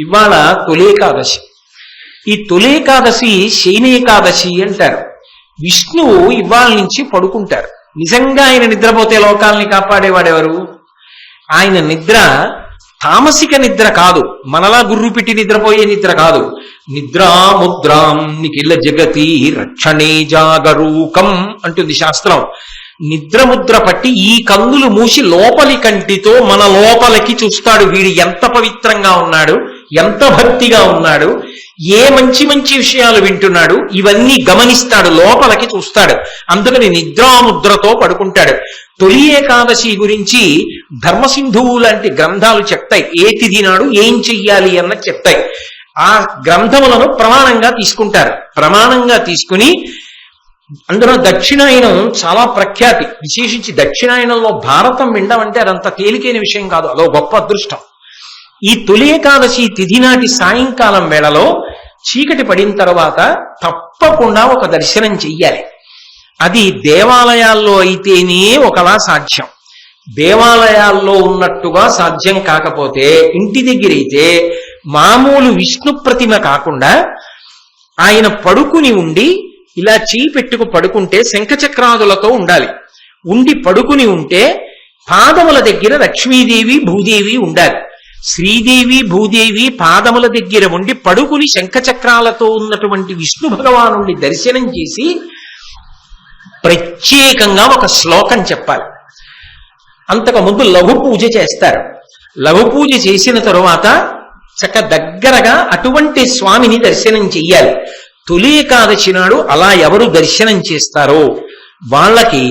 ఇవాళ తొలేకాదశి. ఈ తొలేకాదశి శయనేకాదశి అంటారు. విష్ణువు ఇవాళ నుంచి పడుకుంటారు. నిజంగా ఆయన నిద్రపోతే లోకాల్ని కాపాడేవాడెవరు? ఆయన నిద్ర తామసిక నిద్ర కాదు, మనలా గుర్రు పెట్టి నిద్రపోయే నిద్ర కాదు. నిద్రాముద్రాం నిఖిల జగతి రక్షణే జాగరూకం అంటుంది శాస్త్రం. నిద్రముద్ర పట్టి ఈ కన్నులు మూసి లోపలి కంటితో మన లోపలికి చూస్తాడు. వీడు ఎంత పవిత్రంగా ఉన్నాడు, ఎంత భక్తిగా ఉన్నాడు, ఏ మంచి మంచి విషయాలు వింటున్నాడు, ఇవన్నీ గమనిస్తాడు, లోపలికి చూస్తాడు. అందుకని నిద్రాముద్రతో పడుకుంటాడు. తొలి ఏకాదశి గురించి ధర్మసింధువు లాంటి గ్రంథాలు చెప్తాయి. ఏ తిథి నాడు ఏం చెయ్యాలి అన్నది చెప్తాయి. ఆ గ్రంథములను ప్రమాణంగా తీసుకుంటారు. ప్రమాణంగా తీసుకుని అందులో దక్షిణాయనం చాలా ప్రఖ్యాతి. విశేషించి దక్షిణాయనంలో భారతం వినడం అంటే అదంత తేలికైన విషయం కాదు, అదో గొప్ప అదృష్టం. ఈ తొలి ఏకాదశి తిథి నాటి సాయంకాలం వేళలో చీకటి పడిన తర్వాత తప్పకుండా ఒక దర్శనం చెయ్యాలి. అది దేవాలయాల్లో అయితేనే ఒకలా సాధ్యం. దేవాలయాల్లో ఉన్నట్టుగా సాధ్యం కాకపోతే ఇంటి దగ్గర అయితే మామూలు విష్ణు ప్రతిమ కాకుండా ఆయన పడుకుని ఉండి ఇలా చేయి పెట్టుకు పడుకుంటే శంఖచక్రాదులతో ఉండాలి. ఉండి పడుకుని ఉంటే పాదముల దగ్గర లక్ష్మీదేవి భూదేవి ఉండాలి. శ్రీదేవి భూదేవి పాదముల దగ్గర ఉండి పడుకుని శంఖచక్రాలతో ఉన్నటువంటి విష్ణు భగవానుడిని దర్శనం చేసి ప్రత్యేకంగా ఒక శ్లోకం చెప్పాలి. అంతకు ముందు లఘు పూజ చేస్తారు. లఘు పూజ చేసిన తరువాత చక్క దగ్గరగా అటువంటి స్వామిని దర్శనం చెయ్యాలి. తొలి ఏకాదశి నాడు అలా ఎవరు దర్శనం చేస్తారో వాళ్ళకి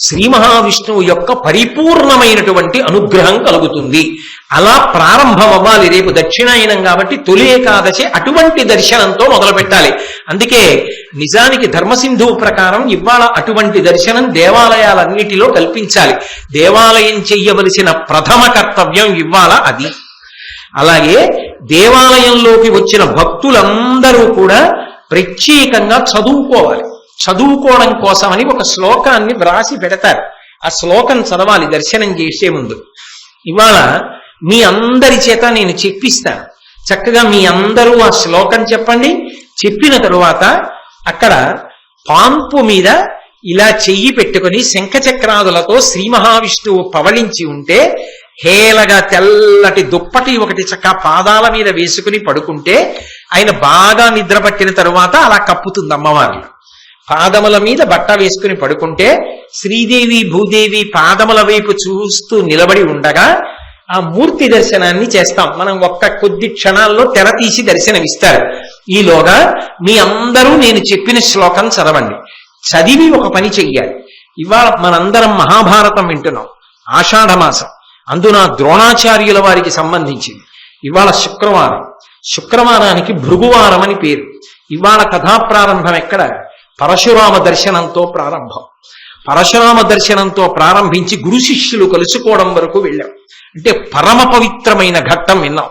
శ్రీ మహావిష్ణువు యొక్క పరిపూర్ణమైనటువంటి అనుగ్రహం కలుగుతుంది. అలా ప్రారంభం అవ్వాలి. రేపు దక్షిణాయనం కాబట్టి తొలి ఏకాదశి అటువంటి దర్శనంతో మొదలు పెట్టాలి. అందుకే నిజానికి ధర్మసింధువు ప్రకారం ఇవాళ అటువంటి దర్శనం దేవాలయాలన్నిటిలో కల్పించాలి. దేవాలయం చెయ్యవలసిన ప్రథమ కర్తవ్యం ఇవాళ అది. అలాగే దేవాలయంలోకి వచ్చిన భక్తులందరూ కూడా ప్రత్యేకంగా చదువుకోవాలి. చదువుకోవడం కోసమని ఒక శ్లోకాన్ని వ్రాసి పెడతారు. ఆ శ్లోకం చదవాలి దర్శనం చేసే ముందు. ఇవాళ మీ అందరి చేత నేను చెప్పిస్తాను. చక్కగా మీ అందరూ ఆ శ్లోకం చెప్పండి. చెప్పిన తరువాత అక్కడ పాంపు మీద ఇలా చెయ్యి పెట్టుకుని శంఖచక్రాదులతో శ్రీ మహావిష్ణువు పవళించి ఉంటే హేలగా తెల్లటి దుప్పటి ఒకటి చక్క పాదాల మీద వేసుకుని పడుకుంటే ఆయన బాగా నిద్ర పట్టిన తరువాత అలా కప్పుతుంది అమ్మవారు. పాదముల మీద బట్ట వేసుకుని పడుకుంటే శ్రీదేవి భూదేవి పాదముల వైపు చూస్తూ నిలబడి ఉండగా ఆ మూర్తి దర్శనాన్ని చేస్తాం మనం. ఒక్క కొద్ది క్షణాల్లో తెర తీసి దర్శనమిస్తారు. ఈలోగా మీ అందరూ నేను చెప్పిన శ్లోకం చదవండి. చదివి ఒక పని చెయ్యాలి. ఇవాళ మనందరం మహాభారతం వింటున్నాం. ఆషాఢమాసం, అందున ద్రోణాచార్యుల వారికి సంబంధించింది. ఇవాళ శుక్రవారం, శుక్రవారానికి భృగువారం అని పేరు. ఇవాళ కథాప్రారంభం ఎక్కడ? పరశురామ దర్శనంతో ప్రారంభం. పరశురామ దర్శనంతో ప్రారంభించి గురు శిష్యులు కలుసుకోవడం వరకు వెళ్ళాం. అంటే పరమ పవిత్రమైన ఘట్టం విన్నాం.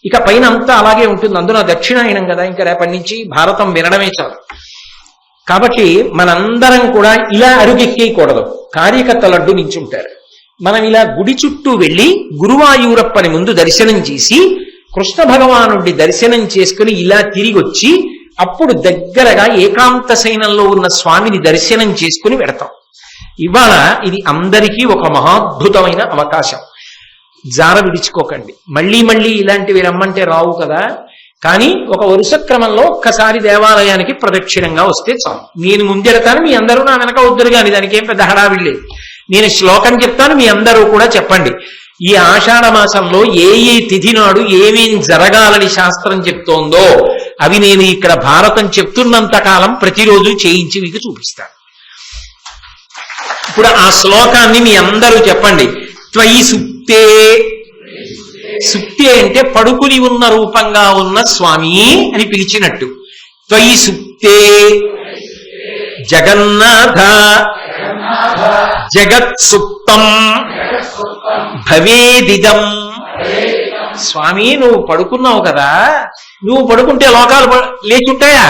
ఇక పైన అంతా అలాగే ఉంటుంది. అందున దక్షిణాయనం కదా, ఇంకా రేపటి నుంచి భారతం వినడమే చాలు. కాబట్టి మనందరం కూడా ఇలా అరుగెక్కేయకూడదు. కార్యకర్తలడ్డు నించుంటారు. మనం ఇలా గుడి చుట్టూ వెళ్ళి గురువాయూరప్పని ముందు దర్శనం చేసి కృష్ణ భగవానుడి దర్శనం చేసుకుని ఇలా తిరిగి వచ్చి అప్పుడు దగ్గరగా ఏకాంత శయనంలో ఉన్న స్వామిని దర్శనం చేసుకుని వెడతాం. ఇవాళ ఇది అందరికీ ఒక మహాద్భుతమైన అవకాశం. జార విడుచుకోకండి. మళ్ళీ మళ్ళీ ఇలాంటివి రమ్మంటే రావు కదా. కానీ ఒక వరుస క్రమంలో ఒక్కసారి దేవాలయానికి ప్రదక్షిణంగా వస్తే చాలు. నేను ముందెడతాను, మీ అందరూ నా వెనక వద్దురు కానీ, దానికి ఏం పెద్ద హడావిడి లేదు. నేను శ్లోకం చెప్తాను, మీ అందరూ కూడా చెప్పండి. ఈ ఆషాఢ మాసంలో ఏ ఏ తిథి నాడు ఏమేం జరగాలని శాస్త్రం చెప్తోందో అవి నేను ఇక్కడ భారతం చెప్తున్నంత కాలం ప్రతిరోజు చేయించి మీకు చూపిస్తాను. ఇప్పుడు ఆ శ్లోకాన్ని మీ అందరూ చెప్పండి. త్వయి సుప్తే, సుప్తే అంటే పడుకుని ఉన్న రూపంగా ఉన్న స్వామి అని పిలిచినట్టు. త్వయి సుప్తే జగన్నాథ జగత్సుప్తం భవేదిదం. స్వామి నువ్వు పడుకున్నావు కదా, నువ్వు పడుకుంటే లోకాలు లేచుంటాయా?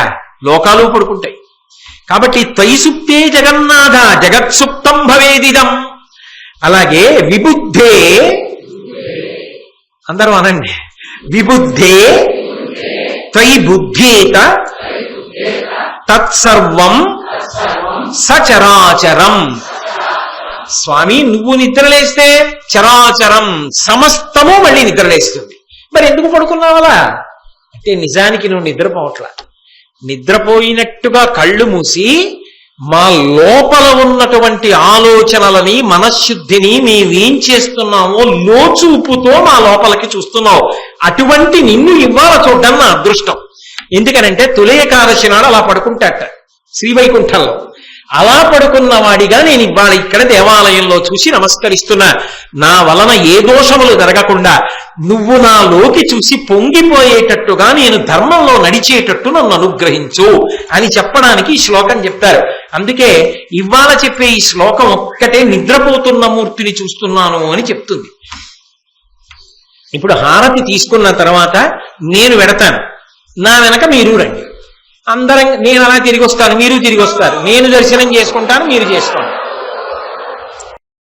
లోకాలు పడుకుంటాయి. కాబట్టి త్వయి సుప్తే జగన్నాథ జగత్సుప్తం భవేదిదం. అలాగే విబుద్ధే, అందరూ అనండి, విబుద్ధే త్వయి బుద్ధేత తత్సర్వం సచరాచరం. స్వామి నువ్వు నిద్రలేస్తే చరాచరం సమస్తము మళ్ళీ నిద్రలేస్తుంది. మరి ఎందుకు పడుకున్నావలా అంటే నిజానికి నువ్వు నిద్రపోవట్లా. నిద్రపోయినట్టుగా కళ్ళు మూసి మా లోపల ఉన్నటువంటి ఆలోచనలని మనశ్శుద్ధిని మేమేం చేస్తున్నామో లోచూపుతో మా లోపలికి చూస్తున్నావు. అటువంటి నిన్ను ఇవాళ చూడడం నా అదృష్టం. ఎందుకనంటే తొలి ఏకాదశి నాడు అలా పడుకుంటాట శ్రీవైకుంఠంలో. అలా పడుకున్న వాడిగా నేను ఇవాళ ఇక్కడ దేవాలయంలో చూసి నమస్కరిస్తున్నా. నా వలన ఏ దోషములు జరగకుండా నువ్వు నాలోకి చూసి పొంగిపోయేటట్టుగా నేను ధర్మంలో నడిచేటట్టు నన్ను అనుగ్రహించు అని చెప్పడానికి ఈ శ్లోకం చెప్తారు. అందుకే ఇవాళ చెప్పే ఈ శ్లోకం ఒక్కటే నిద్రపోతున్న మూర్తిని చూస్తున్నాను అని చెప్తుంది. ఇప్పుడు హారతి తీసుకున్న తర్వాత నేను వెడతాను, నా వెనక మీరు రండి. అందరం నేను అలా తిరిగి వస్తాను, మీరు తిరిగి వస్తారు. నేను దర్శనం చేసుకుంటాను, మీరు చేసుకోండి.